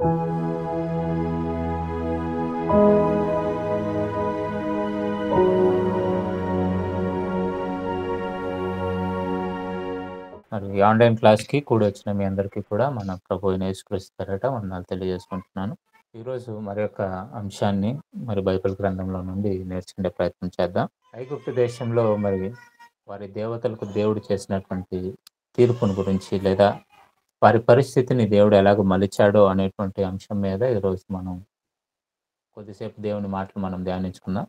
మరి ఈ ఆన్‌లైన్ క్లాస్‌కి కూడొచ్చిన మీ అందరికీ కూడా మన ప్రభు అయిన యేసుక్రీస్తు పేరట వందనాలు తెలియజేసుకుంటున్నాను. ఈరోజు మరి యొక్క అంశాన్ని మరి బైబిల్ గ్రంథంలో నుండి నేర్చుకునే ప్రయత్నం చేద్దాం. ఐగుప్తు దేశంలో మరి వారి దేవతలకు దేవుడు చేసినటువంటి తీర్పును గురించి లేదా వారి పరిస్థితిని దేవుడు ఎలాగ మలిచాడో అనేటువంటి అంశం మీద ఈరోజు మనం కొద్దిసేపు దేవుని మాటలు మనం ధ్యానించుకుందాం.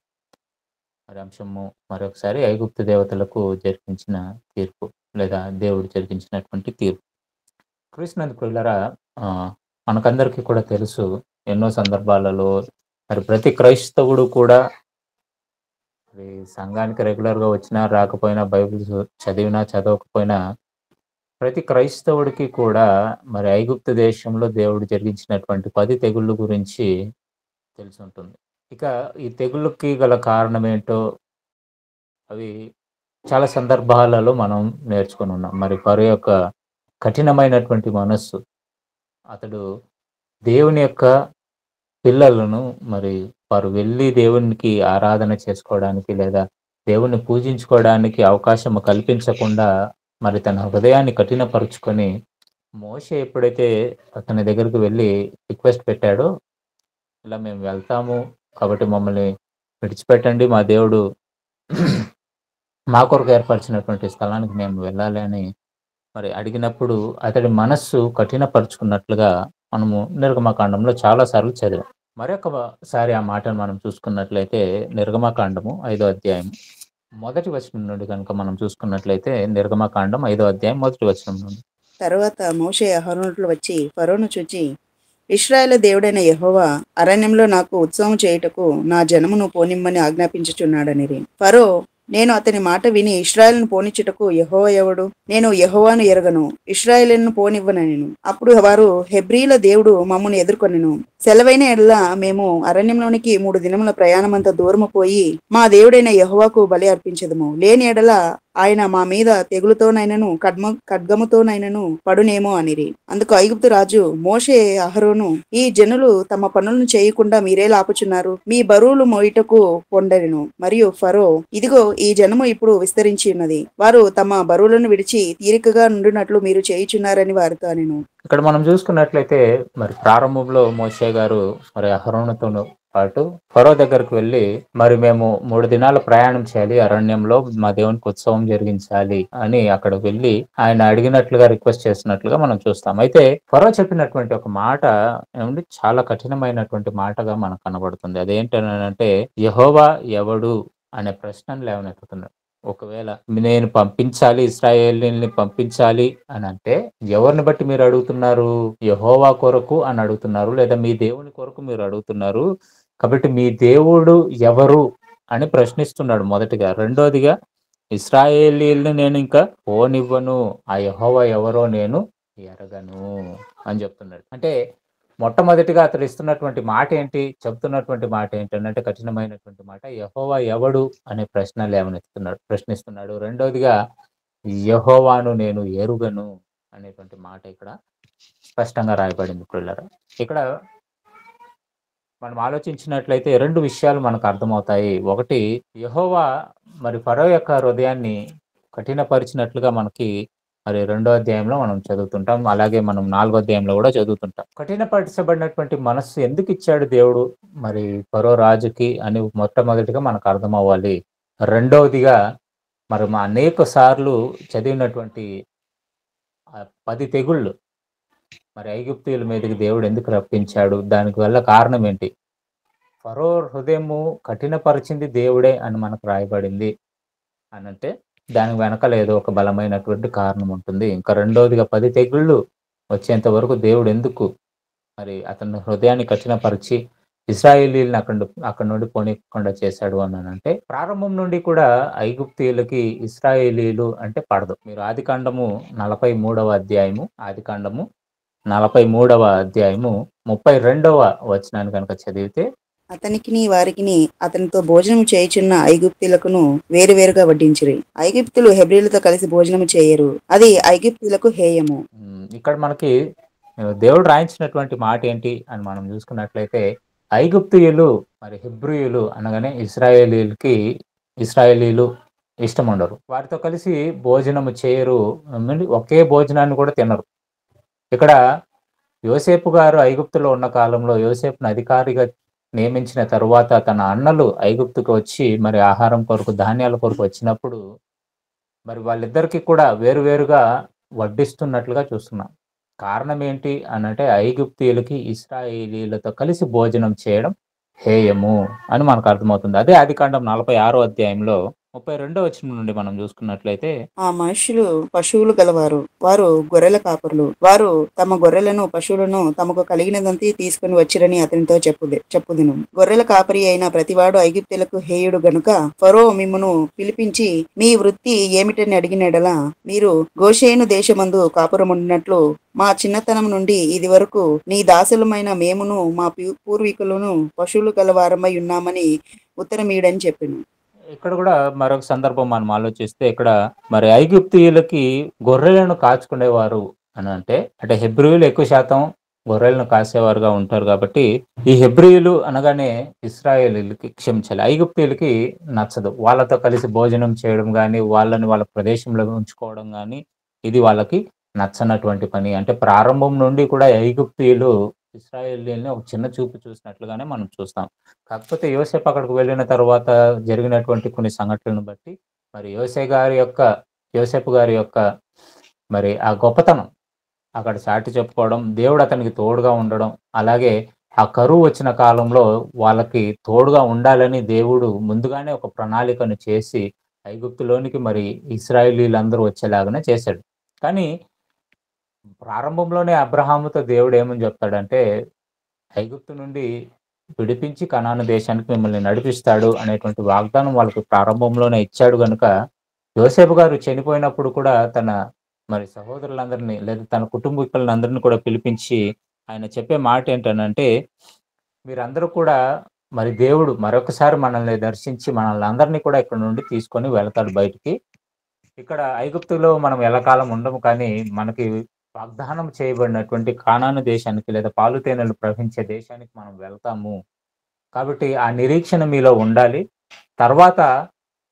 మరి అంశము మరొకసారి ఐగుప్తు దేవతలకు జరిగించిన తీర్పు లేదా దేవుడు జరిగించినటువంటి తీర్పు. క్రీస్తునందు ప్రియులారా, మనకందరికీ కూడా తెలుసు, ఎన్నో సందర్భాలలో మరి ప్రతి క్రైస్తవుడు కూడా మరి సంఘానికి రెగ్యులర్‌గా వచ్చినా రాకపోయినా బైబిల్ చదివినా చదవకపోయినా ప్రతి క్రైస్తవుడికి కూడా మరి ఐగుప్తు దేశంలో దేవుడు జరిగించినటువంటి 10 తెగుళ్ళు గురించి తెలిసుంటుంది. ఇక ఈ తెగుళ్ళకి గల కారణమేంటో అవి చాలా సందర్భాలలో మనం నేర్చుకొనున్నాం. మరి ఫరో యొక్క కఠినమైనటువంటి మనస్సు, అతడు దేవుని యొక్క పిల్లలను మరి వారు వెళ్లి దేవునికి ఆరాధన చేసుకోవడానికి లేదా దేవుణ్ణి పూజించుకోవడానికి అవకాశం కల్పించకుండా మరి తన హృదయాన్ని కఠినపరుచుకొని మోషే ఎప్పుడైతే అతని దగ్గరికి వెళ్లి రిక్వెస్ట్ పెట్టాడో, ఇలా మేము వెళ్తాము కాబట్టి మమ్మల్ని విడిచిపెట్టండి, మా దేవుడు మా కొరకు ఏర్పరిచినటువంటి స్థలానికి మేము వెళ్ళాలి అని మరి అడిగినప్పుడు అతడి మనస్సు కఠినపరుచుకున్నట్లుగా మనము నిర్గమకాండంలో చాలా సార్లు చదివాం. మరొకసారి ఆ మాటను మనం చూసుకున్నట్లయితే నిర్గమకాండము 5వ అధ్యాయం మొదటి వచనం నుండి కనుక మనం చూసుకున్నట్లయితే నిర్గమకాండం 5వ అధ్యాయం మొదటి వచనం నుండి. తరువాత మోషే అహరోనులు వచ్చి ఫరోను చూచి, ఇశ్రాయేలు దేవుడైన యెహోవా అరణ్యంలో నాకు ఉత్సవం చేయుటకు నా జనమును పోనిమ్మని ఆజ్ఞాపించుచున్నాడనిరి. ఫరో, నేను అతని మాట విని ఇశ్రాయేలును పోనిచ్చుటకు యెహోవా ఎవడు? నేను యెహోవాను ఎరగను, ఇశ్రాయేలును పోనివ్వనెను. అప్పుడు వారు, హెబ్రీల దేవుడు మమ్మను ఎదుర్కొనెను. సెలవైన ఎడల మేము అరణ్యంలోనికి 3 దినముల ప్రయాణమంత దూరము పోయి మా దేవుడైన యెహోవాకు బలి అర్పించెదము. లేని ఎడల ఆయన మా మీద తెగులుతోనైనను ఖడ్గముతోనైనను పడునేమో అనిరి. అందుకు ఐగుప్తు రాజు మోషే అహరోను, ఈ జనులు తమ పనులను చేయకుండా మీరేలా ఆపుచున్నారు? మీ బరువులు మోయుటకు పొండెను. మరియు ఫరో, ఇదిగో ఈ జనము ఇప్పుడు విస్తరించి ఉన్నది, వారు తమ బరువులను విడిచి తీరికగా నుండినట్లు మీరు చేయుచున్నారని వారితో అనెను. ఇక్కడ మనం చూసుకున్నట్లయితే మరి ప్రారంభంలో మోషే గారు మరి అహరోనుతో పాటు ఫరో దగ్గరకు వెళ్ళి, మరి మేము 3 దినాల ప్రయాణం చేయాలి, అరణ్యంలో మా దేవునికి ఉత్సవం జరిగించాలి అని అక్కడ వెళ్ళి ఆయన అడిగినట్లుగా రిక్వెస్ట్ చేసినట్లుగా మనం చూస్తాం. అయితే ఫరో చెప్పినటువంటి ఒక మాట ఏమంటే చాలా కఠినమైనటువంటి మాటగా మనకు కనబడుతుంది. అదేంటంటే యెహోవా ఎవడు అనే ప్రశ్నను లేవనెత్తుతున్నాడు. ఒకవేళ నేను పంపించాలి, ఇశ్రాయేలీయుల్ని పంపించాలి అని అంటే ఎవరిని బట్టి మీరు అడుగుతున్నారు? యెహోవా కొరకు అని అడుగుతున్నారు, లేదా మీ దేవుని కొరకు మీరు అడుగుతున్నారు. కాబట్టి మీ దేవుడు ఎవరు అని ప్రశ్నిస్తున్నాడు మొదటిగా. రెండోదిగా, ఇశ్రాయేలీయుల్ని నేను ఇంకా పోనివ్వను, ఆ యెహోవా ఎవరో నేను ఎరగను అని చెప్తున్నాడు. అంటే మొట్టమొదటిగా అతడు ఇస్తున్నటువంటి మాట ఏంటి, చెప్తున్నటువంటి మాట ఏంటంటే కఠినమైనటువంటి మాట, యెహోవా ఎవడు అనే ప్రశ్న ప్రశ్నిస్తున్నాడు. రెండోదిగా, యెహోవాను నేను ఎరుగను అనేటువంటి మాట ఇక్కడ స్పష్టంగా రాయబడింది ప్రియులారా. ఇక్కడ మనం ఆలోచించినట్లయితే 2 విషయాలు మనకు అర్థమవుతాయి. ఒకటి, యెహోవా మరి ఫరో యొక్క హృదయాన్ని కఠినపరిచినట్లుగా మనకి మరి 2వ అధ్యాయంలో మనం చదువుతుంటాం. అలాగే మనం 4వ అధ్యాయంలో కూడా చదువుతుంటాం. కఠినపరచబడినటువంటి మనస్సు ఎందుకు ఇచ్చాడు దేవుడు మరి ఫరో రాజుకి అని మొట్టమొదటిగా మనకు అర్థం అవ్వాలి. రెండవదిగా, మరి మా అనేక సార్లు చదివినటువంటి 10 తెగుళ్ళు మరి ఐగుప్తీయుల మీదకి దేవుడు ఎందుకు రప్పించాడు, దానికి వల్ల కారణం ఏంటి? ఫరో హృదయము కఠినపరిచింది దేవుడే అని మనకు రాయబడింది అనంటే దానికి వెనకాల ఏదో ఒక బలమైనటువంటి కారణం ఉంటుంది. ఇంకా రెండోదిగా 10 తెగుళ్ళు వచ్చేంత వరకు దేవుడు ఎందుకు మరి అతని హృదయాన్ని కఠినపరిచి ఇశ్రాయేలీయుల్ని అక్కడి నుండి పోనీయకుండా చేశాడు అనంటే, ప్రారంభం నుండి కూడా ఐగుప్తీయులకి ఇశ్రాయేలీయులు అంటే పడదు. మీరు ఆదికాండము 43వ అధ్యాయము 32వ వచనాన్ని కనుక చదివితే, అతనికిని వారికిని అతనితో భోజనం చేయుచున్న ఐగుప్తీయులకును వేరువేరుగా వడ్డించిరి. ఐగుప్తులు హెబ్రీలతో కలిసి భోజనము చేయరు, అది ఐగుప్తీయులకు హేయము. ఇక్కడ మనకి దేవుడు రాయించినటువంటి మాట ఏంటి అని మనం చూసుకున్నట్లయితే, ఐగుప్తీయులు మరి హెబ్రీయులు అనగానే ఇశ్రాయేలీలు ఇష్టముండరు. వారితో కలిసి భోజనము చేయరు. ఒకే భోజనాన్ని కూడా తినరు. ఇక్కడ యోసేపు గారు ఐగుప్తులో ఉన్న కాలంలో యోసేపుని అధికారిగా నియమించిన తరువాత తన అన్నలు ఐగుప్తుకు వచ్చి మరి ఆహారం కొరకు, ధాన్యాల కొరకు వచ్చినప్పుడు మరి వాళ్ళిద్దరికీ కూడా వేరువేరుగా వడ్డిస్తున్నట్లుగా చూస్తున్నాం. కారణం ఏంటి అనంటే ఐగుప్తీయులకి ఇశ్రాయేలీయులతో కలిసి భోజనం చేయడం హేయము అని మనకు అర్థమవుతుంది. అదే ఆదికాండం 46వ అధ్యాయంలో 32వ వచనం నుండి మనం చూసుకున్నట్లయితే, ఆ మనుషులు పశువులు గలవారు, వారు గొర్రెల కాపరులు. వారు తమ గొర్రెలను పశువులను తమకు కలిగినదంతా తీసుకుని వచ్చిరని అతనితో చెప్పుదును. గొర్రెల కాపరి అయిన ప్రతివాడు ఐగుప్తులకు హేయుడు గనుక ఫరో మిమ్మును పిలిపించి మీ వృత్తి ఏమిటని అడిగినెడల మీరు గోషేను దేశమందు కాపురముండినట్లు మా చిన్నతనం నుండి ఇది వరకు నీ దాసులమైన మేమును మా పూర్వీకులను పశువులు గలవారమై ఉన్నామని ఉత్తరమీడని చెప్పెను. ఇక్కడ కూడా మరొక సందర్భం మనం ఆలోచిస్తే, ఇక్కడ మరి ఐగుప్తీయులకి గొర్రెలను కాచుకునేవారు అని అంటే హెబ్రీయులు ఎక్కువ శాతం గొర్రెలను కాసేవారుగా ఉంటారు కాబట్టి, ఈ హెబ్రీయులు అనగానే ఇశ్రాయేలీలకి క్షమించాలి, ఐగుప్తీయులకి నచ్చదు. వాళ్ళతో కలిసి భోజనం చేయడం కానీ, వాళ్ళని వాళ్ళ ప్రదేశంలో ఉంచుకోవడం కానీ, ఇది వాళ్ళకి నచ్చనటువంటి పని. అంటే ప్రారంభం నుండి కూడా ఐగుప్తీయులు ఇశ్రాయేలీయుల్ని ఒక చిన్న చూపు చూసినట్లుగానే మనం చూస్తాం. కాకపోతే యోసేపు అక్కడికి వెళ్ళిన తర్వాత జరిగినటువంటి కొన్ని సంఘటనలను బట్టి మరి యోసేపు గారి యొక్క మరి ఆ గొప్పతనం అక్కడ చాటి చెప్పుకోవడం, దేవుడు అతనికి తోడుగా ఉండడం, అలాగే ఆ కరువు వచ్చిన కాలంలో వాళ్ళకి తోడుగా ఉండాలని దేవుడు ముందుగానే ఒక ప్రణాళికను చేసి ఐగుప్తులోనికి మరి ఇశ్రాయేలీలందరూ వచ్చేలాగానే చేశాడు. కానీ ప్రారంభంలోనే అబ్రహాముతో దేవుడు ఏమని చెప్తాడంటే, ఐగుప్తు నుండి విడిపించి కనాను దేశానికి మిమ్మల్ని నడిపిస్తాడు అనేటువంటి వాగ్దానం వాళ్ళకి ప్రారంభంలోనే ఇచ్చాడు గనుక, యోసేపు గారు చనిపోయినప్పుడు కూడా తన మరి సహోదరులందరినీ లేదా తన కుటుంబీకులందరిని కూడా పిలిపించి ఆయన చెప్పే మాట ఏంటనంటే, మీరందరూ కూడా మరి దేవుడు మరొకసారి మనల్ని దర్శించి మనల్ని అందరినీ కూడా ఇక్కడ నుండి తీసుకొని వెళతాడు బయటికి. ఇక్కడ ఐగుప్తులో మనం ఎల్లకాలం ఉండము, కానీ మనకి వాగ్దానం చేయబడినటువంటి కానాను దేశానికి లేదా పాలు తేనెలు ప్రవహించే దేశానికి మనం వెళ్తాము. కాబట్టి ఆ నిరీక్షణ మీలో ఉండాలి. తర్వాత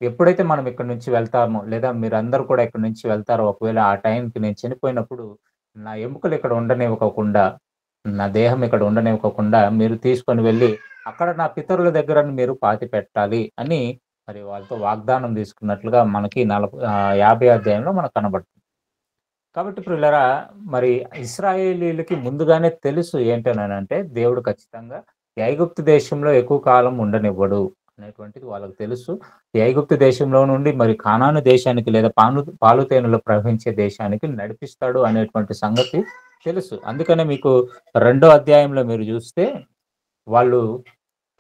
ఎప్పుడైతే మనం ఇక్కడి నుంచి వెళ్తామో లేదా మీరందరూ కూడా ఇక్కడి నుంచి వెళ్తారో, ఒకవేళ ఆ టైంకి నేను చనిపోయినప్పుడు నా ఎముకలు ఇక్కడ ఉండనివ్వకోకుండా, నా దేహం ఇక్కడ ఉండనివ్వకోకుండా మీరు తీసుకొని వెళ్ళి అక్కడ నా పితరుల దగ్గర మీరు పాతిపెట్టాలి అని మరి వాళ్ళతో వాగ్దానం తీసుకున్నట్లుగా మనకి 50 అధ్యాయంలో మనకు కనబడుతుంది. కాబట్టి ప్రియులారా, మరి ఇశ్రాయేలీయులకి ముందుగానే తెలుసు ఏంటనంటే దేవుడు ఖచ్చితంగా ఈ ఐగుప్తు దేశంలో ఎక్కువ కాలం ఉండనివ్వడు అనేటువంటిది వాళ్ళకి తెలుసు. ఈ ఐగుప్తు దేశంలో నుండి మరి కానాను దేశానికి లేదా పాలు తేనెలు ప్రవహించే దేశానికి నడిపిస్తాడు అనేటువంటి సంగతి తెలుసు. అందుకనే మీకు 2వ అధ్యాయంలో మీరు చూస్తే వాళ్ళు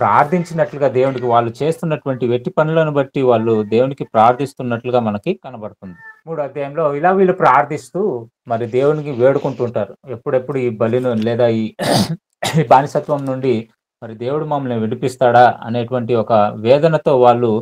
ప్రార్థించినట్లుగా దేవునికి, వాళ్ళు చేస్తున్నటువంటి వెట్టి పనులను బట్టి వాళ్ళు దేవునికి ప్రార్థిస్తున్నట్లుగా మనకి కనబడుతుంది. 3వ అధ్యాయంలో ఇలా వీళ్ళు ప్రార్థిస్తూ మరి దేవునికి వేడుకుంటుంటారు. ఎప్పుడెప్పుడు ఈ బలిను లేదా ఈ బానిసత్వం నుండి మరి దేవుడు మమ్మల్ని విడిపిస్తాడా అనేటువంటి ఒక వేదనతో వాళ్ళు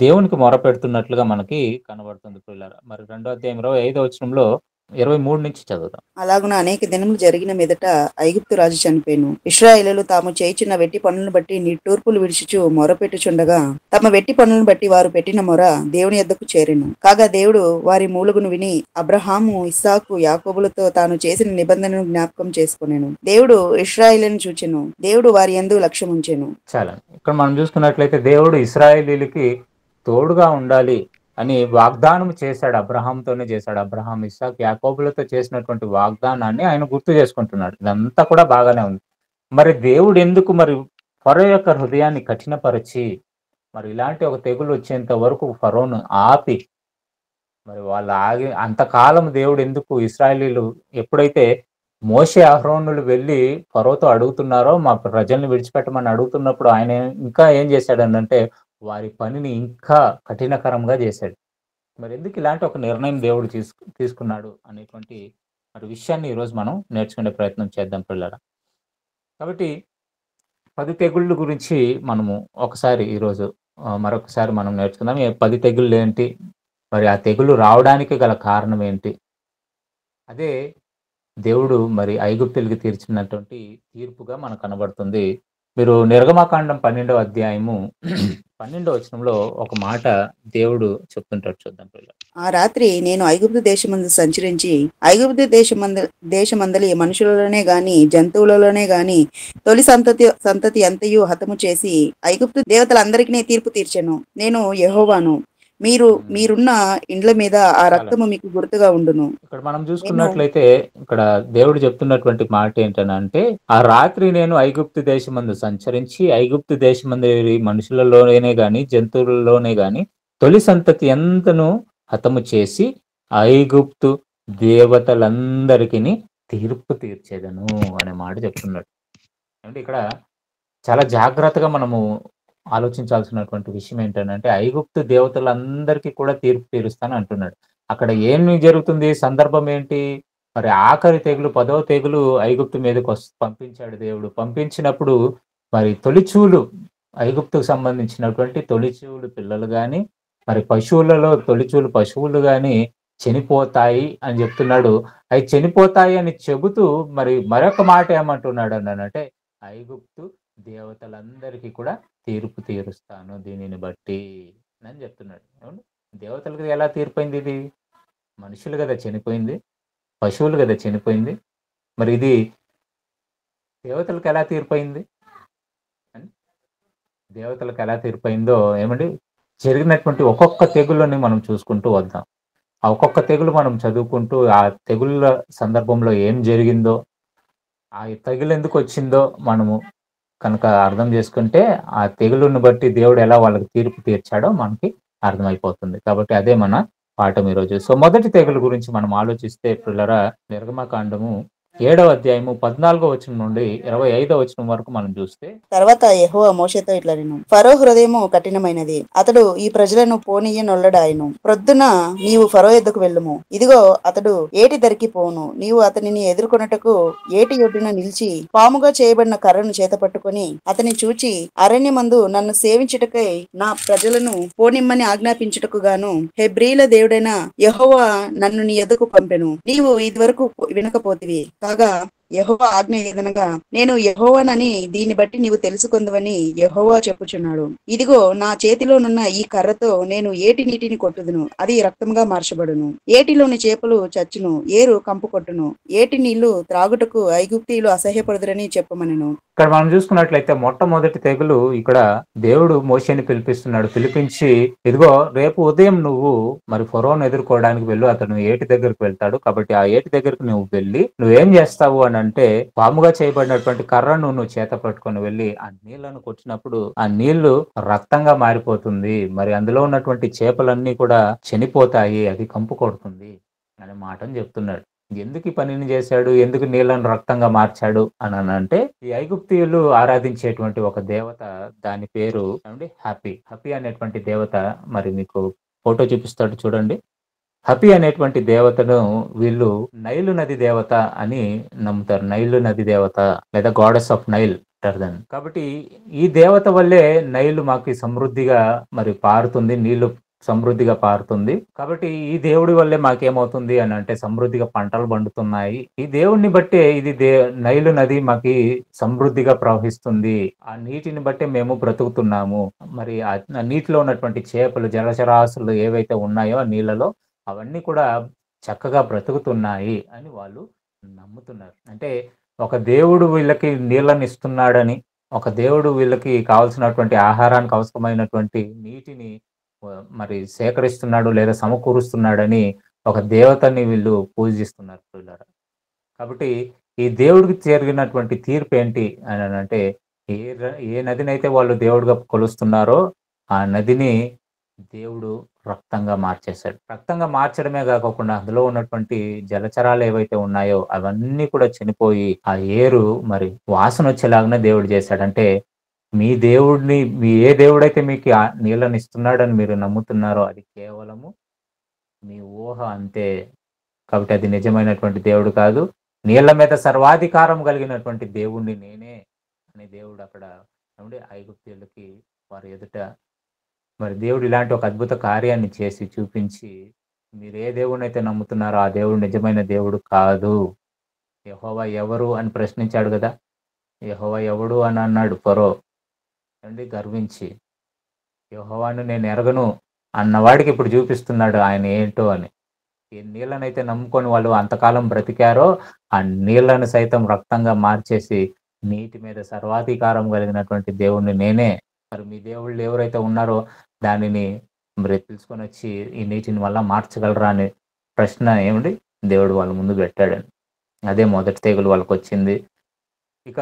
దేవునికి మొరపెడుతున్నట్లుగా మనకి కనబడుతుంది ప్రియులారా. మరి 2వ అధ్యాయం 25వ వచనంలో 23 నుంచి చదువుదాం. అలాగున అనేక దినములు జరిగిన మీదట ఐగుప్తు రాజు చనిపోయాను. ఇశ్రాయేలీయులు తాము చేయుచున్న వెట్టి పనులను బట్టి నిట్టూర్పులు విడిచుచు మొరపెట్టుచుండగా తమ వెట్టి పనులను బట్టి వారు పెట్టిన మొర దేవుని యొద్దకు చేరెను. కాగా దేవుడు వారి మూలుగును విని అబ్రహాము, ఇస్సాకు, యాకోబులతో తాను చేసిన నిబంధనను జ్ఞాపకం చేసుకొనెను. దేవుడు ఇశ్రాయేలును చూచెను. దేవుడు వారి యందు లక్ష్యముంచెను. చాలా ఇక్కడ మనం చూసుకున్నట్లయితే దేవుడు ఇశ్రాయేలీయులకి తోడుగా ఉండాలి అని వాగ్దానం చేశాడు. అబ్రహాంతోనే చేశాడు. అబ్రహాం, ఇస్సాక్, యాకోబులతో చేసినటువంటి వాగ్దానాన్ని ఆయన గుర్తు చేసుకుంటున్నాడు. ఇదంతా కూడా బాగానే ఉంది. మరి దేవుడు ఎందుకు మరి ఫరో యొక్క హృదయాన్ని కఠినపరిచి మరి ఇలాంటి ఒక తెగులు వచ్చేంత వరకు ఫరోను ఆపి మరి వాళ్ళు అంతకాలం దేవుడు ఎందుకు ఇశ్రాయేలీయులు ఎప్పుడైతే మోషే, అహరోనులు వెళ్ళి ఫరోతో అడుగుతున్నారో మా ప్రజల్ని విడిచిపెట్టమని అడుగుతున్నప్పుడు ఆయన ఇంకా ఏం చేశాడనంటే వారి పనిని ఇంకా కఠినకరంగా చేశాడు. మరి ఎందుకు ఇలాంటి ఒక నిర్ణయం దేవుడు తీసుకున్నాడు అనేటువంటి మరి విషయాన్ని ఈరోజు మనం నేర్చుకునే ప్రయత్నం చేద్దాం పిల్లల. కాబట్టి 10 తెగుళ్ళ గురించి మనము ఒకసారి ఈరోజు మరొకసారి మనం నేర్చుకుందాం. 10 తెగుళ్ళు ఏంటి, మరి ఆ తెగులు రావడానికి గల కారణం ఏంటి, అదే దేవుడు మరి ఐగుప్తీయులకి తీర్చినటువంటి తీర్పుగా మనకు కనబడుతుంది. మీరు నిర్గమకాండం 12వ అధ్యాయము 12వ వచనంలో ఒక మాట దేవుడు చెప్తుంటాడు, చూద్దాం పిల్లలు. ఆ రాత్రి నేను ఐగుప్తు దేశమందు సంచరించి ఐగుప్తు దేశమందలి మనుషులలోనే గాని జంతువులలోనే గాని తొలి సంతతి అంతయు హతము చేసి ఐగుప్తు దేవతలందరికీ తీర్పు తీర్చెను. నేను యెహోవాను. మీరున్న ఇండ్ల మీద ఆ చాలా రక్తము మీకు గుర్తుగా ఉండును. ఇక్కడ మనం నేను చూసుకున్నట్లయితే ఇక్కడ దేవుడు చెప్తున్నటువంటి మాట ఏంటనంటే, ఆ రాత్రి నేను ఐగుప్తు దేశమందు సంచరించి ఐగుప్తు దేశమందు మనుషులలోనే గాని జంతువులలోనే గాని తొలి సంతతి ఎంతను హతము చేసి ఐగుప్తు దేవతలందరికీ తీర్పు తీర్చేదను అనే మాట చెప్తున్నాడు. అంటే ఇక్కడ చాలా జాగ్రత్తగా మనము ఆలోచించాల్సినటువంటి విషయం ఏంటనంటే, ఐగుప్తు దేవతలందరికీ కూడా తీర్పు తీరుస్తాను అంటున్నాడు. అక్కడ ఏమి జరుగుతుంది? సందర్భం ఏంటి? మరి ఆఖరి తెగులు 10వ తెగులు ఐగుప్తు మీదకి పంపించాడు దేవుడు. పంపించినప్పుడు మరి తొలిచూలు ఐగుప్తుకు సంబంధించినటువంటి తొలిచూలు పిల్లలు గాని, మరి పశువులలో తొలిచూలు పశువులు గాని చనిపోతాయి అని చెప్తున్నాడు. అవి చనిపోతాయి అని చెబుతూ మరి మరొక మాట ఏమంటున్నాడు అనంటే, ఐగుప్తు దేవతలందరికీ కూడా తీర్పు తీరుస్తాను దీనిని బట్టి అని చెప్తున్నాడు. ఏమండి? దేవతలకు ఎలా తీర్పైంది ఇది? మనుషులు కదా చనిపోయింది, పశువులు కదా చనిపోయింది. మరి ఇది దేవతలకు ఎలా తీర్పైంది అని, దేవతలకు ఎలా తీర్పైందో ఏమండి జరిగినటువంటి ఒక్కొక్క తెగుళ్ళని మనం చూసుకుంటూ వద్దాం. ఆ ఒక్కొక్క తెగులు మనం చదువుకుంటూ ఆ తెగుళ్ళ సందర్భంలో ఏం జరిగిందో, ఆ తెగులు ఎందుకు వచ్చిందో మనము కనుక అర్థం చేసుకుంటే ఆ తెగులుని బట్టి దేవుడు ఎలా వాళ్ళకి తీర్పు తీర్చాడో మనకి అర్థమైపోతుంది. కాబట్టి అదే మన పాఠం ఈరోజు. సో మొదటి తెగులు గురించి మనం ఆలోచిస్తే పిల్లరా, నిర్గమకాండము 7వ అధ్యాయము 14వ వచనం నుండి 25వ వచనం వరకు మనం చూస్తే, తర్వాత యెహోవా మోషేతో ఇట్లా నేను ఫరో హృదయము కఠినమైనది, అతడు ఈ ప్రజలను పోనీయనొల్లడాయను. ప్రొద్దున నీవు ఫరో యొద్దకు వెళ్ళుము. ఇదిగో అతడు ఏటి ధరికి పోను. నీవు అతనిని ఎదుర్కొనుటకు ఏటి ఒడ్డున నిలిచి పాముగా చేయబడిన కర్రను చేత పట్టుకొని అతని చూచి అరణ్యమందు నన్ను సేవించుటకై నా ప్రజలను పోనిమ్మని ఆజ్ఞాపించుటకు గాను హెబ్రీల దేవుడైన యెహోవా నన్ను నీ యొద్దకు పంపెను. నీవు ఇదివరకు వినకపోతివి కాగా యెహోవా ఆజ్ఞ ఏదనగా, నేను యెహోవానని దీన్ని బట్టి నీవు తెలుసుకొందువని యెహోవా చెప్పుచున్నాడు. ఇదిగో నా చేతిలోనున్న ఈ కర్రతో నేను ఏటి నీటిని కొట్టుదును, అది రక్తంగా మార్చబడును. ఏటిలోని చేపలు చచ్చును, ఏరు కంపు కొట్టును. ఏటి నీళ్లు త్రాగుటకు ఐగుప్తీయులు అసహ్యపడుదురని చెప్పమనెను. ఇక్కడ మనం చూసుకున్నట్లయితే మొట్టమొదటి తెగులు ఇక్కడ దేవుడు మోషేని పిలిపిస్తున్నాడు. పిలిపించి, ఇదిగో రేపు ఉదయం నువ్వు మరి ఫరోను ఎదుర్కోవడానికి వెళ్ళు. అతను ఏటి దగ్గరకు వెళ్తాడు. కాబట్టి ఆ ఏటి దగ్గరకు నువ్వు వెళ్ళి నువ్వేం చేస్తావు అని అంటే, పాముగా చేయబడినటువంటి కర్రను నువ్వు చేత పట్టుకొని వెళ్ళి ఆ నీళ్లను కొట్టినప్పుడు ఆ నీళ్లు రక్తంగా మారిపోతుంది. మరి అందులో ఉన్నటువంటి చేపలన్నీ కూడా చనిపోతాయి, అది కంపు కొడుతుంది అనే మాటను చెప్తున్నాడు. ఎందుకు ఈ పనిని చేశాడు? ఎందుకు నీళ్లను రక్తంగా మార్చాడు అని అంటే, ఈ ఐగుప్తీయులు ఆరాధించేటువంటి ఒక దేవత, దాని పేరు ఏమండి హ్యాపీ. హ్యాపీ అనేటువంటి దేవత, మరి మీకు ఫోటో చూపిస్తాడు చూడండి. హపి అనేటువంటి దేవతను వీళ్ళు నైలు నది దేవత అని నమ్ముతారు. నైలు నది దేవత లేదా గాడెస్ ఆఫ్ నైల్ అంటారు దాన్ని. కాబట్టి ఈ దేవత వల్లే నైలు మాకు సమృద్ధిగా మరి పారుతుంది, నీళ్లు సమృద్ధిగా పారుతుంది. కాబట్టి ఈ దేవుడి వల్లే మాకేమవుతుంది అని అంటే సమృద్ధిగా పంటలు పండుతున్నాయి. ఈ దేవుడిని బట్టే ఇది నైలు నది మాకి సమృద్ధిగా ప్రవహిస్తుంది. ఆ నీటిని బట్టే మేము బ్రతుకుతున్నాము. మరి ఆ నీటిలో ఉన్నటువంటి చేపలు, జలచరాశులు ఏవైతే ఉన్నాయో ఆ నీళ్ళలో అవన్నీ కూడా చక్కగా బ్రతుకుతున్నాయి అని వాళ్ళు నమ్ముతున్నారు. అంటే ఒక దేవుడు వీళ్ళకి నీళ్ళని ఇస్తున్నాడని, ఒక దేవుడు వీళ్ళకి కావాల్సినటువంటి ఆహారానికి అవసరమైనటువంటి నీటిని మరి సేకరిస్తున్నాడు లేదా సమకూరుస్తున్నాడని ఒక దేవతని వీళ్ళు పూజిస్తున్నారు పిల్లరా. కాబట్టి ఈ దేవుడికి జరిగినటువంటి తీర్పు ఏంటి అని అంటే, ఏ నదినైతే వాళ్ళు దేవుడిగా కొలుస్తున్నారో ఆ నదిని దేవుడు రక్తంగా మార్చేశాడు. రక్తంగా మార్చడమే కాకుండా అందులో ఉన్నటువంటి జలచరాలు ఏవైతే ఉన్నాయో అవన్నీ కూడా చనిపోయి ఆ ఏరు మరి వాసన వచ్చేలాగానే దేవుడు చేశాడు. అంటే మీ దేవుడిని, మీ ఏ దేవుడైతే మీకు ఆ నీళ్ళని ఇస్తున్నాడని మీరు నమ్ముతున్నారో అది కేవలము మీ ఊహ అంతే. కాబట్టి అది నిజమైనటువంటి దేవుడు కాదు. నీళ్ల మీద సర్వాధికారం కలిగినటువంటి దేవుణ్ణి నేనే అని దేవుడు అక్కడ ఐగుప్తీయులకి వారి ఎదుట మరి దేవుడు ఇలాంటి ఒక అద్భుత కార్యాన్ని చేసి చూపించి, మీరు ఏ దేవుడినైతే నమ్ముతున్నారో ఆ దేవుడు నిజమైన దేవుడు కాదు యెహోవా ఎవరు అని ప్రశ్నించాడు కదా! యెహోవా ఎవడు అని అన్నాడు ఫరో. ఏవండీ గర్వించి. యెహోవాను నేను ఎరగను అన్నవాడికి ఇప్పుడు చూపిస్తున్నాడు ఆయన ఏంటో అని. ఏ నీళ్ళనైతే నమ్ముకొని వాళ్ళు అంతకాలం బ్రతికారో, ఆ నీళ్ళను సైతం రక్తంగా మార్చేసి, నీటి మీద సర్వాధికారం కలిగినటువంటి దేవుడిని నేనే. మరి మీ దేవుళ్ళు ఎవరైతే ఉన్నారో దానిని మరి పిలుచుకొనొచ్చి ఈ నీటిని మళ్ళా మార్చగలరా అనే ప్రశ్న ఏవండీ దేవుడు వాళ్ళ ముందు పెట్టాడండి. అదే మొదటి తెగులు వాళ్ళకొచ్చింది. ఇక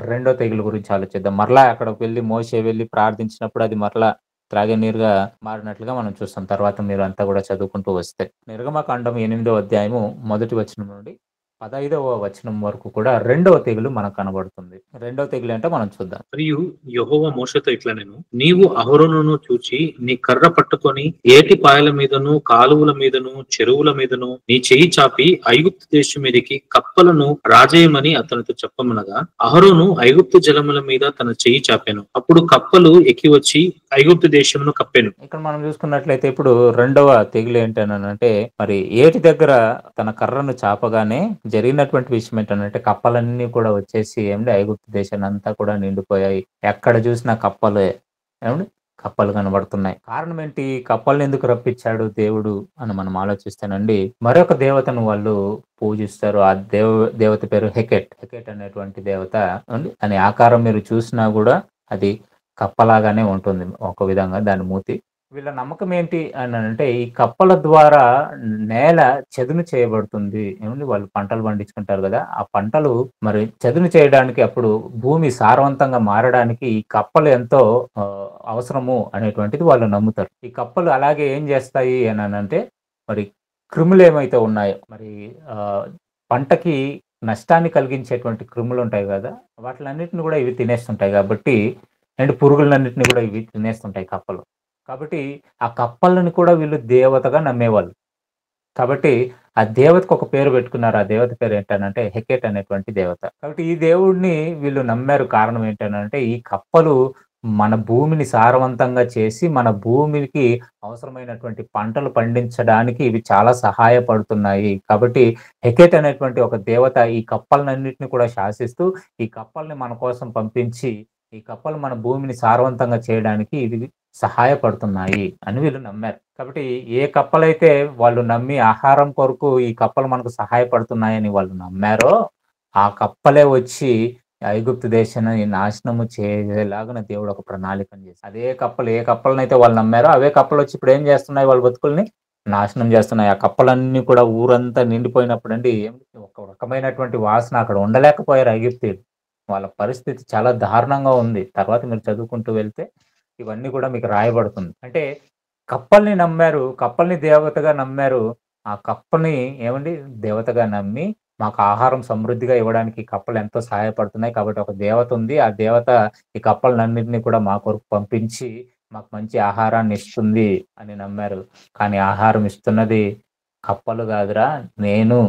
రెండో తెగులు గురించి ఆలోచిద్దాం. మరలా అక్కడికి వెళ్లి మోషే వెళ్లి ప్రార్థించినప్పుడు అది మరలా త్రాగే నీరుగా మారినట్లుగా మనం చూస్తాం. తర్వాత మీరంతా గూడా చదువుకుంటూ వస్తే. నిర్గమకాండం 8వ అధ్యాయము మొదటి వచనం నుండి 15వ వచనం వరకు కూడా రెండవ తెగులు మనకు కనబడుతుంది. రెండవ తెగులు ఏంటో మనం చూద్దాం. మరియు యెహోవా మోషేతో ఇట్లనెను, నీవు అహరోనును చూచి నీ కర్ర పట్టుకొని ఏటి పాయల మీదను కాలువల మీదను చెరువుల మీదను నీ చెయ్యి చాపి ఐగుప్తు దేశం మీదికి కప్పలను రాజేయమని అతనితో చెప్పమనగా, అహరోను ఐగుప్తు జలముల మీద తన చెయ్యి చాపెను. అప్పుడు కప్పలు ఎక్కి వచ్చి ఐగుప్తు దేశమును కప్పెను. ఇక్కడ మనం చూసుకున్నట్లయితే ఇప్పుడు రెండవ తెగులు ఏంటనంటే మరి ఏటి దగ్గర తన కర్రను చాపగానే జరిగినటువంటి విషయం ఏంటనంటే కప్పలన్నీ కూడా వచ్చేసి ఏమంటే ఐగుప్తు దేశాన్ని అంతా కూడా నిండిపోయాయి. ఎక్కడ చూసినా కప్పలే. ఏమండి కప్పలు కనబడుతున్నాయి. కారణం ఏంటి? కప్పల్ని ఎందుకు రప్పించాడు దేవుడు అని మనం ఆలోచిస్తానండి. మరొక దేవతను వాళ్ళు పూజిస్తారు. ఆ దేవత పేరు హెకెట్. హెకెట్ అనేటువంటి దేవత అండి దాని ఆకారం మీరు చూసినా కూడా అది కప్పలాగానే ఉంటుంది ఒక విధంగా దాని మూతి. వీళ్ళ నమ్మకం ఏంటి అనంటే ఈ కప్పల ద్వారా నేల చదును చేయబడుతుంది. ఏమండి వాళ్ళు పంటలు పండించుకుంటారు కదా! ఆ పంటలు మరి చదును చేయడానికి అప్పుడు భూమి సారవంతంగా మారడానికి ఈ కప్పలు ఎంతో అవసరము అనేటువంటిది వాళ్ళు నమ్ముతారు. ఈ కప్పలు అలాగే ఏం చేస్తాయి అనంటే మరి క్రిములు ఏమైతే ఉన్నాయో మరి పంటకి నష్టాన్ని కలిగించేటువంటి క్రిములు ఉంటాయి కదా! వాటిలన్నిటిని కూడా ఇవి తినేస్తుంటాయి కాబట్టి అండ్ పురుగులన్నిటిని కూడా ఇవి తినేస్తుంటాయి కప్పలు. కాబట్టి ఆ కప్పలను కూడా వీళ్ళు దేవతగా నమ్మేవాళ్ళు. కాబట్టి ఆ దేవతకు ఒక పేరు పెట్టుకున్నారు. ఆ దేవత పేరు ఏంటనంటే హెకెట్ అనేటువంటి దేవత. కాబట్టి ఈ దేవుడిని వీళ్ళు నమ్మారు. కారణం ఏంటనంటే ఈ కప్పలు మన భూమిని సారవంతంగా చేసి మన భూమికి అవసరమైనటువంటి పంటలు పండించడానికి ఇవి చాలా సహాయపడుతున్నాయి. కాబట్టి హెకెట్ అనేటువంటి ఒక దేవత ఈ కప్పలనన్నిటిని కూడా శాసిస్తూ ఈ కప్పల్ని మన కోసం పంపించి ఈ కప్పలు మన భూమిని సారవంతంగా చేయడానికి ఇవి సహాయపడుతున్నాయి అని వీళ్ళు నమ్మారు. కాబట్టి ఏ కప్పలైతే వాళ్ళు నమ్మి ఆహారం కొరకు ఈ కప్పలు మనకు సహాయపడుతున్నాయని వాళ్ళు నమ్మారో, ఆ కప్పలే వచ్చి ఐగుప్తు దేశాన్ని నాశనము చేసేలాగున దేవుడు ఒక ప్రణాళికను చేశాడు. అదే కప్పలు ఏ కప్పలనైతే వాళ్ళు నమ్మారో అవే కప్పలు వచ్చి ఇప్పుడు ఏం చేస్తున్నాయి వాళ్ళ బతుకుల్ని నాశనం చేస్తున్నాయి. ఆ కప్పలన్నీ కూడా ఊరంతా నిండిపోయినప్పుడండి ఒక రకమైనటువంటి వాసన అక్కడ ఉండలేకపోయారు ఐగుప్తీయులు. వాళ్ళ పరిస్థితి చాలా దారుణంగా ఉంది. తర్వాత మీరు చదువుకుంటూ వెళ్తే ఇవన్నీ కూడా మీకు రాయబడుతుంది. అంటే కప్పల్ని నమ్మారు. కప్పల్ని దేవతగా నమ్మారు. ఆ కప్పని ఏమండి దేవతగా నమ్మి మాకు ఆహారం సమృద్ధిగా ఇవ్వడానికి కప్పలు ఎంతో సహాయపడుతున్నాయి. కాబట్టి ఒక దేవత ఉంది. ఆ దేవత ఈ కప్పలనన్నిటిని కూడా మా కొరకు పంపించి మాకు మంచి ఆహారాన్ని ఇస్తుంది అని నమ్మారు. కానీ ఆహారం ఇస్తున్నది కప్పలు కాదురా నేను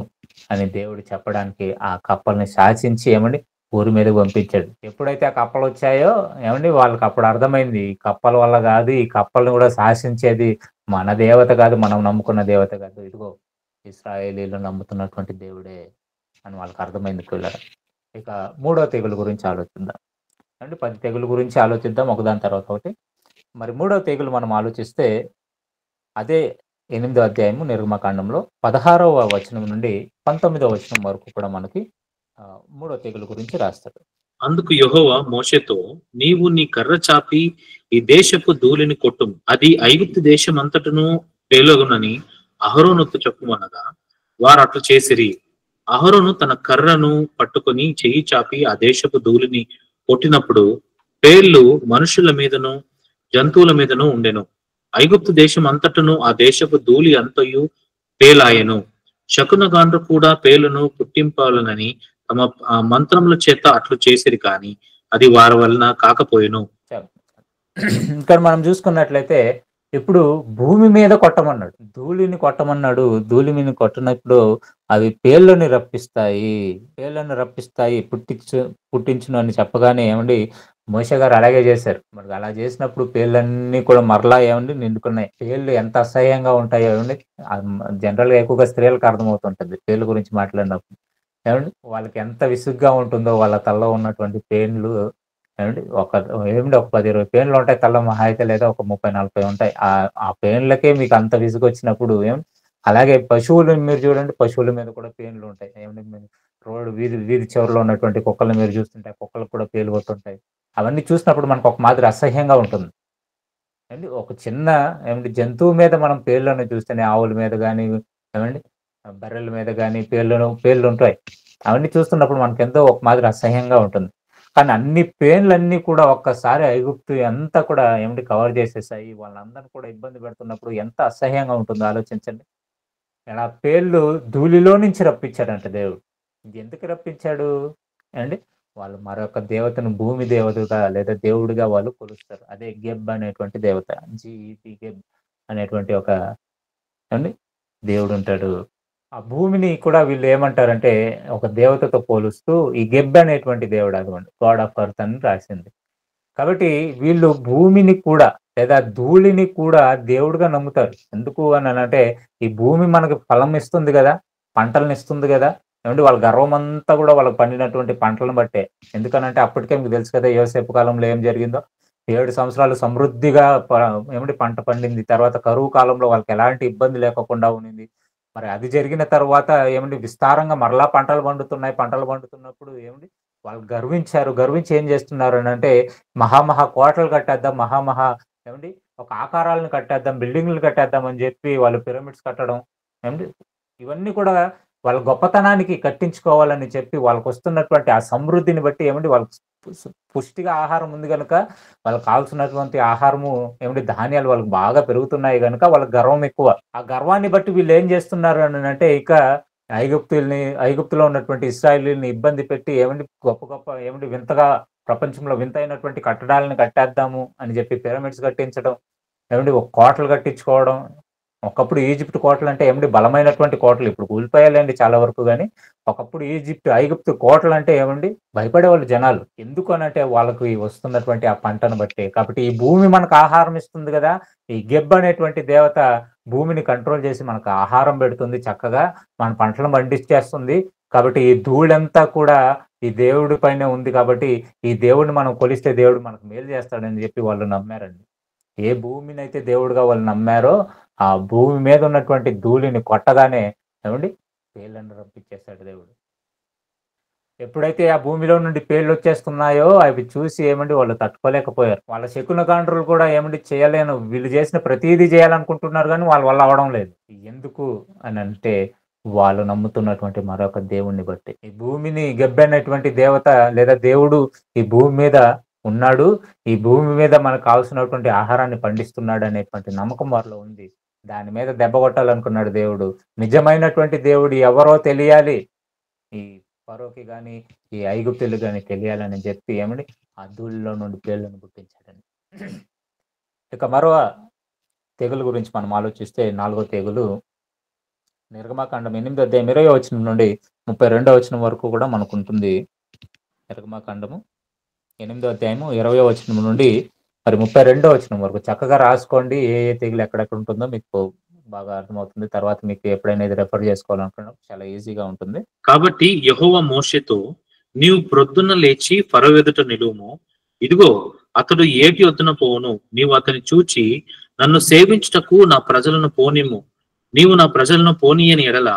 అని దేవుడు చెప్పడానికి ఆ కప్పల్ని శాసించి ఏమండి ఊరి మీదకి పంపించాడు. ఎప్పుడైతే ఆ కప్పలు వచ్చాయో ఏమండి వాళ్ళకి అప్పుడు అర్థమైంది ఈ కప్పల వల్ల కాదు, ఈ కప్పల్ని కూడా శాసించేది మన దేవత కాదు, మనం నమ్ముకున్న దేవత కాదు, ఇదిగో ఇశ్రాయేలీయులు నమ్ముతున్నటువంటి దేవుడే అని వాళ్ళకి అర్థమైంది పిల్లలు. ఇక మూడో తెగులు గురించి ఆలోచిద్దాం. అంటే 10 తెగులు గురించి ఆలోచిద్దాం ఒకదాని తర్వాత ఒకటి. మరి మూడో తెగులు మనం ఆలోచిస్తే అదే 8వ అధ్యాయము నిర్గమకాండంలో 16వ వచనం నుండి 19వ వచనం వరకు కూడా మనకి మూడో తెగులు గురించి రాస్తాడు. అందుకు యెహోవా మోషేతో, నీవు నీ కర్ర చాపి ఈ దేశపు ధూళిని కొట్టుము, అది ఐగుప్తు దేశమంతటను పేలగునని అహరోనుతో చెప్పుమనగా, వారు అట్లు చేసిరి. అహరోను తన కర్రను పట్టుకొని చెయ్యి చాపి ఆ దేశపు ధూళిని కొట్టినప్పుడు పేర్లు మనుషుల మీదను జంతువుల మీదను ఉండెను. ఐగుప్తు దేశం అంతటను ఆ దేశపు ధూళి అంతయు పేలాయెను. శకునగాండ్రు కూడా పేలును పుట్టింపాలనని తమ మంత్రముల చేత అట్లు చేసిరి, కానీ అది వారి వలన కాకపోయెను. ఇక్కడ మనం చూసుకున్నట్లయితే ఇప్పుడు భూమి మీద కొట్టమన్నాడు, ధూళిని కొట్టమన్నాడు. ధూళి మీద కొట్టినప్పుడు అవి పేర్లను రప్పిస్తాయి పుట్టించును అని చెప్పగానే ఏమండి మోషే గారు అలాగే చేశారు. మరి అలా చేసినప్పుడు పేర్లన్నీ కూడా మరలా ఏమండి నిండుకున్నాయి. పేర్లు ఎంత అసహ్యంగా ఉంటాయో ఏమండి జనరల్ గా ఎక్కువగా స్త్రీలకు అర్థమవుతుంటది పేర్ల గురించి మాట్లాడినప్పుడు. ఏమండి వాళ్ళకి ఎంత విసుగ్గా ఉంటుందో వాళ్ళ తలలో ఉన్నటువంటి పెయిన్లు. ఏమండి ఒక 10, 20 పెయిన్లు ఉంటాయి తలలో మహా అయితే, లేదా ఒక 30, 40 ఉంటాయి. ఆ పెయిన్లకే మీకు అంత విసుగొచ్చినప్పుడు అలాగే పశువులను మీరు చూడండి, పశువుల మీద కూడా పెయిన్లు ఉంటాయి. ఏమండి వీధి వీధి చివరలో ఉన్నటువంటి కుక్కల్ని మీరు చూస్తుంటే, కుక్కలకు కూడా పేలు కొట్టుంటాయి. అవన్నీ చూసినప్పుడు మనకు ఒక మాదిరి అసహ్యంగా ఉంటుంది. ఒక చిన్న జంతువు మీద మనం పేర్లను చూస్తేనే, ఆవుల మీద గాని, ఏమండి బర్రెల మీద గాని పేర్లుంటాయి. అవన్నీ చూస్తున్నప్పుడు మనకెంతో ఒక మాదిరి అసహ్యంగా ఉంటుంది. కానీ అన్ని పేర్లన్నీ కూడా ఒక్కసారి ఐగుప్తు అంతా కూడా కవర్ చేసేసాయి. వాళ్ళందరిని కూడా ఇబ్బంది పెడుతున్నప్పుడు ఎంత అసహ్యంగా ఉంటుందో ఆలోచించండి. ఆ పేర్లు ధూళిలో నుంచి రప్పించాడంట దేవుడు. ఎందుకు రప్పించాడు? ఏమండి వాళ్ళు మరొక దేవతను భూమి దేవతగా లేదా దేవుడిగా వాళ్ళు కొలుస్తారు. అదే గెబ్ అనేటువంటి దేవత. గెబ్ అనేటువంటి ఒక ఏమండి దేవుడుంటాడు. ఆ భూమిని కూడా వీళ్ళు ఏమంటారంటే ఒక దేవతతో పోలుస్తూ ఈ గెబ్ అనేటువంటి దేవుడు అదిగోండి గాడ్ ఆఫ్ ఎర్త్ అని రాసింది. కాబట్టి వీళ్ళు భూమిని కూడా లేదా ధూళిని కూడా దేవుడిగా నమ్ముతారు. ఎందుకు అనంటే ఈ భూమి మనకు ఫలం ఇస్తుంది గదా! పంటలనిస్తుంది గదా! ఏమంటే వాళ్ళ గర్వమంతా గూడా వాళ్ళకి పండినటువంటి పంటలను బట్టే. ఎందుకనంటే అప్పటికే మీకు తెలుసు కదా! యోసేపు కాలంలో ఏం జరిగిందో. 7 సంవత్సరాలు సమృద్ధిగా పంట పండింది. తర్వాత కరువు కాలంలో వాళ్ళకి ఎలాంటి ఇబ్బంది లేకోకుండా ఉండింది. మరి అది జరిగిన తర్వాత విస్తారంగా మరలా పంటలు పండుతున్నాయి. పంటలు పండుతున్నప్పుడు వాళ్ళు గర్వించారు. గర్వించి ఏం చేస్తున్నారు అనంటే మహా కోటలు కట్టేద్దాం. ఏమండి ఒక ఆకారాలను కట్టేద్దాం, బిల్డింగులు కట్టేద్దాం అని జెప్పి వాళ్ళు పిరమిడ్స్ కట్టడం. ఏమండి ఇవన్నీ కూడా వాళ్ళ గొప్పతనానికి కట్టించుకోవాలని చెప్పి వాళ్ళకొస్తున్నటువంటి ఆ సమృద్ధిని బట్టి వాళ్ళకి పుష్టిగా ఆహారం ఉంది గనుక, వాళ్ళకి కావాల్సినటువంటి ఆహారము ధాన్యాలు వాళ్ళకి బాగా పెరుగుతున్నాయి గనుక వాళ్ళకి గర్వం ఎక్కువ. ఆ గర్వాన్ని బట్టి వీళ్ళేం జేస్తున్నారు అనంటే ఇక ఐగుప్తులో ఉన్నటువంటి ఇశ్రాయేలీయుల్ని ఇబ్బంది పెట్టి గొప్ప గొప్ప వింతగా ప్రపంచంలో వింతైనటువంటి కట్టడాలను కట్టేద్దాము అని జెప్పి పిరమిడ్స్ కట్టించడం. ఒక కోటలు కట్టించుకోవడం. ఒకప్పుడు ఈజిప్ట్ కోటలంటే బలమైనటువంటి కోటలు. ఇప్పుడు కూలిపోయాయిలెండి చాలా వరకు గాని. ఒకప్పుడు ఐగుప్తు కోటలంటే భయపడేవాళ్ళు జనాలు. ఎందుకు అనంటే వాళ్ళకి వస్తున్నటువంటి ఆ పంటను బట్టే. కాబట్టి ఈ భూమి మనకు ఆహారం ఇస్తుంది గదా! ఈ గెబ్ అనేటువంటి దేవత భూమిని కంట్రోల్ చేసి మనకు ఆహారం పెడుతుంది చక్కగా. మన పంటలను పండించేస్తుంది. కాబట్టి ఈ ధూళంతా కూడా ఈ దేవుడి పైనే ఉంది కాబట్టి, ఈ దేవుడిని మనం కొలిస్తే దేవుడు మనకు మేలు చేస్తాడని జెప్పి వాళ్ళు నమ్మారండి. ఏ భూమినైతే దేవుడుగా వాళ్ళు నమ్మారో, ఆ భూమి మీద ఉన్నటువంటి ధూళిని కొట్టగానే పేర్లను రప్పించేశాడు దేవుడు. ఎప్పుడైతే ఆ భూమిలో నుండి పేర్లొచ్చేస్తున్నాయో అవి చూసి వాళ్ళు తట్టుకోలేకపోయారు. వాళ్ళ శకునగాండ్రులు కూడా చేయలేను. వీళ్ళు చేసిన ప్రతీదీ చేయాలనుకుంటున్నారు గానీ వాళ్ళ వల్ల అవ్వడం లేదు. ఎందుకు అనంటే వాళ్ళు నమ్ముతున్నటువంటి మరొక దేవుడిని బట్టి. ఈ భూమిని గెబ్ అనేటువంటి దేవత లేదా దేవుడు ఈ భూమి మీద ఉన్నాడు. ఈ భూమి మీద మనకు కావాల్సినటువంటి ఆహారాన్ని పండిస్తున్నాడు అనేటువంటి నమ్మకం వారిలో ఉంది. దాని మీద దెబ్బ కొట్టాలనుకున్నాడు దేవుడు. నిజమైనటువంటి దేవుడు ఎవరో తెలియాలి. ఈ ఫరోకి గాని, ఈ ఐగుప్తీయులకు గాని తెలియాలని చెప్పి ఆ ధూళిలో నుండి పేర్లను పుట్టించాడండి. ఇక మరో తెగులు గురించి మనం ఆలోచిస్తే 4వ తెగులు నిర్గమకాండం 8వ అధ్యాయం 20వ వచనం నుండి 32వ వచనం వరకు కూడా మనకుంటుంది. నిర్గమకాండము 8వ అధ్యాయము 20వ వచనం నుండి మరి 32వ వచనం వరకు చక్కగా రాసుకోండి. ఏ తెగులు ఎక్కడెక్కడ ఉంటుందో మీకు బాగా అర్థమవుతుంది. తర్వాత మీకు ఎప్పుడైనా ఇది రెఫర్ చేసుకోవాలనుకున్నా చాలా ఈజీగా ఉంటుంది. కాబట్టి యెహోవా మోషేతో, నీవు ప్రొద్దున లేచి ఫరో ఎదుట నిలువుము. ఇదిగో అతడు ఏటి వద్దున పోవును. నీవు అతని చూచి నన్ను సేవించుటకు నా ప్రజలను పోనిమ్ము. నీవు నా ప్రజలను పోనీయని ఎడల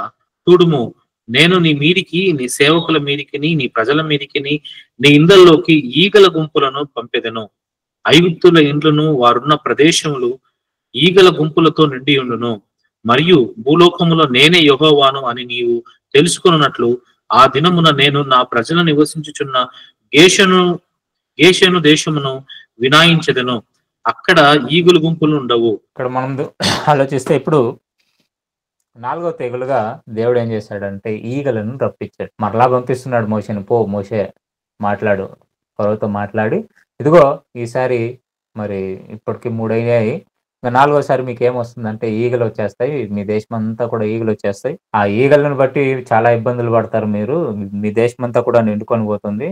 చూడుము, నేను నీ మీదికి, నీ సేవకుల మీదికిని, నీ ప్రజల మీదికిని, నీ ఇండ్లలోకి ఈగల గుంపులను పంపెదను. ఐగుప్తుల ఇండ్లను వారున్న ప్రదేశములు ఈగల గుంపులతో నిండి ఉండును. మరియు భూలోకములో నేనే యెహోవాను అని నీవు తెలుసుకొనున్నట్లు ఆ దినమున నేను నా ప్రజలు నివసించుచున్న గేషను దేశమును వినాయించెదను. అక్కడ ఈగుల గుంపులు ఉండవు. ఇక్కడ మనం ఆలోచిస్తే ఇప్పుడు 4వ తెగులుగా దేవుడు ఏం చేశాడంటే ఈగలను రప్పించాడు. మరలా పంపిస్తున్నాడు మోషేని. పో మోషే మాట్లాడు, ఫరోతో మాట్లాడి, ఇదిగో ఈసారి మరి ఇప్పటికి 3 అయ్యాయి. ఇంకా 4వసారి మీకు ఏమొస్తుందంటే ఈగలు వచ్చేస్తాయి. మీ దేశం అంతా కూడా ఈగలు వచ్చేస్తాయి. ఆ ఈగలను బట్టి చాలా ఇబ్బందులు పడతారు మీరు. మీ దేశం అంతా కూడా నిండుకొని పోతుంది.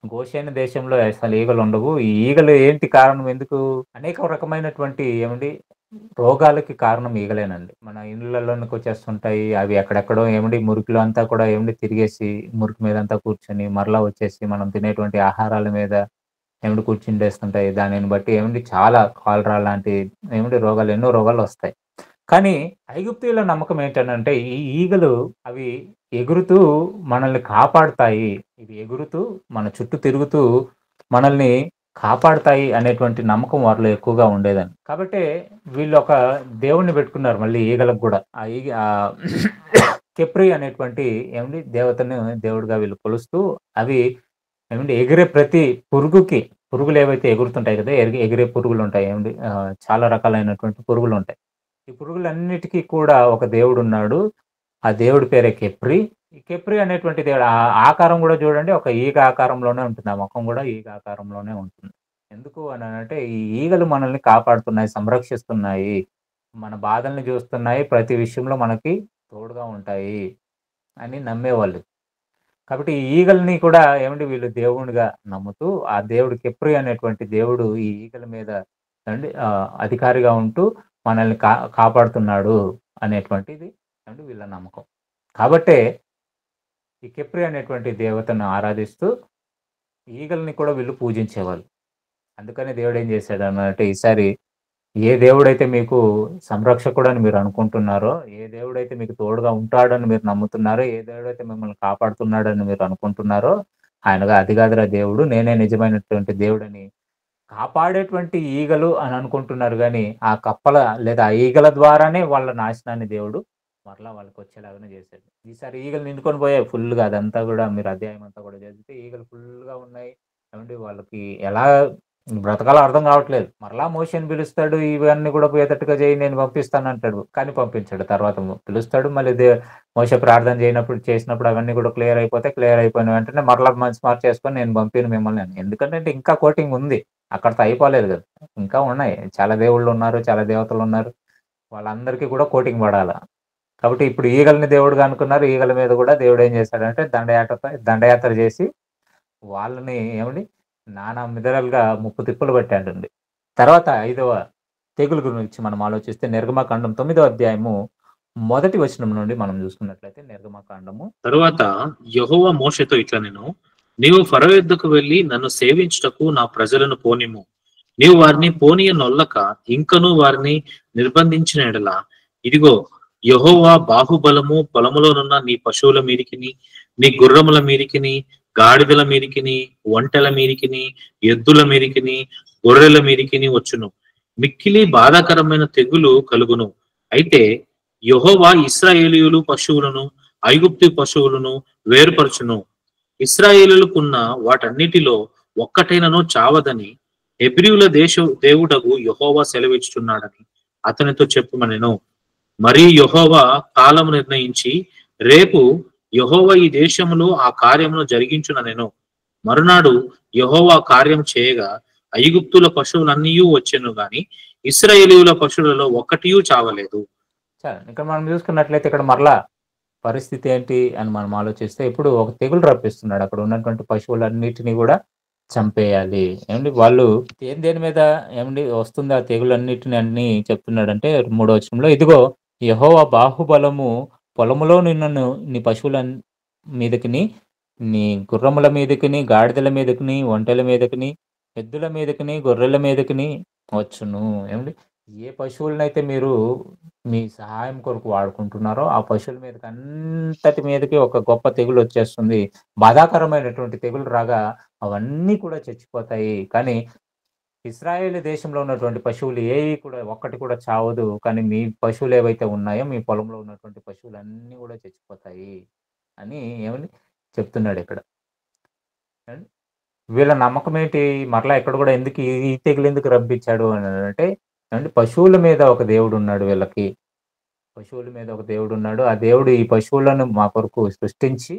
గోషేను దేశంలో అసలు ఈగలు ఉండవు. ఈ ఈగలు ఏంటి కారణం? ఎందుకు? అనేక రకమైనటువంటి రోగాలకి కారణం ఈగలేనండి. మన ఇళ్ళలోనికి వచ్చేస్తుంటాయి. అవి ఎక్కడెక్కడో మురికిలో అంతా కూడా తిరిగేసి, మురికి మీదంతా కూర్చొని, మరలా వచ్చేసి మనం తినేటువంటి ఆహారాల మీద కూర్చుండేస్తుంటాయి. దానిని బట్టి చాలా కాలరా లాంటి రోగాలు, ఎన్నో రోగాలొస్తాయి. కానీ ఐగుప్తీయుల నమ్మకం ఏంటనంటే, ఈ ఈగలు అవి ఎగురుతూ మనల్ని కాపాడతాయి. ఇవి ఎగురుతూ మన చుట్టూ తిరుగుతూ మనల్ని కాపాడతాయి అనేటువంటి నమ్మకం వారిలో ఎక్కువగా ఉండేదని. కాబట్టే వీళ్ళొక దేవుడిని పెట్టుకున్నారు మళ్ళీ ఈగలకు గూడా. కెప్రి అనేటువంటి దేవతను దేవుడిగా వీళ్ళు కొలుస్తూ, అవి ఎగిరే ప్రతి పురుగులేవైతే ఎగురుతుంటాయి కదా! ఎగిరే పురుగులుంటాయి. చాలా రకాలైనటువంటి పురుగులుంటాయి. ఈ పురుగులన్నిటికి కూడా ఒక దేవుడున్నాడు. ఆ దేవుడి పేరే కెప్రి. ఈ కెప్రి అనేటువంటి దేవుడు ఆకారం గూడా చూడండి, ఒక ఈగ ఆకారంలోనే ఉంటుంది. ఆ మొఖం గూడా ఈగ ఆకారంలోనే ఉంటుంది. ఎందుకు అనంటే, ఈ ఈగలు మనల్ని కాపాడుతున్నాయి, సంరక్షిస్తున్నాయి. మన బాధల్ని చూస్తున్నాయి. ప్రతి విషయంలో మనకి తోడుగా ఉంటాయి అని నమ్మేవాళ్ళు. కాబట్టి ఈ ఈగల్ని కూడా వీళ్ళు దేవునిగా నమ్ముతూ, ఆ దేవుడు కెప్రి అనేటువంటి దేవుడు ఈ ఈగల మీద అధికారిగా ఉంటూ మనల్ని కాపాడుతున్నాడు అనేటువంటిది వీళ్ళ నమ్మకం. కాబట్టే ఈ కెప్రి అనేటువంటి దేవతను ఆరాధిస్తూ ఈగల్ని కూడా వీళ్ళు పూజించేవాళ్ళు. అందుకని దేవుడు ఏం చేశాడనంటే, ఈసారి ఏ దేవుడైతే మీకు సంరక్షకుడని మీరు అనుకుంటున్నారో, ఏ దేవుడైతే మీకు తోడుగా ఉంటాడని మీరు నమ్ముతున్నారో, ఏ దేవుడైతే మిమ్మల్ని కాపాడుతున్నాడని మీరు అనుకుంటున్నారో, ఆయనగా అది కాదురా దేవుడు, నేనే నిజమైనటువంటి దేవుడని, కాపాడేటువంటి ఈగలు అని అనుకుంటున్నారు గానీ, ఆ కప్పల లేదా ఆ ఈగల ద్వారానే వాళ్ళ నాశనాన్ని దేవుడు మరలా వాళ్ళకొచ్చేలాగానే చేశాడు. ఈసారి ఈగలు నిండుకొని పోయాయి ఫుల్‌గా. అదంతా గూడా మీరు అధ్యాయం అంతా కూడా చదివితే ఈగలు ఫుల్‌గా ఉన్నాయి. వాళ్ళకి ఎలా బ్రతకాలో అర్థం కావట్లేదు. మరలా మోషేని పిలుస్తాడు. ఇవన్నీ కూడా పోయేటట్టుగా చేయి, నేను పంపిస్తానంటాడు. కానీ పంపించడు. తర్వాత పిలుస్తాడు. మళ్ళీ మోషే ప్రార్థన చేసినప్పుడు అవన్నీ కూడా క్లియర్ అయిపోయిన వెంటనే మరలా మనసు మార్చేసుకొని నేను పంపిను మిమ్మల్ని అని. ఎందుకంటే ఇంకా కోటింగ్ ఉంది. అక్కడితో అయిపోలేదు కదా! ఇంకా ఉన్నాయి. చాలా దేవుళ్ళున్నారు. చాలా దేవతలున్నారు. వాళ్ళందరికీ కూడా కోటింగ్ పడాల. కాబట్టి ఇప్పుడు ఈగలని దేవుడుగా అనుకున్నారు. ఈగల మీద కూడా దేవుడు ఏం చేశాడంటే దండయాత్ర చేసి వాళ్ళని నానా మిదరలుగా ముప్పు తిప్పలు పెట్టాడండి. తర్వాత 5వ తెగులు గురించి మనం ఆలోచిస్తే నిర్గమకాండం 9వ అధ్యాయము మొదటి వచనం నుండి మనం చూసుకున్నట్లయితే నిర్గమకాండము. తరువాత యెహోవా మోషేతో ఇట్లా నేను, నీవు ఫరో యొద్దకు వెళ్లి నన్ను సేవించుటకు నా ప్రజలను పోనిమ్ము. నీవు వారిని పోనీయనొల్లక ఇంకనూ వారిని నిర్బంధించిన ఎడల, ఇదిగో యెహోవా బాహుబలము పొలములోనున్న నీ పశువుల మీదికిని, నీ గుర్రముల మీదికిని, గాడిదల మీదికిని, ఒంటెల మీదికిని, ఎద్దుల మీదికిని, గొర్రెల మీదికిని వచ్చును. మిక్కిలి బాధాకరమైన తెగులు కలుగును. అయితే యెహోవా ఇశ్రాయేలీయులు పశువులను ఐగుప్తు పశువులను వేరుపరచును. ఇశ్రాయేలుకున్న వాటన్నిటిలో ఒక్కటైనను చావదని హెబ్రీయుల దేవుడగు యెహోవా సెలవిచ్చుచున్నాడని అతనితో చెప్పుమనెను. మరి యెహోవా కాలము నిర్ణయించి, రేపు యెహోవా ఈ దేశములో ఆ కార్యమును జరిగించుననెను. మరునాడు యెహోవా కార్యం చేయగా ఐగుప్తుల పశువులన్నీ వచ్చెను గాని ఇశ్రాయేలీయుల పశువులలో ఒక్కటియూ చావలేదు. ఇక్కడ మనం చూసుకున్నట్లయితే ఇక్కడ మరలా పరిస్థితి ఏంటి అని మనం ఆలోచిస్తే, ఇప్పుడు ఒక తెగులు రప్పిస్తున్నాడు. అక్కడ ఉన్నటువంటి పశువులన్నిటిని కూడా చంపేయాలి. వాళ్ళు దేని మీద వస్తుంది ఆ తెగులన్నిటిని చెప్తున్నాడంటే 3వ వచనంలో, ఇదిగో యెహోవా బాహుబలము పొలములో నిన్నను నీ పశువుల మీదకిని, నీ గుర్రముల మీదకిని, గాడిదల మీదకిని, ఒంటెల మీదకిని, ఎద్దుల మీదకిని, గొర్రెల మీదకిని వచ్చును. ఏ పశువులనైతే మీరు మీ సహాయం కొరకు వాడుకుంటున్నారో ఆ పశువుల మీదకి అంతటి మీదకి ఒక గొప్ప తెగులు వచ్చేస్తుంది. బాధాకరమైనటువంటి తెగులు రాగా అవన్నీ కూడా చచ్చిపోతాయి. కానీ ఇశ్రాయేలు దేశంలో ఉన్నటువంటి పశువులు ఏవి కూడా ఒక్కటి కూడా చావదు. కానీ మీ పశువులు ఏవైతే ఉన్నాయో మీ పొలంలో ఉన్నటువంటి పశువులన్నీ కూడా చచ్చిపోతాయి అని చెప్తున్నాడు ఇక్కడ. వీళ్ళ నమ్మకం ఏంటి? మరలా ఇక్కడ కూడా ఎందుకు ఈ తెగులు ఎందుకు రప్పించాడు అని అంటే, పశువుల మీద ఒక దేవుడు ఉన్నాడు వీళ్ళకి. పశువుల మీద ఒక దేవుడు ఉన్నాడు. ఆ దేవుడు ఈ పశువులను మా కొరకు సృష్టించి,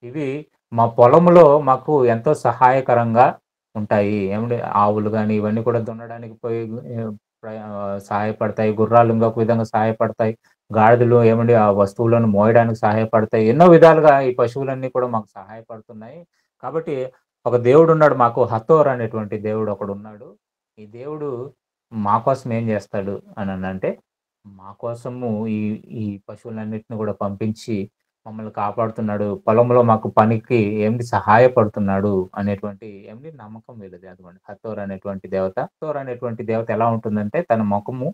ఇవి మా పొలంలో మాకు ఎంతో సహాయకరంగా ఉంటాయి. ఆవులు గాని ఇవన్నీ కూడా దున్నడానికి పోయి సహాయపడతాయి. గుర్రాలు ఇంకొక విధంగా సహాయపడతాయి. గాడిదలు ఆ వస్తువులను మోయడానికి సహాయపడతాయి. ఎన్నో విధాలుగా ఈ పశువులన్నీ కూడా మాకు సహాయపడుతున్నాయి. కాబట్టి ఒక దేవుడు ఉన్నాడు మాకు, హతోర్ అనేటువంటి దేవుడు ఒకడు ఉన్నాడు. ఈ దేవుడు మా కోసం ఏం చేస్తాడు అని అంటే, మా కోసము ఈ ఈ పశువులన్నిటిని కూడా పంపించి మమ్మల్ని కాపాడుతున్నాడు. పొలంలో మాకు పనికి సహాయపడుతున్నాడు అనేటువంటి నమ్మకం వీళ్ళది. అదిగోండి హతోర్ అనేటువంటి దేవత. హతోర్ అనేటువంటి దేవత ఎలా ఉంటుందంటే తన ముఖము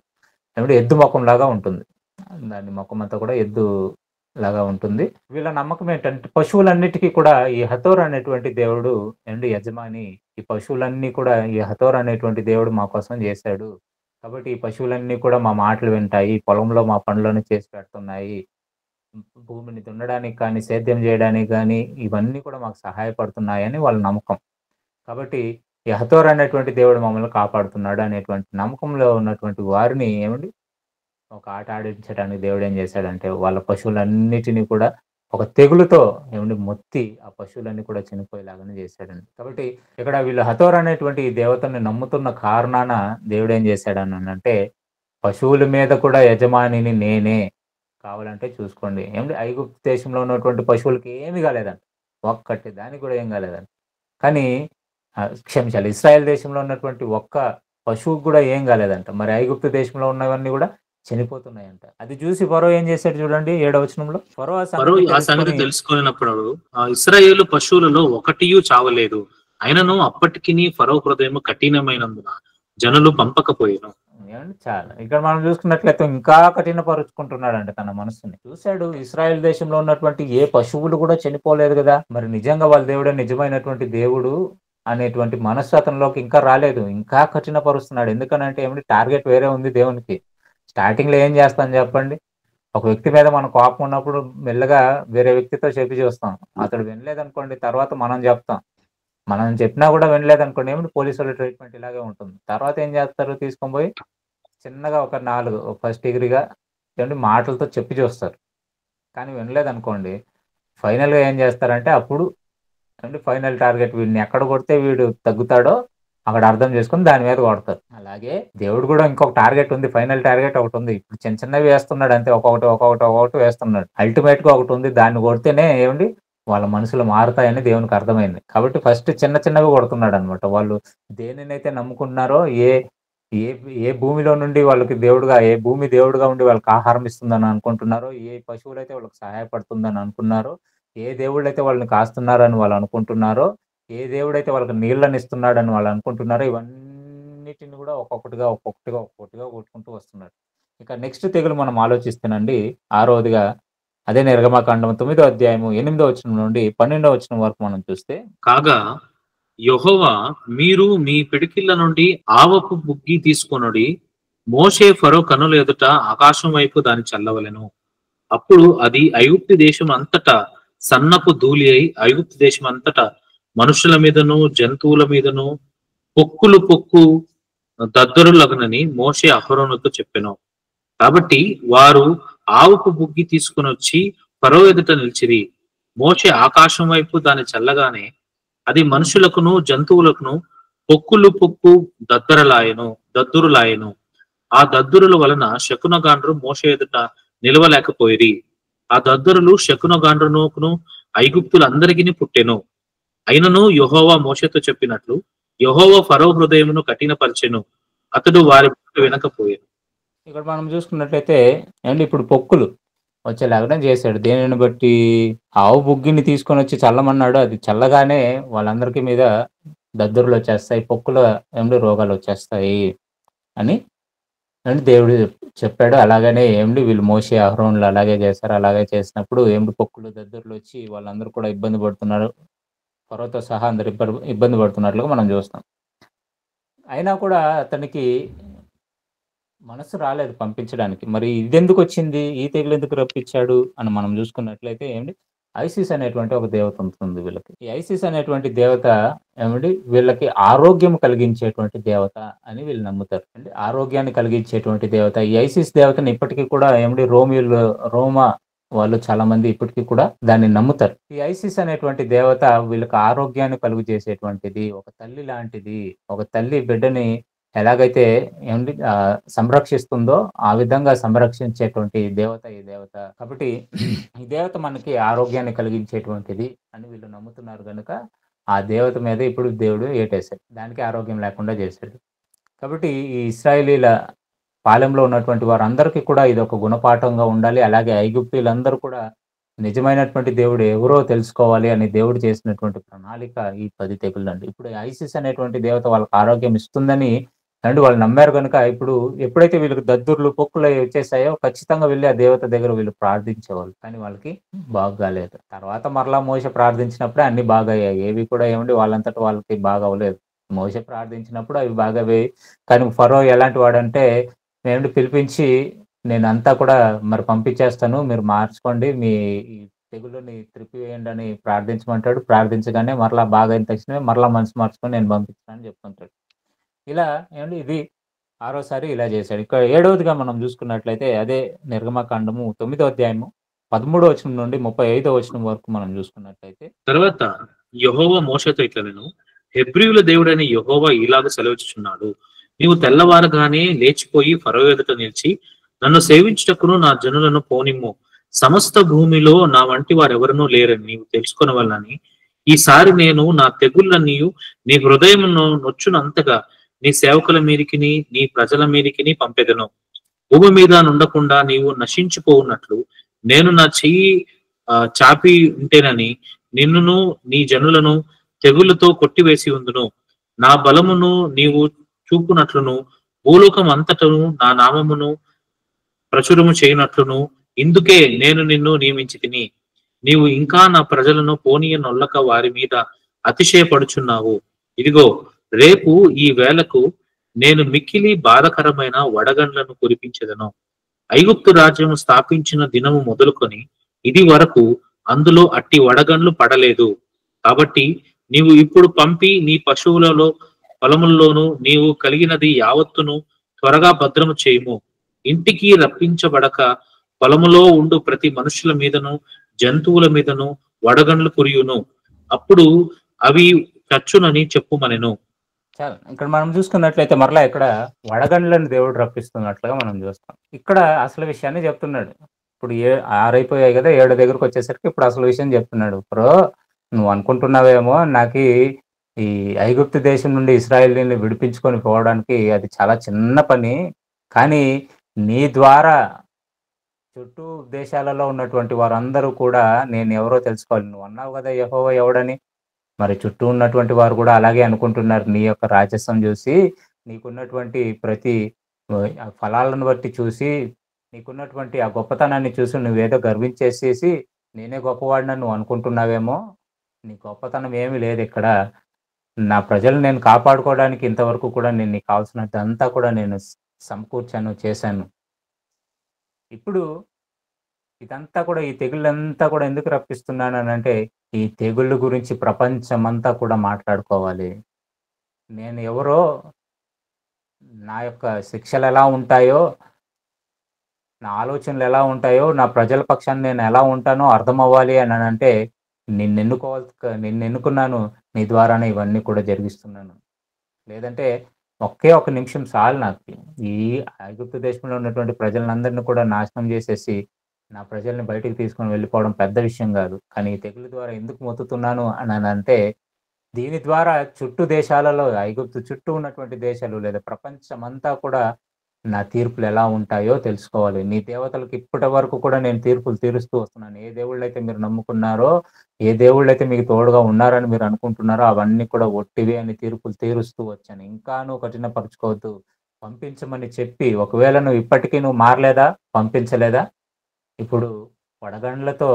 ఎద్దు ముఖంలాగా ఉంటుంది. దాని ముఖమంతా కూడా ఎద్దు లాగా ఉంటుంది. వీళ్ళ నమ్మకం ఏంటంటే పశువులన్నిటికీ కూడా ఈ హతోర్ అనేటువంటి దేవుడు యజమాని. ఈ పశువులన్నీ కూడా ఈ హతోర్ అనేటువంటి దేవుడు మా కోసం చేశాడు. కాబట్టి ఈ పశువులన్నీ కూడా మా మాటలు వింటాయి. పొలంలో మా పనులను చేసి పెడుతున్నాయి. భూమిని దున్నడానికి కానీ, సేద్యం చేయడానికి గానీ, ఇవన్నీ కూడా మాకు సహాయపడుతున్నాయని వాళ్ళ నమ్మకం. కాబట్టి ఈ హతోర్ అనేటువంటి దేవుడు మమ్మల్ని కాపాడుతున్నాడు అనేటువంటి నమ్మకంలో ఉన్నటువంటి వారిని ఒక ఆట ఆడించడానికి దేవుడు ఏం చేశాడంటే, వాళ్ళ పశువులన్నిటిని కూడా ఒక తెగులుతో మొత్తి ఆ పశువులన్నీ కూడా చనిపోయేలాగానే చేశాడండి. కాబట్టి ఇక్కడ వీళ్ళు హతోర్ అనేటువంటి ఈ దేవతని నమ్ముతున్న కారణాన దేవుడు ఏం చేశాడనంటే, పశువుల మీద కూడా యజమానిని నేనే. కావాలంటే చూసుకోండి. ఐగుప్తు దేశంలో ఉన్నటువంటి పశువులకి ఏమీ కాలేదంట. ఒక్కటి దానికి కూడా ఏం కాలేదంట. కానీ క్షమించాలి. ఇశ్రాయేల్ దేశంలో ఉన్నటువంటి ఒక్క పశువుకి కూడా ఏం కాలేదంట. మరి ఐగుప్తు దేశంలో ఉన్నవన్నీ కూడా చనిపోతున్నాయంట. అది చూసి ఫరో ఏం చేశాడు చూడండి 7వ వచనంలో. ఫరో ఆ సంగతి తెలుసుకున్నప్పుడు ఇశ్రాయేలు పశువులలో ఒకటియు చావలేదు. అయినను అప్పటికి ఫరో హృదయం కఠినమైనందున జనులు పంపకపోయాను. చాలా ఇక్కడ మనం చూసుకున్నట్లయితే ఇంకా కఠినపరుచుకుంటున్నాడంట తన మనసుని. చూశాడు ఇశ్రాయేల్ దేశంలో ఉన్నటువంటి ఏ పశువులు కూడా చనిపోలేదు కదా, మరి నిజంగా వాళ్ళ దేవుడే నిజమైనటువంటి దేవుడు అనేటువంటి మనస్సు అతనిలోకి ఇంకా రాలేదు. ఇంకా కఠినపరుస్తున్నాడు. ఎందుకనంటే టార్గెట్ వేరే ఉంది దేవునికి. స్టార్టింగ్ లో ఏం చేస్తాను చెప్పండి, ఒక వ్యక్తి మీద మనం కోపం ఉన్నప్పుడు మెల్లగా వేరే వ్యక్తితో చెప్పి చూస్తాం. అతడు వినలేదనుకోండి, తర్వాత మనం చెప్తాం. మనం చెప్పినా కూడా వినలేదనుకోండి, పోలీసుల ట్రీట్మెంట్ ఇలాగే ఉంటుంది. తర్వాత ఏం చేస్తారు, తీసుకొని పోయి చిన్నగా ఒక 4 ఫస్ట్ డిగ్రీగా మాటలతో చెప్పి చూస్తారు. కానీ వినలేదనుకోండి, ఫైనల్గా ఏం చేస్తారంటే అప్పుడు ఫైనల్ టార్గెట్ వీడిని ఎక్కడ కొడితే వీడు తగ్గుతాడో అక్కడ అర్థం చేసుకుని దాని మీద కొడతారు. అలాగే దేవుడు కూడా ఇంకొక టార్గెట్ ఉంది, ఫైనల్ టార్గెట్ ఒకటి ఉంది. ఇప్పుడు చిన్నవి వేస్తున్నాడు అంతే, ఒక్కొక్కటి వేస్తున్నాడు. అల్టిమేట్ గా ఒకటి ఉంది, దాన్ని కొడితేనే వాళ్ళ మనసులు మారుతాయని దేవునికి అర్థమైంది. కాబట్టి ఫస్ట్ చిన్నవి కొడుతున్నాడు అనమాట. వాళ్ళు దేనినైతే నమ్ముకున్నారో, ఏ ఏ ఏ భూమిలో నుండి వాళ్ళకి దేవుడుగా, ఏ భూమి దేవుడుగా ఉండి వాళ్ళకి ఆహారం ఇస్తుందని అనుకుంటున్నారో, ఏ పశువులైతే వాళ్ళకి సహాయపడుతుందని అనుకున్నారో, ఏ దేవుళ్ళైతే వాళ్ళని కాస్తున్నారని వాళ్ళు అనుకుంటున్నారో, ఏ దేవుడైతే వాళ్ళకి నీళ్ళని ఇస్తున్నాడని వాళ్ళు అనుకుంటున్నారో, ఇవన్నిటిని కూడా ఒక్కొక్కటిగా కొట్టుకుంటూ వస్తున్నారు. ఇక నెక్స్ట్ తెగులు మనం ఆలోచిస్తేనండి 6వదిగా అదే నిర్గమకాండం 9వ అధ్యాయము 8వ వచనం నుండి 12వ వచనం వరకు మనం చూస్తే, కాగా యెహోవా మీరు మీ పిడికిళ్ళ నుండి ఆవపు బుగ్గి తీసుకొనుడి, మోషే ఫరో కనుల ఎదుట ఆకాశం వైపు దాన్ని చల్లవలెను. అప్పుడు అది ఐగుప్తు దేశం అంతటా సన్నపు ధూళి అయి ఐగుప్తు దేశం అంతటా మనుషుల మీదను జంతువుల మీదను పొక్కు దద్దరులగునని మోషే అహరోనుతో చెప్పెను. కాబట్టి వారు ఆవుకు బుగ్గి తీసుకుని వచ్చి ఫరో ఎదుట నిలిచిరి. మోషే ఆకాశం వైపు దాన్ని చల్లగానే అది మనుషులకును జంతువులకును పొక్కు దద్దురులాయను. ఆ దద్దురుల వలన శకునగాండ్రు మోషే ఎదుట నిలవలేకపోయిరి. ఆ దద్దురులు శకునగాండ్రునుకును ఐగుప్తులందరికీ పుట్టెను. అయినను యెహోవా మోషేతో చెప్పినట్లు యెహోవా ఫరో హృదయమును కఠినపరిచెను, అతడు వారి వినకపోయాను. ఇక్కడ మనం చూసుకున్నట్లయితే ఇప్పుడు పొక్కులు వచ్చేలాగా చేశాడు. దేనిని బట్టి ఆవు బుగ్గిని తీసుకొని వచ్చి చల్లమన్నాడు. అది చల్లగానే వాళ్ళందరికీ మీద దద్దురులు వచ్చేస్తాయి, పొక్కుల రోగాలు వచ్చేస్తాయి అని దేవుడు చెప్పాడు. అలాగనే వీళ్ళు మోషే అహరోనులు అలాగే చేశారు. అలాగే చేసినప్పుడు పొక్కులు దద్దురులు వచ్చి వాళ్ళందరూ కూడా ఇబ్బంది పడుతున్నారు. ఫరోతో సహా అందరు ఇబ్బంది పడుతున్నట్లుగా మనం చూస్తాం. అయినా కూడా అతనికి మనసు రాలేదు పంపించడానికి. మరి ఇదెందుకు వచ్చింది, ఈ తెగులు ఎందుకు రప్పించాడు అని మనం చూసుకున్నట్లయితే ఐసిస్ అనేటువంటి ఒక దేవత ఉంటుంది వీళ్ళకి. ఈ ఐసిస్ అనేటువంటి దేవత వీళ్ళకి ఆరోగ్యం కలిగించేటువంటి దేవత అని వీళ్ళు నమ్ముతారు. అంటే ఆరోగ్యాన్ని కలిగించేటువంటి దేవత. ఈ ఐసిస్ దేవతని ఇప్పటికీ కూడా రోమా వాళ్ళు చాలా మంది ఇప్పటికీ కూడా దాన్ని నమ్ముతారు. ఈ ఐసిస్ అనేటువంటి దేవత వీళ్ళకి ఆరోగ్యాన్ని కలుగు చేసేటువంటిది, ఒక తల్లి లాంటిది. ఒక తల్లి బిడ్డని ఎలాగైతే సంరక్షిస్తుందో ఆ విధంగా సంరక్షించేటువంటి దేవత ఈ దేవత. కాబట్టి ఈ దేవత మనకి ఆరోగ్యాన్ని కలిగించేటువంటిది అని వీళ్ళు నమ్ముతున్నారు కనుక ఆ దేవత మీద ఇప్పుడు దేవుడు ఏటేశాడు, దానికి ఆరోగ్యం లేకుండా చేశాడు. కాబట్టి ఈ ఇశ్రాయేలీల పాలెంలో ఉన్నటువంటి వారందరికీ కూడా ఇదొక గుణపాఠంగా ఉండాలి. అలాగే ఐగుప్తీయులందరూ కూడా నిజమైనటువంటి దేవుడు ఎవరో తెలుసుకోవాలి అని దేవుడు చేసినటువంటి ప్రణాళిక ఈ 10 తెగుళ్ళండి. ఇప్పుడు ఐసిస్ అనేటువంటి దేవత వాళ్ళకి ఆరోగ్యం ఇస్తుందని వాళ్ళు నమ్మారు గనుక ఇప్పుడు ఎప్పుడైతే వీళ్ళకి దద్దుర్లు, పొక్కులు వచ్చేసాయో ఖచ్చితంగా వెళ్లి ఆ దేవత దగ్గర వీళ్ళు ప్రార్థించేవాళ్ళు. కానీ వాళ్ళకి బాగాలేదు. తర్వాత మరలా మోషే ప్రార్థించినప్పుడే అన్ని బాగయ్యాయి. ఏవి కూడా వాళ్ళంతట వాళ్ళకి బాగవ్వలేదు. మోషే ప్రార్థించినప్పుడు అవి బాగయ్యాయి. కానీ ఫరో ఎలాంటి వాడంటే పిలిపించి నేనంతా కూడా మరి పంపించేస్తాను. మీరు మార్చుకోండి. మీ ఈ తెగులుని త్రిప్పివేయండి అని ప్రార్థించమంటాడు. ప్రార్థించగానే మరలా బాగైన తక్షణమే మరలా మనసు మార్చుకొని నేను పంపిస్తానని చెప్తుంటాడు. ఇలా ఇది 6వసారి ఇలా చేశాడు. ఇక్కడ 7వదిగా మనం చూసుకున్నట్లయితే అదే నిర్గమకాండము 9వ అధ్యాయము 13వ వచనం నుండి 35వ వచనం వరకు మనం చూసుకున్నట్లయితే తర్వాత యెహోవా మోషేతో ఇట్లనెను, హెబ్రీయుల దేవుడైన యెహోవా ఇలాగ సెలవిచ్చుచున్నాడు, నీవు తెల్లవారగానే లేచిపోయి ఫరో ఎదుట నిలిచి నన్ను సేవించుటకును నా జనులను పోనిమ్ము, సమస్త భూమిలో నా వంటి వారెవరనూ లేరని నీవు తెలుసుకొనవలనని ఈసారి నేను నా తెగుళ్ళన్నీయు నీ హృదయమును నొచ్చునంతగా నీ సేవకుల మీదికిని నీ ప్రజల మీదికిని పంపెదను. భూమి మీద నుండకుండా నీవు నశించిపోవున్నట్లు నేను నా చెయ్యి చాపి ఉంటేనని నిన్నును నీ జనులను తెగులతో కొట్టివేసి ఉందును. నా బలమును నీవు చూపునట్లును భూలోకం అంతటను నా నామమును ప్రచురము చేయనట్లును ఇందుకే నేను నిన్ను నియమించి తిని. నీవు ఇంకా నా ప్రజలను పోనీయనొల్లక వారి మీద అతిశయపడుచున్నావు. ఇదిగో రేపు ఈ వేళకు నేను మిక్కిలి బాధకరమైన వడగండ్లను కురిపించెదను. ఐగుప్తు రాజ్యము స్థాపించిన దినము మొదలుకొని ఇది వరకు అందులో అట్టి వడగండ్లు పడలేదు. కాబట్టి నీవు ఇప్పుడు పంపి నీ పశువులలో పొలముల్లోనూ నీవు కలిగినది యావత్తును త్వరగా భద్రము చేయుము. ఇంటికి రప్పించబడక పొలములో ఉండు ప్రతి మనుషుల మీదను జంతువుల మీదను వడగండ్లు కురియును. అప్పుడు అవి చచ్చునని చెప్పుమనెను. చాలా ఇక్కడ మనం చూసుకున్నట్లయితే మరలా ఇక్కడ వడగండ్లను దేవుడు రప్పిస్తున్నట్లుగా మనం చూస్తాం. ఇక్కడ అసలు విషయాన్ని చెప్తున్నాడు. ఇప్పుడు 6 అయిపోయాయి కదా, 7 దగ్గరకు వచ్చేసరికి ఇప్పుడు అసలు విషయం చెప్తున్నాడు. ఇప్పుడు నువ్వు అనుకుంటున్నావేమో నాకు ఈ ఐగుప్తు దేశం నుండి ఇశ్రాయేలీని విడిపించుకొని పోవడానికి అది చాలా చిన్న పని, కానీ నీ ద్వారా చుట్టూ దేశాలలో ఉన్నటువంటి వారందరూ కూడా నేను ఎవరో తెలుసుకోవాలి. నువ్వు అన్నావు కదా యెహోవా ఎవడని, మరి చుట్టూ ఉన్నటువంటి వారు కూడా అలాగే అనుకుంటున్నారు. నీ యొక్క రాజస్వం చూసి, నీకున్నటువంటి ప్రతి ఫలాలను బట్టి చూసి, నీకున్నటువంటి ఆ గొప్పతనాన్ని చూసి నువ్వేదో గర్వించేసేసి నేనే గొప్పవాడిని నువ్వు అనుకుంటున్నావేమో. నీ గొప్పతనం ఏమీ లేదు ఇక్కడ. నా ప్రజలు నేను కాపాడుకోవడానికి ఇంతవరకు కూడా నేను నీకు కావాల్సినదంతా కూడా నేను సమకూర్చాను, చేశాను. ఇప్పుడు ఇదంతా కూడా ఈ తెగుళ్ళంతా కూడా ఎందుకు రప్పిస్తున్నాను అని అంటే, ఈ తెగుళ్ళ గురించి ప్రపంచమంతా కూడా మాట్లాడుకోవాలి. నేను ఎవరో, నా యొక్క శిక్షలు ఎలా ఉంటాయో, నా ఆలోచనలు ఎలా ఉంటాయో, నా ప్రజల పక్షాన్ని నేను ఎలా ఉంటానో అర్థం అవ్వాలి అని అంటే నిన్ను ఎన్నుకున్నాను, నీ ద్వారానే ఇవన్నీ కూడా జరిగిస్తున్నాను. లేదంటే ఒకే ఒక నిమిషం చాలు నాకు. ఈ ఐగుప్తు దేశంలో ఉన్నటువంటి ప్రజలందరినీ కూడా నాశనం చేసేసి నా ప్రజల్ని బయటికి తీసుకొని వెళ్ళిపోవడం పెద్ద విషయం కాదు. కానీ ఈ తెగులు ద్వారా ఎందుకు మొత్తుతున్నాను అని అంటే, దీని ద్వారా చుట్టూ దేశాలలో, ఐగుప్తు చుట్టూ ఉన్నటువంటి దేశాలు లేదా ప్రపంచమంతా కూడా నా తీర్పులు ఎలా ఉంటాయో తెలుసుకోవాలి. నీ దేవతలకు ఇప్పటి వరకు కూడా నేను తీర్పులు తీరుస్తూ వస్తున్నాను. ఏ దేవుళ్ళైతే మీరు నమ్ముకున్నారో, ఏ దేవుళ్ళైతే మీకు తోడుగా ఉన్నారని మీరు అనుకుంటున్నారో అవన్నీ కూడా ఒట్టివే అని తీర్పులు తీరుస్తూ వచ్చాను. ఇంకా నువ్వు కఠినపరచుకోవద్దు, పంపించమని చెప్పి, ఒకవేళ నువ్వు ఇప్పటికీ మారలేదా, పంపించలేదా, ఇప్పుడు వడగండ్లతో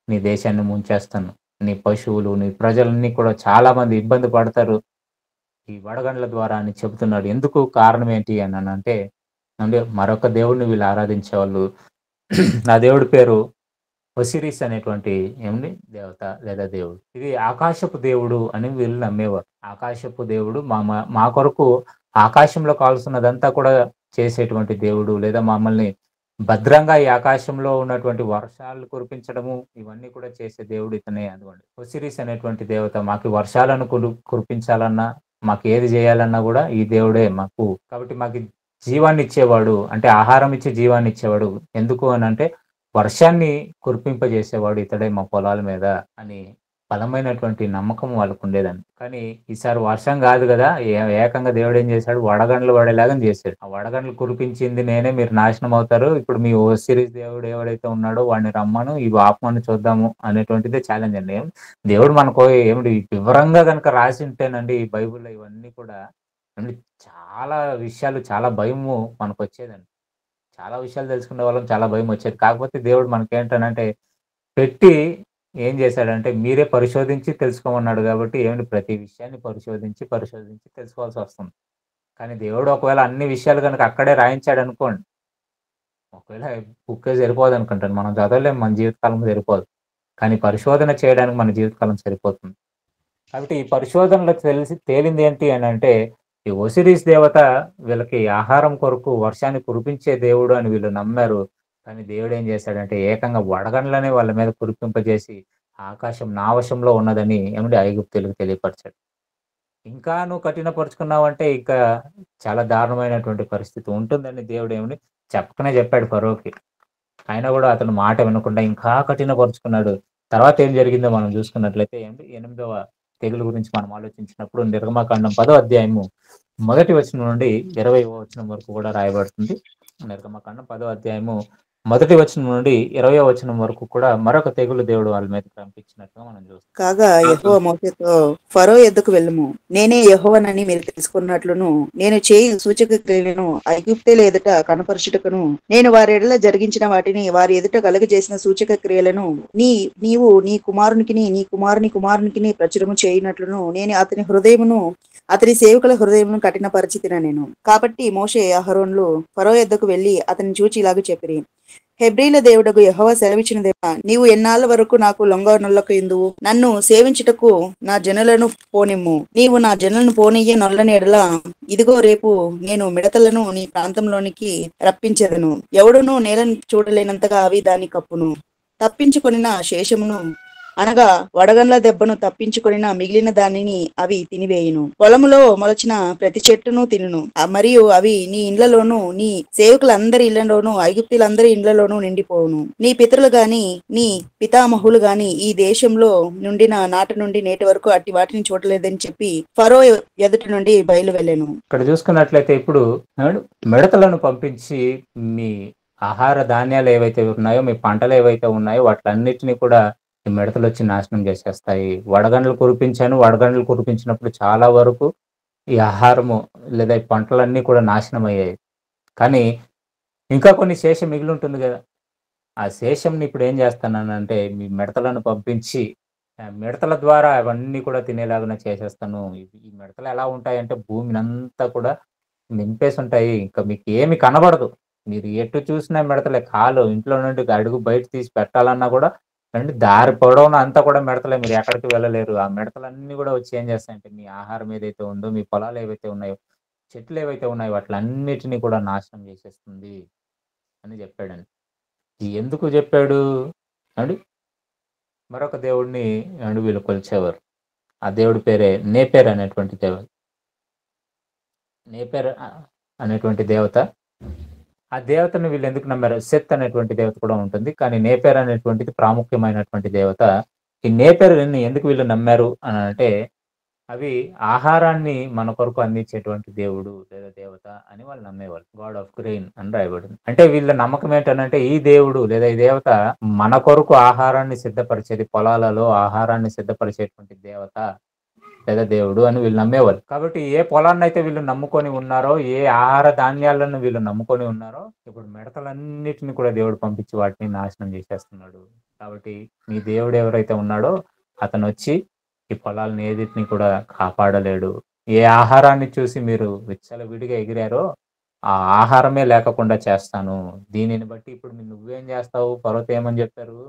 నీ దేశాన్ని ముంచేస్తాను. నీ పశువులు, నీ ప్రజలన్నీ కూడా చాలా మంది ఇబ్బంది పడతారు ఈ వడగండ్ల ద్వారా అని చెబుతున్నాడు. ఎందుకు, కారణం ఏంటి అని అంటే మరొక దేవుడిని వీళ్ళు ఆరాధించేవాళ్ళు. ఆ దేవుడి పేరు ఒసిరిస్ అనేటువంటి దేవత లేదా దేవుడు. ఇది ఆకాశపు దేవుడు అని వీళ్ళు నమ్మేవారు. ఆకాశపు దేవుడు మా కొరకు ఆకాశంలో కావాల్సినదంతా కూడా చేసేటువంటి దేవుడు, లేదా మమ్మల్ని భద్రంగా ఈ ఆకాశంలో ఉన్నటువంటి వర్షాలు కురిపించడము ఇవన్నీ కూడా చేసే దేవుడు ఇతనే. అనుకోండి, ఒసిరిస్ అనేటువంటి దేవత మాకు వర్షాలను కురిపించాలన్నా, మాకు ఏది చేయాలన్నా కూడా ఈ దేవుడే మాకు. కాబట్టి మాకు జీవాన్ని ఇచ్చేవాడు, అంటే ఆహారం ఇచ్చి జీవాన్ని ఇచ్చేవాడు. ఎందుకు అని అంటే వర్షాన్ని కురిపింపజేసేవాడు ఇతడే మా పొలాల మీద అని బలమైనటువంటి నమ్మకం వాళ్ళకు ఉండేదండి. కానీ ఈసారి వర్షం కాదు కదా, ఏకంగా దేవుడు ఏం చేశాడు, వడగండ్లు పడేలాగా చేశాడు. ఆ వడగండ్లు కురిపించింది నేనే, మీరు నాశనం అవుతారు, ఇప్పుడు మీ ఓసిరిస్ దేవుడు ఎవడైతే ఉన్నాడో వాడిని రమ్మను, ఇవి ఆపమని చూద్దాము అనేటువంటిదే ఛాలెంజ్ అండి. దేవుడు మనకు ఏమిటి వివరంగా కనుక రాసి ఉంటేనండి ఈ బైబిల్లో ఇవన్నీ కూడా ఏమండి, చాలా విషయాలు, చాలా భయము మనకు వచ్చేదండి. చాలా విషయాలు తెలుసుకునే వాళ్ళం, చాలా భయం వచ్చేది. కాకపోతే దేవుడు మనకేంటనంటే పెట్టి ఏం చేశాడంటే, మీరే పరిశోధించి తెలుసుకోమన్నాడు కాబట్టి ఏమండి, ప్రతి విషయాన్ని పరిశోధించి తెలుసుకోవాల్సొస్తుంది. కానీ దేవుడు ఒకవేళ అన్ని విషయాలు గనుక అక్కడే రాయించాడనుకోండి, ఒకవేళ బుక్కే సరిపోదనుకుంటాను. మనం చదవలేం, మన జీవితకాలం సరిపోదు. కానీ పరిశోధన చేయడానికి మన జీవితకాలం సరిపోతుంది. కాబట్టి ఈ పరిశోధనలో తేలింది ఏంటి అనంటే, ఈ ఒసిరిస్ దేవత వీళ్ళకి ఆహారం కొరకు వర్షాన్ని కురిపించే దేవుడు అని వీళ్ళు నమ్మారు. కానీ దేవుడేం చేశాడంటే, ఏకంగా వడగండ్లనే వాళ్ళ మీద కురిపింపజేసి, ఆకాశం నా వశంలో ఉన్నదని ఏమంటే ఐగుప్తీయులకు తెలియపరిచాడు. ఇంకా నువ్వు కఠినపరుచుకున్నావంటే ఇంకా చాలా దారుణమైనటువంటి పరిస్థితి ఉంటుందని దేవుడేమని చెప్పకనే చెప్పాడు ఫరోకి. అయినా కూడా అతను మాట వినకుండా ఇంకా కఠినపరుచుకున్నాడు. తర్వాత ఏం జరిగిందో మనం చూసుకున్నట్లయితే ఏంటి, 8వ తెగులు గురించి మనం ఆలోచించినప్పుడు నిర్గమకాండం 10వ అధ్యాయము మొదటి వచనం నుండి 20వ వచనం వరకు కూడా రాయబడుతుంది. నిర్గమకాండం 10వ అధ్యాయము మొదటి వచనం నుండి 20వ వచనం వరకు కూడా మరొక తెగులు దేవుడు వాళ్ళ మీద పంపించినట్టుగా మనం చూస్తాం. కాగా యెహోవా మోషేతో, ఫరో యొద్దకు వెళ్ళుము, నేనే యెహోవానని మీరు తెలుసుకున్నట్లును, నేను చేయు సూచక క్రియలను ఐగుప్తీయుల ఎదుట కనపరచుటకును, నేను వారి ఎడల జరిగించిన వాటిని వారి ఎదుట కలుగజేసిన సూచక క్రియలను నీవు నీ కుమారుని కుమారునికి ప్రచురము చేయునట్లును, నేను అతని హృదయమును అతని సేవకుల హృదయమును కఠినపరిచితిన నేను. కాబట్టి మోషే అహరోన్లు ఫరో యొద్దకు వెళ్లి అతని చూచి ఇలాగ చెప్పిరి, హెబ్రీల దేవుడకు యెహోవా సెలవిచ్చిన దేవా, నీవు ఎన్నాళ్ళ వరకు నాకు లొంగనొల్లకు ఎందువు? నన్ను సేవించుటకు నా జనులను పోనిమ్ము. నీవు నా జనులను పోనీయ నొల్లని ఎడల, ఇదిగో రేపు నేను మిడతలను నీ ప్రాంతంలోనికి రప్పించెదను. ఎవడునూ నేలను చూడలేనంతగా అవి దాని కప్పును. తప్పించుకొనిన శేషమును అనగా వడగండ్ల దెబ్బను తప్పించుకొనిన మిగిలిన దానిని అవి తినివేయును. పొలములో మొలచిన ప్రతి చెట్టును తినును. మరియు అవి నీ ఇండ్లలోను నీ సేవకులందరి ఇళ్లలోను ఐగుప్తులందరి ఇండ్లలోను నిండిపోవును. నీ పితరులు గాని నీ పితామహులు గాని ఈ దేశంలో నుండిన నాటి నుండి నేటి వరకు అట్టి వాటిని చూడలేదని చెప్పి ఫరో ఎదుటి నుండి బయలు వెళ్ళాను. ఇక్కడ చూసుకున్నట్లయితే ఇప్పుడు మిడతలను పంపించి మీ ఆహార ధాన్యాలు ఏవైతే ఉన్నాయో, మీ పంటలు ఏవైతే ఉన్నాయో వాటిలన్నిటినీ కూడా ఈ మిడతలు వచ్చి నాశనం చేసేస్తాయి. వడగండ్లు కురిపించినప్పుడు చాలా వరకు ఈ ఆహారము లేదా ఈ పంటలన్నీ కూడా నాశనం అయ్యాయి. కానీ ఇంకా కొన్ని శేషం మిగిలి ఉంటుంది కదా, ఆ శేషంని ఇప్పుడు ఏం చేస్తానంటే మీ మిడతలను పంపించి మిడతల ద్వారా అవన్నీ కూడా తినేలాగా చేసేస్తాను. ఈ మిడతలు ఎలా ఉంటాయంటే భూమిని అంతా కూడా నింపేసి ఉంటాయి. ఇంకా మీకు ఏమి కనబడదు. మీరు ఎటు చూసినా మిడతలే. కాలు ఇంట్లో నుండి అడుగు బయట తీసి పెట్టాలన్నా కూడా అండి దారి పొడవునా అంతా కూడా మిడతలే. మీరు ఎక్కడికి వెళ్ళలేరు. ఆ మిడతలన్నీ కూడా వచ్చి ఏం చేస్తాయంటే మీ ఆహారం ఏదైతే ఉందో, మీ పొలాలు ఏవైతే ఉన్నాయో, చెట్లు ఏవైతే ఉన్నాయో వాటిలన్నిటిని కూడా నాశనం చేసేస్తుంది అని చెప్పాడండి. ఎందుకు చెప్పాడు అండి? మరొక దేవుడిని వీళ్ళు కొలిచేవారు. ఆ దేవుడి పేరే నేపేర్ అనేటువంటి దేవుడు. నేపేర్ అనేటువంటి దేవత. ఆ దేవతను వీళ్ళు ఎందుకు నమ్మారు? సెత్ అనేటువంటి దేవత కూడా ఉంటుంది. కానీ నేపేర్ అనేటువంటిది ప్రాముఖ్యమైనటువంటి దేవత. ఈ నేపేరుని ఎందుకు వీళ్ళు నమ్మారు అని అంటే, అవి ఆహారాన్ని మన కొరకు అందించేటువంటి దేవుడు లేదా దేవత అని వాళ్ళు నమ్మేవాళ్ళు. గాడ్ ఆఫ్ గ్రెయిన్ అని రాయబడింది. అంటే వీళ్ళ నమ్మకం ఏంటనంటే ఈ దేవుడు లేదా ఈ దేవత మన కొరకు ఆహారాన్ని సిద్ధపరిచేది, పొలాలలో ఆహారాన్ని సిద్ధపరిచేటువంటి దేవత లేదా దేవుడు అని వీళ్ళు నమ్మేవాళ్ళు. కాబట్టి ఏ పొలాన్ని అయితే వీళ్ళు నమ్ముకొని ఉన్నారో, ఏ ఆహార ధాన్యాలను వీళ్ళు నమ్ముకొని ఉన్నారో, ఇప్పుడు మిడతలన్నిటిని కూడా దేవుడు పంపించి వాటిని నాశనం చేసేస్తున్నాడు. కాబట్టి మీ దేవుడు ఎవరైతే ఉన్నాడో అతను వచ్చి ఈ పొలాలను ఏదిటిని కూడా కాపాడలేడు. ఏ ఆహారాన్ని చూసి మీరు విచ్చలవిడిగా ఎగిరారో ఆ ఆహారమే లేకుండా చేస్తాను. దీనిని బట్టి ఇప్పుడు నువ్వేం చేస్తావు? పర్వతం ఏమని చెప్పారు?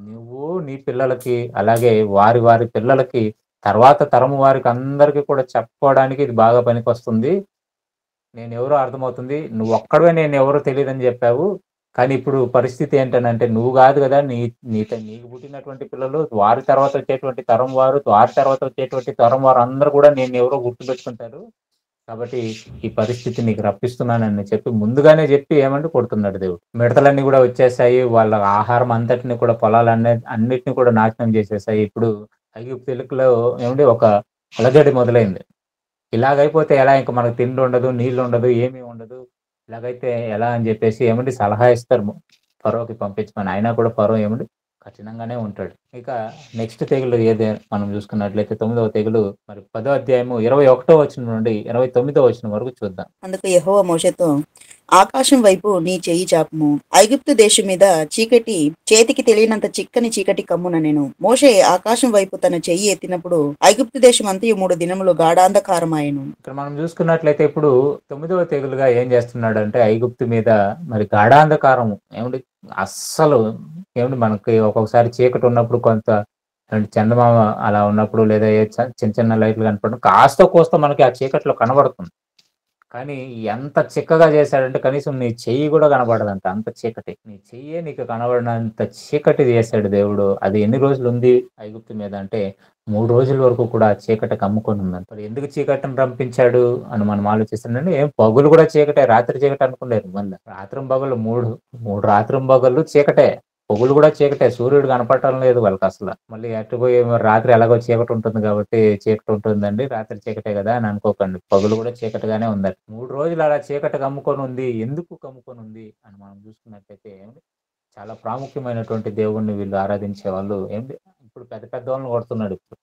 నువ్వు నీ పిల్లలకి అలాగే వారి వారి పిల్లలకి తర్వాత తరము వారికి అందరికీ కూడా చెప్పుకోవడానికి ఇది బాగా పనికొస్తుంది. నేనెవరో అర్థమవుతుంది. నువ్వు ఒక్కడవే నేనెవరో తెలియదని చెప్పావు. కానీ ఇప్పుడు పరిస్థితి ఏంటనంటే నువ్వు కాదు కదా, నీకు పుట్టినటువంటి పిల్లలు, వారి తర్వాత వచ్చేటువంటి తరం వారు, వారి తర్వాత వచ్చేటువంటి తరం వారు అందరూ కూడా నేనెవరో గుర్తుపెట్టుకుంటారు. కాబట్టి ఈ పరిస్థితి నీకు రప్పిస్తున్నానని చెప్పి ముందుగానే చెప్పి ఏమంటే కొడుతున్నాడు దేవుడు. మిడతలన్నీ కూడా వచ్చేసాయి. వాళ్ళ ఆహారం అంతటిని కూడా పొలాలన్నిటిని కూడా నాశనం చేసేసాయి. ఇప్పుడు ఐగుప్తీయులలో ఏమండి ఒక అలజడి మొదలైంది. ఇలాగైపోతే ఎలా? ఇంక మనకు తిండి ఉండదు, నీళ్ళు ఉండదు, ఏమీ ఉండదు. ఇలాగైతే ఎలా అని జెప్పేసి ఏమండి సలహా ఇస్తారు ఫరోకి పంపించమని. అయినా కూడా ఫరో ఏమండి కఠినంగానే ఉంటాడు. ఇక నెక్స్ట్ తెగులు ఏది మనం చూసుకున్నట్లయితే 9వ తెగులు మరి 10వ అధ్యాయము 21వ వచనం నుండి 29వ వచనం వరకు చూద్దాం. అందుకు యెహోవా మోషేతో, ఆకాశం వైపు నీ చెయ్యి చాపుము, ఐగుప్తు దేశం మీద చీకటి, చేతికి తెలియనంత చిక్కని చీకటి కమ్మున నేను. మోషే ఆకాశం వైపు తన చెయ్యి ఎత్తినప్పుడు ఐగుప్తు దేశం అంతయు 3 దినములు గాఢాంధకారమాయెను. ఇక్కడ మనం చూసుకున్నట్లయితే ఇప్పుడు 9వ తెగులుగా ఏం చేస్తున్నాడంటే ఐగుప్తు మీద మరి గాఢాంధకారం ఏమండి అస్సలు ఏమండి మనకి ఒక్కొక్కసారి చీకటి ఉన్నప్పుడు కొంత చందమామ అలా ఉన్నప్పుడు లేదా చిన్న చిన్న లైట్లు కనపడడం కాస్త కోస్త మనకి ఆ చీకట్లో కనబడుతుంది. కానీ ఎంత చిక్కగా చేశాడంటే కనీసం నీ చెయ్యి కూడా కనబడదంట. అంత చీకటి. నీ చెయ్యే నీకు కనబడనంత చీకటి చేశాడు దేవుడు. అది ఎన్ని రోజులు ఉంది ఐగుప్తు మీద అంటే 3 రోజుల వరకు కూడా ఆ చీకటి కమ్ముకొని ఉందంట. మరి ఎందుకు చీకటిని రంపించాడు అని మనం ఆలోచిస్తుంటే ఏం పగులు కూడా చీకటే, రాత్రి చీకటి అనుకున్నారు. మళ్ళీ రాత్రింబగళ్ళు 3 రాత్రింబగళ్ళు చీకటే. పొగులు కూడా చీకటే. సూర్యుడు కనపడటం లేదు వాళ్ళకసల. మళ్ళీ ఎట్టుపోయి రాత్రి ఎలాగో చీకటి ఉంటుంది కాబట్టి చీకటి ఉంటుందండి. రాత్రి చీకటే కదా అని అనుకోకండి. పగులు కూడా చీకటిగానే ఉందట. 3 రోజులు అలా చీకటి కమ్ముకొని ఉంది. ఎందుకు కమ్ముకొని ఉంది అని మనం చూసుకున్నట్లయితే చాలా ప్రాముఖ్యమైనటువంటి దేవుణ్ణి వీళ్ళు ఆరాధించే వాళ్ళు ఏంటి ఇప్పుడు పెద్ద పెద్ద వాళ్ళని కొడుతున్నాడు ఇప్పుడు.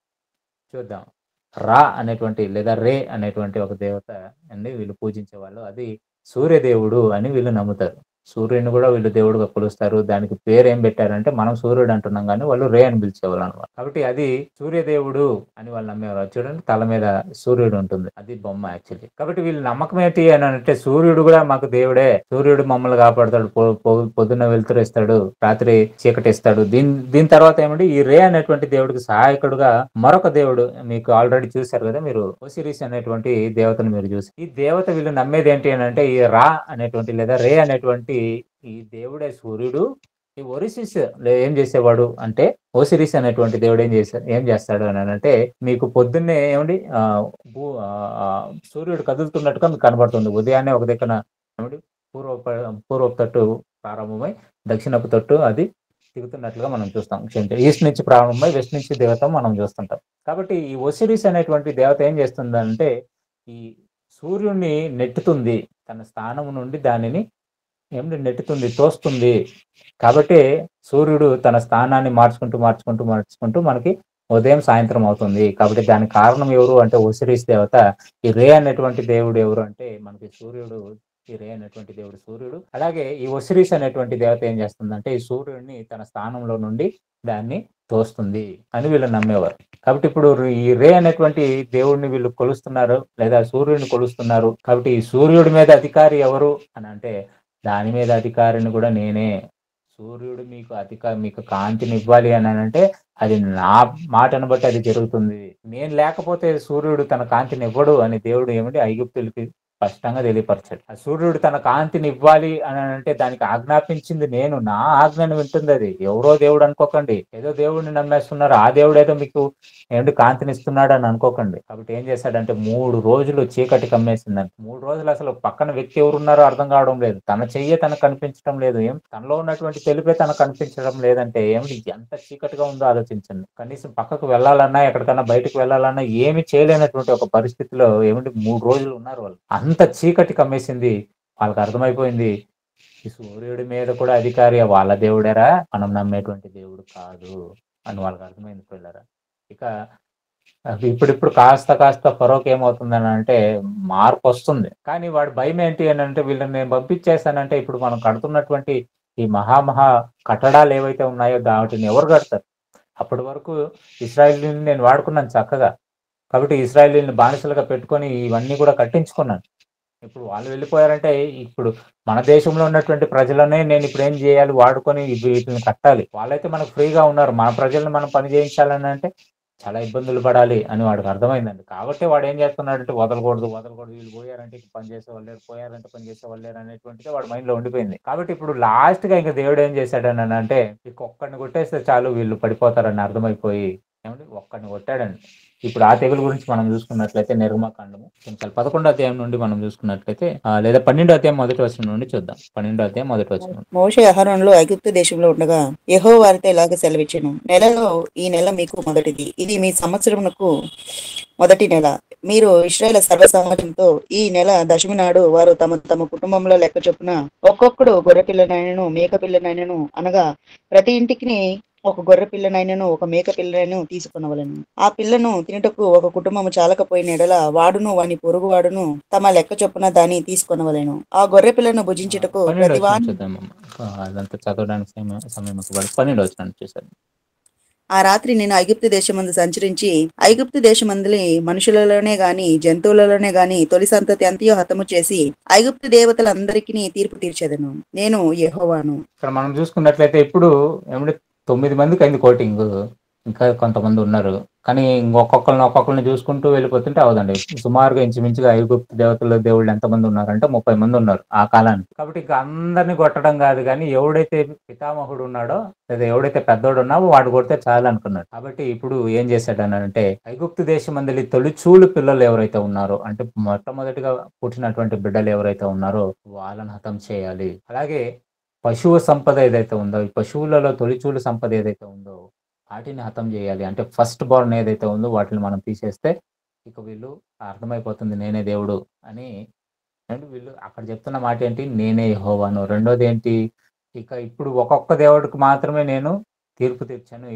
చూద్దాం. రా అనేటువంటి లేదా రే అనేటువంటి ఒక దేవత అండి వీళ్ళు పూజించేవాళ్ళు. అది సూర్యదేవుడు అని వీళ్ళు నమ్ముతారు. సూర్యుడిని కూడా వీళ్ళు దేవుడుగా కొలుస్తారు. దానికి పేరేం పెట్టారంటే మనం సూర్యుడు అంటున్నాం గానీ వాళ్ళు రే అని పిలిచేవాళ్ళు అన్నమాట. కాబట్టి అది సూర్యదేవుడు అని వాళ్ళు నమ్మేవారు. చూడండి తల మీద సూర్యుడు ఉంటుంది. అది బొమ్మ యాక్చువల్లీ. కాబట్టి వీళ్ళ నమ్మకం ఏంటి అని అంటే సూర్యుడు కూడా మాకు దేవుడే. సూర్యుడు మమ్మల్ని కాపాడతాడు. పొద్దున్న వెలుతురు ఇస్తాడు. రాత్రి చీకటి ఇస్తాడు. దీని తర్వాత ఏమంటే ఈ రే అనేటువంటి దేవుడికి సహాయకుడుగా మరొక దేవుడు మీకు ఆల్రెడీ చూశారు కదా మీరు ఓసిరిస్ అనేటువంటి దేవతను మీరు చూసి ఈ దేవత వీళ్ళు నమ్మేది ఏంటి అని అంటే ఈ రా అనేటువంటి లేదా రే అనేటువంటి ఈ దేవుడే సూర్యుడు. ఈ ఒరిసిస్ ఏం చేసేవాడు అంటే ఓసిరిస్ అనేటువంటి దేవుడు ఏం చేస్తాడు అని అంటే మీకు పొద్దున్నే ఏమండి సూర్యుడు కదులుతున్నట్టుగా మీకు కనబడుతుంది. ఉదయాన్నే ఒక దగ్గర ఏమండి పూర్వపు తట్టు ప్రారంభమై దక్షిణపు తట్టు అది దిగుతున్నట్లుగా మనం చూస్తాం. ఈస్ట్ నుంచి ప్రారంభమై వెస్ట్ నుంచి దేవత మనం చూస్తుంటాం. కాబట్టి ఈ ఒసిరిస్ అనేటువంటి దేవత ఏం చేస్తుందంటే ఈ సూర్యుడిని నెట్టుతుంది. తన స్థానం నుండి దానిని ఏమిటి నెట్టుతుంది, తోస్తుంది. కాబట్టి సూర్యుడు తన స్థానాన్ని మార్చుకుంటూ మనకి ఉదయం సాయంత్రం అవుతుంది. కాబట్టి దానికి కారణం ఎవరు అంటే ఒసిరిస్ దేవత. ఈ రే అనేటువంటి దేవుడు ఎవరు అంటే మనకి సూర్యుడు. ఈ రే అనేటువంటి దేవుడు సూర్యుడు. అలాగే ఈ ఒసిరిస్ అనేటువంటి దేవత ఏం చేస్తుందంటే ఈ సూర్యుడిని తన స్థానంలో నుండి దాన్ని తోస్తుంది అని వీళ్ళు నమ్మేవారు. కాబట్టి ఇప్పుడు ఈ రే అనేటువంటి దేవుడిని వీళ్ళు కొలుస్తున్నారు లేదా సూర్యుడిని కొలుస్తున్నారు. కాబట్టి ఈ సూర్యుడి మీద అధికారి ఎవరు అని అంటే దాని మీద అధికారిని కూడా నేనే. సూర్యుడు మీకు కాంతిని ఇవ్వాలి అని అంటే అది నా మాటను బట్టి అది జరుగుతుంది. నేను లేకపోతే సూర్యుడు తన కాంతిని ఇవ్వడు అని దేవుడు ఏమిటి ఐగుప్తులకి స్పష్టంగా తెలియపరచాడు. ఆ సూర్యుడు తన కాంతిని ఇవ్వాలి అని అంటే దానికి ఆజ్ఞాపించింది నేను. నా ఆజ్ఞను వింటుంది అది. ఎవరో దేవుడు అనుకోకండి. ఏదో దేవుడిని నమ్మేస్తున్నారు. ఆ దేవుడు ఏదో మీకు ఏమిటి కాంతిని ఇస్తున్నాడు అని అనుకోకండి. కాబట్టి ఏం చేశాడంటే 3 రోజులు చీకటి కమ్మేసిందని. 3 రోజులు అసలు పక్కన వ్యక్తి ఎవరున్నారో అర్థం కావడం లేదు. తన చెయ్యే తనకు కనిపించడం లేదు. తనలో ఉన్నటువంటి తెలుపే తనకు కనిపించడం లేదంటే ఏమిటి ఎంత చీకటిగా ఉందో ఆలోచించండి. కనీసం పక్కకు వెళ్ళాలన్నా ఎక్కడికన్నా బయటకు వెళ్ళాలన్నా ఏమి చేయలేనటువంటి ఒక పరిస్థితిలో ఏమిటి 3 రోజులు ఉన్నారు వాళ్ళు. అంత చీకటి కమ్మేసింది. వాళ్ళకి అర్థమైపోయింది ఈ సూర్యుడి మీద కూడా అధికారి వాళ్ళ దేవుడేరా, మనం నమ్మేటువంటి దేవుడు కాదు అని వాళ్ళకి అర్థమైంది పిల్లరా. ఇక ఇప్పుడు కాస్త ఫరోకి ఏమవుతుందని అంటే మార్పు వస్తుంది. కానీ వాడి భయం ఏంటి అని అంటే వీళ్ళని నేను పంపించేస్తానంటే ఇప్పుడు మనం కడుతున్నటువంటి ఈ మహా కట్టడాలు ఏవైతే ఉన్నాయో వాటిని ఎవరు కడతారు? అప్పటి వరకు ఇశ్రాయేలీని నేను వాడుకున్నాను చక్కగా. కాబట్టి ఇశ్రాయేలీని బానిసలుగా పెట్టుకొని ఇవన్నీ కూడా కట్టించుకున్నాను. ఇప్పుడు వాళ్ళు వెళ్ళిపోయారంటే ఇప్పుడు మన దేశంలో ఉన్నటువంటి ప్రజలనే నేను ఇప్పుడు ఏం చేయాలి, వాడుకొని వీటిని కట్టాలి. వాళ్ళైతే మనకు ఫ్రీగా ఉన్నారు. మన ప్రజలను మనం పని చేయించాలని అంటే చాలా ఇబ్బందులు పడాలి అని వాడికి అర్థమైందండి. కాబట్టి వాడు ఏం చేస్తున్నాడంటే వదలకూడదు వీళ్ళు పోయారంటే పని చేసేవాళ్ళు లేరు అనేటువంటిది వాడి మైండ్ లో ఉండిపోయింది. కాబట్టి ఇప్పుడు లాస్ట్ గా ఇంకా దేవుడు ఏం చేశాడని అంటే ఒక్కడిని కొట్టేస్తే చాలు వీళ్ళు పడిపోతారని అర్థమైపోయి ఏమండి ఒక్కడిని కొట్టాడండి. ఇప్పుడు ఆ తెగులు గురించి మనం చూసుకున్నట్లయితే నిర్గమకాండము 11వ అధ్యాయం నుండి మనం చూసుకున్నట్లయితే లేదా 12వ అధ్యాయం మొదటి వచనం నుండి చూద్దాం. 12వ అధ్యాయం మొదటి వచనం. మోషే అహరోనులు ఐగుప్తు దేశంలో ఉండగా యెహోవా వారితో ఇలాగ సెలవిచ్చెను. నెలలో ఈ నెల మీకు మొదటిది, ఇది మీ సంవత్సరమునకు మొదటి నెల. మీరు ఇశ్రాయేలు సర్వ సమాజంతో ఈ నెల దశమి నాడు వారు తమ తమ కుటుంబంలో లెక్క చొప్పున ఒక్కొక్కడు గొర్రె పిల్లనైనను మేక పిల్లనైనను అనగా ప్రతి ఇంటికి ఒక గొర్రె పిల్లనైనను ఒక మేక పిల్లనైనను తీసుకునవలెను. ఆ పిల్లను తినుటకు ఒక కుటుంబము చాలకపోయిన ఎడల వాడును వాని పొరుగు వాడును తమ లెక్క చొప్పున దాన్ని తీసుకొనవలెను. ఆ గొర్రె పిల్లను భుజించుటకు 12వ ప్రతి వచనం వాని చూద్దామమ్మ. అదంతా చదవడానికి సమయం ఇవ్వబడదు. 12వ వచనం చూసాను. ఆ రాత్రి నేను ఐగుప్తు దేశమందు సంచరించి ఐగుప్తు దేశమందులి మనుషులలోనే గాని జంతువులలోనే గాని తొలి సంతతి అంతయు హతము చేసి ఐగుప్తు దేవతలందరికీ తీర్పు తీర్చెదను. నేను యెహోవాను. ఇక్కడ మనం చూసుకున్నట్లయితే ఇప్పుడు ఏమంటే 9 మందికి అయింది కోటింగ్. ఇంకా కొంతమంది ఉన్నారు. కానీ ఒక్కొక్కరిని చూసుకుంటూ వెళ్ళిపోతుంటే అవదండి. సుమారుగా ఇంచుమించుగా ఐగుప్తు దేవుళ్ళు ఎంతమంది ఉన్నారంటే 30 మంది ఉన్నారు ఆ కాలానికి. కాబట్టి ఇక అందరిని కొట్టడం కాదు, కానీ ఎవడైతే పితామహుడు ఉన్నాడో లేదా ఎవడైతే పెద్దోడు ఉన్నాడో వాడు కొడితే చాలు అనుకున్నాడు. కాబట్టి ఇప్పుడు ఏం చేశాడనంటే ఐగుప్తు దేశమందలి తొలిచూలు పిల్లలు ఎవరైతే ఉన్నారో, అంటే మొట్టమొదటిగా పుట్టినటువంటి బిడ్డలు ఎవరైతే ఉన్నారో వాళ్ళని హతం చేయాలి. అలాగే పశువు సంపద ఏదైతే ఉందో, ఈ పశువులలో తొలిచూలు సంపద ఏదైతే ఉందో వాటిని హతం చేయాలి. అంటే ఫస్ట్ బోర్న్ ఏదైతే ఉందో వాటిని మనం తీసేస్తే ఇక వీళ్ళు అర్థమైపోతుంది నేనే దేవుడు అని. అంటే వీళ్ళు అక్కడ చెప్తున్న మాట ఏంటి, నేనే యెహోవాను. రెండోది ఏంటి, ఇక ఇప్పుడు ఒక్కొక్క దేవుడికి మాత్రమే నేను తీర్పు తీర్చాను.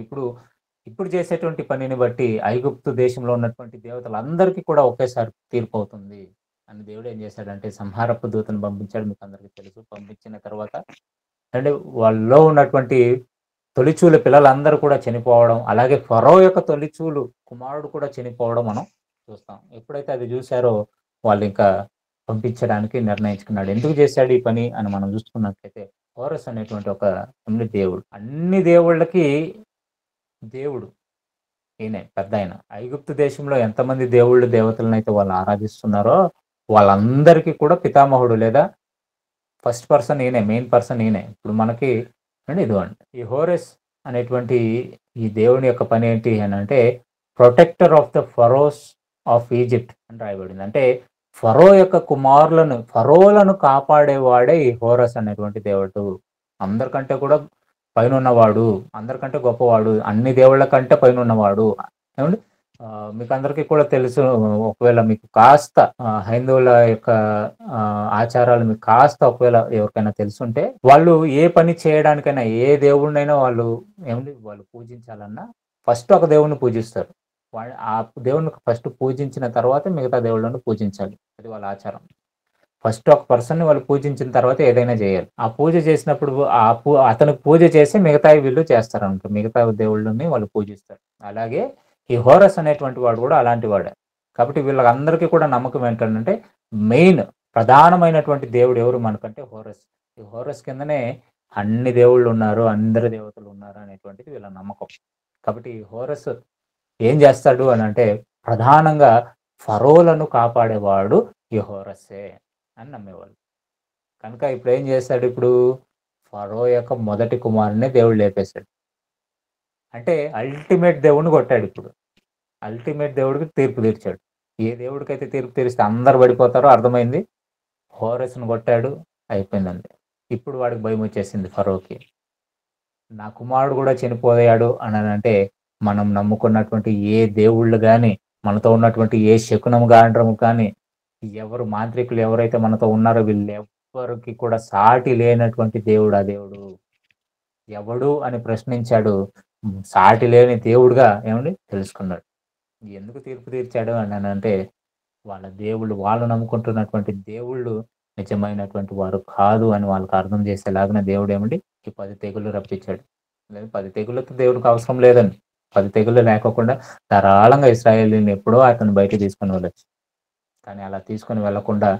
ఇప్పుడు చేసేటువంటి పనిని బట్టి ఐగుప్తు దేశంలో ఉన్నటువంటి దేవతలందరికీ కూడా ఒకేసారి తీర్పు అవుతుంది అని దేవుడు ఏం చేశాడంటే సంహారపు దూతను పంపించాడు. మీకు అందరికీ తెలుసు. పంపించిన తర్వాత అంటే వాళ్ళలో ఉన్నటువంటి తొలిచూలు పిల్లలందరూ కూడా చనిపోవడం, అలాగే ఫరో యొక్క తొలిచూలు కుమారుడు కూడా చనిపోవడం మనం చూస్తాం. ఎప్పుడైతే అది చూశారో వాళ్ళు ఇంకా పంపించడానికి నిర్ణయించుకున్నాడు. ఎందుకు చేశాడు ఈ పని అని మనం చూసుకున్నట్లయితే హోరస్ అనేటువంటి ఒక దేవుడు, అన్ని దేవుళ్ళకి దేవుడు ఈయనే పెద్ద ఆయన. ఐగుప్తు దేశంలో ఎంతమంది దేవుళ్ళు దేవతలను అయితే వాళ్ళు ఆరాధిస్తున్నారో వాళ్ళందరికీ కూడా పితామహుడు లేదా ఫస్ట్ పర్సన్ ఈయనే, మెయిన్ పర్సన్ ఈయనే. ఇప్పుడు మనకి అండి ఇదిగోండి ఈ హోరెస్ అనేటువంటి ఈ దేవుని యొక్క పని ఏంటి అని అంటే protector of the pharaoh's of Egypt అని రాయబడింది. అంటే ఫరో యొక్క ఫరోలను కాపాడేవాడే ఈ హోరస్ అనేటువంటి దేవుడు. అందరికంటే కూడా పైన ఉన్నవాడు, అందరికంటే గొప్పవాడు, అన్ని దేవుళ్ళ కంటే పైన ఉన్నవాడు. ఏమండి మీకు అందరికీ కూడా తెలుసు. ఒకవేళ మీకు కాస్త హైందవుల యొక్క ఆచారాలు మీకు కాస్త ఒకవేళ ఎవరికైనా తెలుసుంటే వాళ్ళు ఏ పని చేయడానికైనా ఏ దేవుడినైనా వాళ్ళు పూజించాలన్నా ఫస్ట్ ఒక దేవుణ్ణి పూజిస్తారు. ఆ దేవుడిని ఫస్ట్ పూజించిన తర్వాత మిగతా దేవుళ్ళను పూజించాలి. అది వాళ్ళ ఆచారం. ఫస్ట్ ఒక పర్సన్ని వాళ్ళు పూజించిన తర్వాత ఏదైనా చేయాలి. ఆ పూజ చేసినప్పుడు అతనికి పూజ చేసి మిగతావి వీళ్ళు చేస్తారన్నమాట. మిగతా దేవుళ్ళని వాళ్ళు పూజిస్తారు. అలాగే ఈ హోరస్ అనేటువంటి వాడు కూడా అలాంటి వాడే. కాబట్టి వీళ్ళందరికీ కూడా నమ్మకం ఏంటంటే మెయిన్ ప్రధానమైనటువంటి దేవుడు ఎవరు మనకంటే హోరస్. ఈ హోరస్ కిందనే అన్ని దేవుళ్ళు ఉన్నారు, అందరి దేవతలు ఉన్నారు అనేటువంటిది వీళ్ళ నమ్మకం. కాబట్టి ఈ హోరస్ ఏం చేస్తాడు అని అంటే ప్రధానంగా ఫరోలను కాపాడేవాడు ఈ హోరస్సే అని నమ్మేవాళ్ళు. కనుక ఇప్పుడు ఏం చేస్తాడు, ఇప్పుడు ఫరో యొక్క మొదటి కుమారుని దేవుడు లేపేశాడు. అంటే అల్టిమేట్ దేవుడిని కొట్టాడు. ఇప్పుడు అల్టిమేట్ దేవుడికి తీర్పు తీర్చాడు. ఏ దేవుడికైతే తీర్పు తీరిస్తే అందరు పడిపోతారో అర్థమైంది. హోరస్ను కొట్టాడు, అయిపోయిందండి. ఇప్పుడు వాడికి భయం వచ్చేసింది ఫరోకి. నా కుమారుడు కూడా చనిపోయాడు అని అంటే మనం నమ్ముకున్నటువంటి ఏ దేవుళ్ళు కానీ, మనతో ఉన్నటువంటి ఏ శకునం గాండ్రము కానీ, ఎవరు మాంత్రికులు ఎవరైతే మనతో ఉన్నారో వీళ్ళు ఎవరికి కూడా సాటి లేనటువంటి దేవుడు ఆ దేవుడు. ఎవడు అని ప్రశ్నించాడు, సాటి లేని దేవుడుగా తెలుసుకున్నాడు. ఎందుకు తీర్పు తీర్చాడు అని అంటే వాళ్ళ దేవుళ్ళు, వాళ్ళు నమ్ముకుంటున్నటువంటి దేవుళ్ళు నిజమైనటువంటి వారు కాదు అని వాళ్ళకి అర్థం చేసేలాగిన దేవుడు ఈ 10 తెగుళ్ళు రప్పించాడు. 10 తెగుళ్ళతో దేవుడికి అవసరం లేదండి. 10 తెగుళ్ళు లేకోకుండా ధారాళంగా ఇశ్రాయేలీని ఎప్పుడో అతను బయట తీసుకొని వెళ్ళొచ్చు. కానీ అలా తీసుకొని వెళ్లకుండా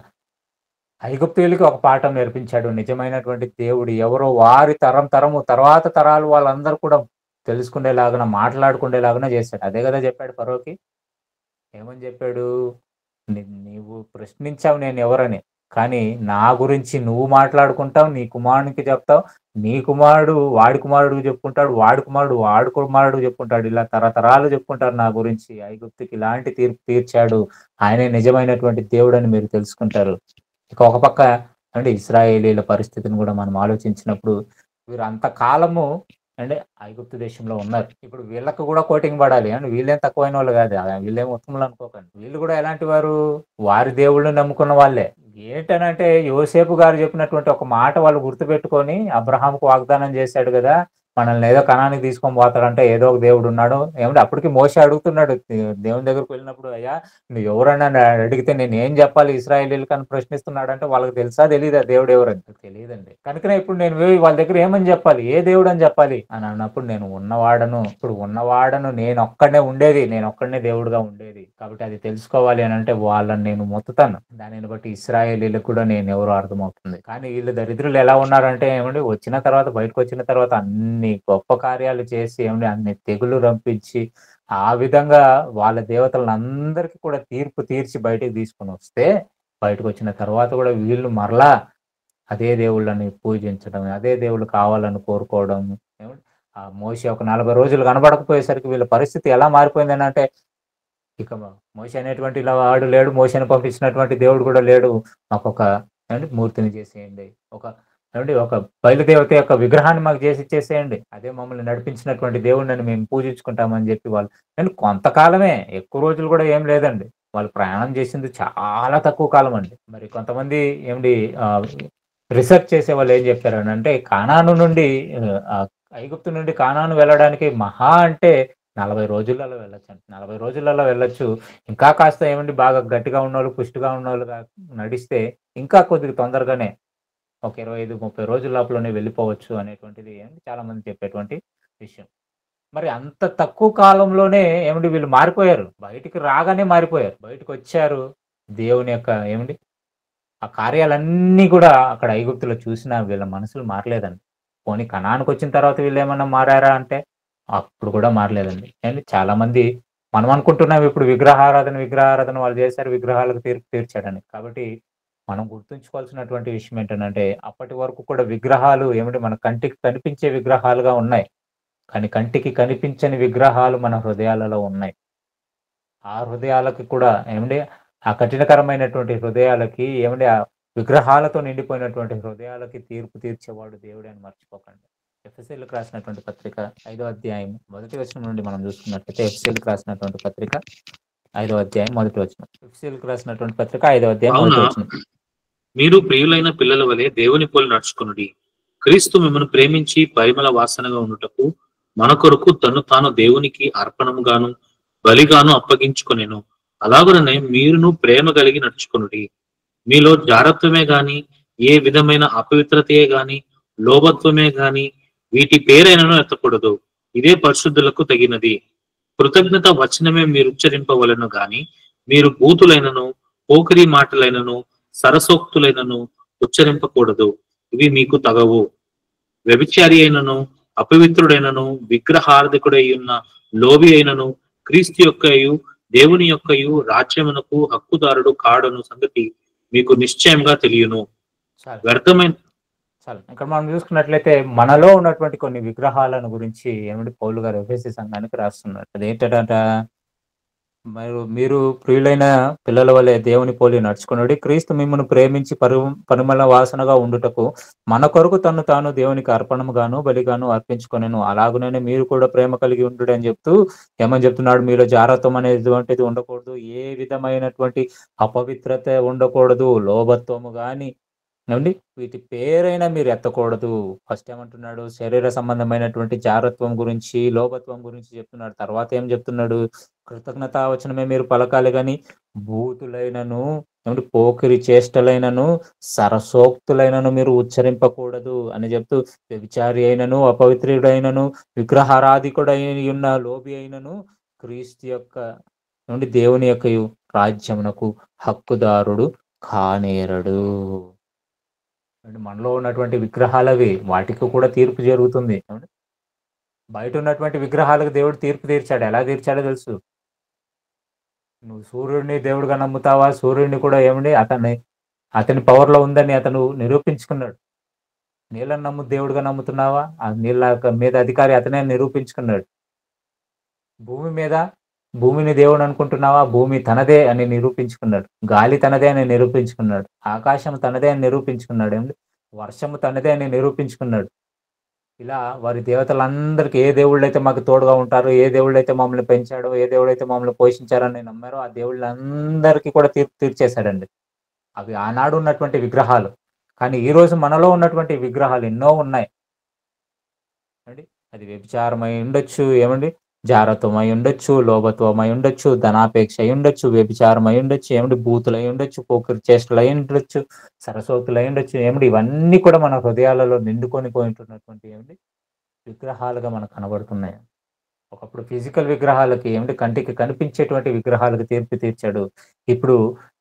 ఐగుప్తీయులకి ఒక పాఠం నేర్పించాడు. నిజమైనటువంటి దేవుడు ఎవరో వారి తర్వాత తరాలు వాళ్ళందరూ కూడా తెలుసుకునేలాగా మాట్లాడుకునేలాగా చేశాడు. అదే కదా చెప్పాడు ఫరోకి. ఏమని చెప్పాడు, నీవు ప్రశ్నించావు నేను ఎవరని, కానీ నా గురించి నువ్వు మాట్లాడుకుంటావు, నీ కుమారునికి చెప్తావు, నీ కుమారుడు వాడి కుమారుడికి చెప్పుకుంటాడు, వాడి కుమారుడు వాడి కుమారుడికి చెప్పుకుంటాడు. ఇలా తరతరాలు చెప్పుకుంటారు నా గురించి. ఐగుప్తుకి ఇలాంటి తీర్పు తీర్చాడు, ఆయనే నిజమైనటువంటి దేవుడని మీరు తెలుసుకుంటారు. ఇక ఒక పక్క అంటే ఇశ్రాయేలీల పరిస్థితిని కూడా మనం ఆలోచించినప్పుడు వీరు అంతకాలము అంటే ఐగుప్తు దేశంలో ఉన్నారు. ఇప్పుడు వీళ్ళకి కూడా కోటింగ్ పడాలి. అంటే వీళ్ళేం తక్కువైన వాళ్ళు కాదు. వీళ్ళేం ఉత్తములు అనుకోకండి. వీళ్ళు కూడా ఎలాంటి వారు? వారి దేవుళ్ళని నమ్ముకున్న వాళ్ళే. ఏంటనంటే యోసేపు గారు చెప్పినటువంటి ఒక మాట వాళ్ళు గుర్తుపెట్టుకొని, అబ్రహాముకు వాగ్దానం చేశాడు కదా, మనల్ని ఏదో కనానికి తీసుకొని పోతాడంటే ఏదో ఒక దేవుడు ఉన్నాడు. ఏమంటే అప్పటికి మోషే అడుగుతున్నాడు దేవుని దగ్గరకు వెళ్ళినప్పుడు, అయ్యా నువ్వు ఎవరన్నా అడిగితే నేను ఏం చెప్పాలి ఇశ్రాయేలీయులకి అని ప్రశ్నిస్తున్నాడు. అంటే వాళ్ళకి తెలుసా తెలీదా దేవుడు ఎవరని? తెలియదండి. కనుకనే ఇప్పుడు నేను వాళ్ళ దగ్గర ఏమని చెప్పాలి, ఏ దేవుడు అని చెప్పాలి అని అన్నప్పుడు నేను ఉన్నవాడను నేను ఒక్కడనే దేవుడుగా ఉండేది. కాబట్టి అది తెలుసుకోవాలి అని అంటే వాళ్ళని నేను మొత్తుతాను. దానిని బట్టి ఇశ్రాయేలీలకు కూడా నేను ఎవరో అర్థమవుతుంది. కానీ వీళ్ళు దరిద్రులు ఎలా ఉన్నారంటే ఏమండి, బయటకు వచ్చిన తర్వాత అన్ని గొప్ప కార్యాలు చేసి ఏమండి అన్ని తెగులు రంపించి ఆ విధంగా వాళ్ళ దేవతలందరికీ కూడా తీర్పు తీర్చి బయటికి తీసుకొని వస్తే, బయటకు వచ్చిన తర్వాత కూడా వీళ్ళు మరలా అదే దేవుళ్ళని పూజించడం, అదే దేవుళ్ళు కావాలని కోరుకోవడం. ఆ మోషే ఒక 40 రోజులు కనబడకపోయేసరికి వీళ్ళ పరిస్థితి ఎలా మారిపోయిందని అంటే, ఇక మోషే అనేటువంటి ఇలా వాడు లేడు, మోషేని పంపించినటువంటి దేవుడు కూడా లేడు, మాకొక మూర్తిని చేసేయండి, ఒక బయలుదేవత యొక్క విగ్రహాన్ని మాకు చేసి ఇచ్చేసేయండి, అదే మమ్మల్ని నడిపించినటువంటి దేవుడిని మేము పూజించుకుంటామని చెప్పి వాళ్ళు కొంతకాలమే, ఎక్కువ రోజులు కూడా ఏం లేదండి. వాళ్ళు ప్రయాణం చేసింది చాలా తక్కువ కాలం అండి. మరి కొంతమంది రీసెర్చ్ చేసే వాళ్ళు ఏం చెప్పారని అంటే, కానాను నుండి ఐగుప్తు నుండి కానాను వెళ్ళడానికి మహా అంటే 40 రోజులలో వెళ్ళొచ్చండి. 40 రోజులలో వెళ్ళొచ్చు. ఇంకా కాస్త బాగా గట్టిగా ఉన్నోళ్ళు, పుష్టిగా ఉన్నోళ్ళు నడిస్తే ఇంకా కొద్దిగా తొందరగానే ఒక 25-30 రోజుల లోపలనే వెళ్ళిపోవచ్చు అనేటువంటిది చాలా మంది చెప్పేటువంటి విషయం. మరి అంత తక్కువ కాలంలోనే వీళ్ళు మారిపోయారు. బయటికి రాగానే మారిపోయారు. బయటకొచ్చారు. దేవుని యొక్క ఆ కార్యాలన్నీ కూడా అక్కడ ఐగుప్తులో చూసినా వీళ్ళ మనసులు మారలేదండి. పోనీ కనానుకొచ్చిన తర్వాత వీళ్ళేమన్నా మారారా అంటే అప్పుడు కూడా మారలేదండి. చాలా మంది మనం అనుకుంటున్నాం ఇప్పుడు విగ్రహారాధన వాళ్ళు చేశారు, విగ్రహాలకు తీర్పు తీర్చాడని. కాబట్టి మనం గుర్తుంచుకోవాల్సినటువంటి విషయం ఏంటంటే, అప్పటి వరకు కూడా విగ్రహాలు మన కంటికి కనిపించే విగ్రహాలుగా ఉన్నాయి. కానీ కంటికి కనిపించని విగ్రహాలు మన హృదయాలలో ఉన్నాయి. ఆ హృదయాలకి కూడా ఆ కఠినకరమైనటువంటి హృదయాలకి ఆ విగ్రహాలతో నిండిపోయినటువంటి హృదయాలకి తీర్పు తీర్చేవాడు దేవుడే అని మర్చిపోకండి. ఎఫెసీయులకు రాసినటువంటి పత్రిక 5వ అధ్యాయం 1వ వచనం నుండి మనం చూసుకున్నట్లయితే, ఎఫెసీయులకు రాసినటువంటి పత్రిక 5వ అధ్యాయం 1వ వచనం. ఎఫెసీయులకు రాసినటువంటి పత్రిక 5వ అధ్యాయం 1వ వచనం. మీరు ప్రియులైన పిల్లల వలె దేవుని పోలి నడుచుకొనుడి. క్రీస్తు మిమ్మల్ని ప్రేమించి పరిమళ వాసనగా ఉండుటకు మన కొరకు తను తాను దేవునికి అర్పణముగాను బలిగాను అప్పగించుకొనెను. అలాగనే మీరును ప్రేమ కలిగి నడుచుకొనుడి. మీలో జారత్వమే గాని, ఏ విధమైన అపవిత్రతయే గాని, లోభత్వమే గాని వీటి పేరైనను ఎత్తకూడదు. ఇదే పరిశుద్ధులకు తగినది. కృతజ్ఞత వచనమే మీరు ఉచ్చరింపవలను గాని, మీరు బూతులైనను, పోకిరి మాటలైనను, సరసోక్తులైనను ఉచ్చరింపకూడదు. ఇవి మీకు తగవు. వ్యభిచారి అయినను, అపవిత్రుడైనను, విగ్రహార్థకుడై ఉన్న లోబి అయినను క్రీస్తు యొక్కయు దేవుని యొక్కయు రాజ్యమునకు హక్కుదారుడు కాడను సంగతి మీకు నిశ్చయంగా తెలియను. వ్యర్థమైన ఇక్కడ మనం చూసుకున్నట్లయితే మనలో ఉన్నటువంటి కొన్ని విగ్రహాలను గురించి పౌలు గారు ఎఫెసీ సంఘానికి రాస్తున్నారు. అదేంటంట, మీరు ప్రియులైన పిల్లల వలె దేవుని పోలి నడుచుకున్నాడు. క్రీస్తు మిమ్మల్ని ప్రేమించి పరిమళ వాసనగా ఉండుటకు మన కొరకు తను తాను దేవునికి అర్పణముగాను బలిగాను అర్పించుకొనెను. అలాగునే మీరు కూడా ప్రేమ కలిగి ఉండు అని చెప్తూ ఏమని చెప్తున్నాడు, మీలో జారత్వం అనేటువంటిది ఉండకూడదు, ఏ విధమైనటువంటి అపవిత్రత ఉండకూడదు, లోభత్వము గాని వీటి పేరైనా మీరు ఎత్తకూడదు. ఫస్ట్ ఏమంటున్నాడు, శరీర సంబంధమైనటువంటి జారత్వం గురించి, లోభత్వం గురించి చెప్తున్నాడు. తర్వాత ఏం చెప్తున్నాడు, కృతజ్ఞతావచనమే మీరు పలకాలి గాని భూతులైనను పోకిరి చేష్టలైనను సరసోక్తులైనను మీరు ఉచ్చరింపకూడదు అని చెప్తూ, వ్యభిచారి అయినను, అపవిత్రుడైనను, విగ్రహారాధికుడై ఉన్న లోబి అయినను క్రీస్తు యొక్క దేవుని యొక్క రాజ్యమునకు హక్కుదారుడు కానేరడు. మనలో ఉన్నటువంటి విగ్రహాలవి, వాటికి కూడా తీర్పు జరుగుతుంది. బయట ఉన్నటువంటి విగ్రహాలకు దేవుడు తీర్పు తీర్చాడు. ఎలా తీర్చాడో తెలుసు. నువ్వు సూర్యుడిని దేవుడిగా నమ్ముతావా, సూర్యుడిని కూడా అతన్ని అతని పవర్లో ఉందని అతను నిరూపించుకున్నాడు. నీళ్ళని దేవుడిగా నమ్ముతున్నావా? ఆ నీళ్ళ మీద అధికారి అతనే నిరూపించుకున్నాడు. భూమి మీద భూమిని దేవుడు అనుకుంటున్నావా? భూమి తనదే అని నిరూపించుకున్నాడు. గాలి తనదే అని నిరూపించుకున్నాడు. ఆకాశం తనదే అని నిరూపించుకున్నాడు. వర్షము తనదే అని నిరూపించుకున్నాడు. ఇలా వారి దేవతలందరికీ ఏ దేవుళ్ళైతే మాకు తోడుగా ఉంటారో, ఏ దేవుళ్ళైతే మమ్మల్ని పెంచాడో, ఏ దేవుడైతే మమ్మల్ని పోషించారని నమ్మారో ఆ దేవుళ్ళందరికీ కూడా తీర్పు తీర్చేశాడండి. అవి ఆనాడు ఉన్నటువంటి విగ్రహాలు. కానీ ఈ రోజు మనలో ఉన్నటువంటి విగ్రహాలు ఎన్నో ఉన్నాయి అండి. అది వ్యభిచారమై ఉండొచ్చు, ఏమండి, జారత్వమై ఉండొచ్చు, లోభత్వమై ఉండొచ్చు, ధనాపేక్ష అయి ఉండొచ్చు, వ్యభిచారం అయి ఉండొచ్చు, ఏమిటి, బూతులై ఉండొచ్చు, పోకిరి చేష్టలు అయి ఉండొచ్చు, సరస్వతులు అయి ఉండొచ్చు, ఏమిటి, ఇవన్నీ కూడా మన హృదయాలలో నిండుకొని పోయింటున్నటువంటి ఏమిటి విగ్రహాలుగా మనకు కనబడుతున్నాయి. ఒకప్పుడు ఫిజికల్ విగ్రహాలకి, ఏమిటి, కంటికి కనిపించేటువంటి విగ్రహాలకు తీర్పు తీర్చాడు. ఇప్పుడు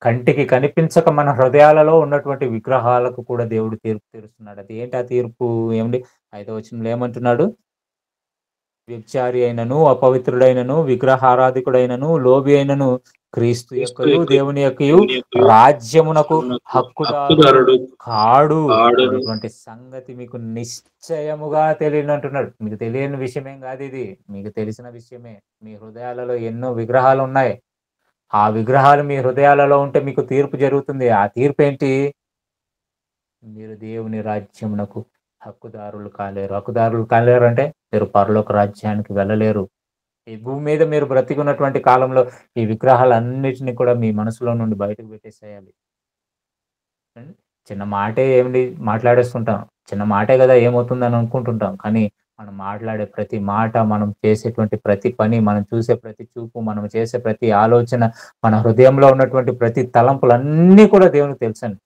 కంటికి కనిపించక మన హృదయాలలో ఉన్నటువంటి విగ్రహాలకు కూడా దేవుడు తీర్పు తీరుస్తున్నాడు. అది ఏంటి ఆ తీర్పు? ఏమిటి, 5వ వచనంలో ఏమంటున్నాడు? వ్యభిచారి అయినను, అపవిత్రుడైనను, విగ్రహారాధికుడైనను, లోబి అయినను క్రీస్తు యొక్కయు దేవుని యొక్కయు రాజ్యమునకు హక్కుదారుడు కాడు అనేటువంటి సంగతి మీకు నిశ్చయముగా తెలియనంటున్నాడు. మీకు తెలియని విషయమేం కాదు ఇది, మీకు తెలిసిన విషయమే. మీ హృదయాలలో ఎన్నో విగ్రహాలు ఉన్నాయి. ఆ విగ్రహాలు మీ హృదయాలలో ఉంటే మీకు తీర్పు జరుగుతుంది. ఆ తీర్పు ఏంటి? మీరు దేవుని రాజ్యమునకు హక్కుదారులు కాలేరు అంటే మీరు పరలోక రాజ్యానికి వెళ్ళలేరు. ఈ భూమి మీద మీరు బ్రతికున్నటువంటి కాలంలో ఈ విగ్రహాలన్నిటిని కూడా మీ మనసులో నుండి బయటకు పెట్టేసేయాలి. చిన్న మాటే ఏమిటి మాట్లాడేస్తుంటాం, చిన్న మాటే కదా ఏమవుతుందని అనుకుంటుంటాం. కానీ మనం మాట్లాడే ప్రతి మాట, మనం చేసేటువంటి ప్రతి పని, మనం చూసే ప్రతి చూపు, మనం చేసే ప్రతి ఆలోచన, మన హృదయంలో ఉన్నటువంటి ప్రతి తలంపులన్నీ కూడా దేవునికి తెలుసండి.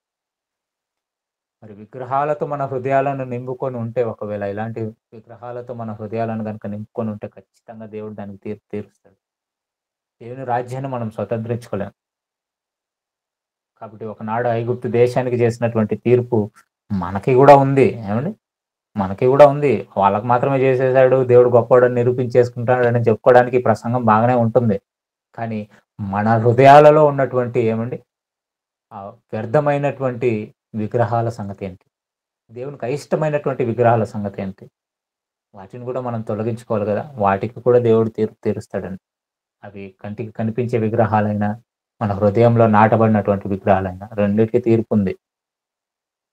మరి విగ్రహాలతో మన హృదయాలను నింపుకొని ఉంటే, ఒకవేళ ఇలాంటి విగ్రహాలతో మన హృదయాలను కనుక నింపుకొని ఉంటే ఖచ్చితంగా దేవుడు దానికి తీర్పు తీరుస్తాడు. దేవుని రాజ్యాన్ని మనం స్వతంత్రించుకోలేం. కాబట్టి ఒకనాడు ఐగుప్తు దేశానికి చేసినటువంటి తీర్పు మనకి కూడా ఉంది. ఏమండి, మనకి కూడా ఉంది. వాళ్ళకి మాత్రమే చేసేసాడు, దేవుడు గొప్పవాడని నిరూపించేసుకుంటాడని చెప్పుకోవడానికి ఈ ప్రసంగం బాగానే ఉంటుంది. కానీ మన హృదయాలలో ఉన్నటువంటి ఏమండి ఆ వ్యర్థమైనటువంటి విగ్రహాల సంగతి ఏంటి? దేవునికి అయిష్టమైనటువంటి విగ్రహాల సంగతి ఏంటి? వాటిని కూడా మనం తొలగించుకోవాలి కదా. వాటికి కూడా దేవుడు తీర్పు తీరుస్తాడండి. అవి కంటికి కనిపించే విగ్రహాలైనా, మన హృదయంలో నాటబడినటువంటి విగ్రహాలైనా, రెండింటికి తీర్పు ఉంది.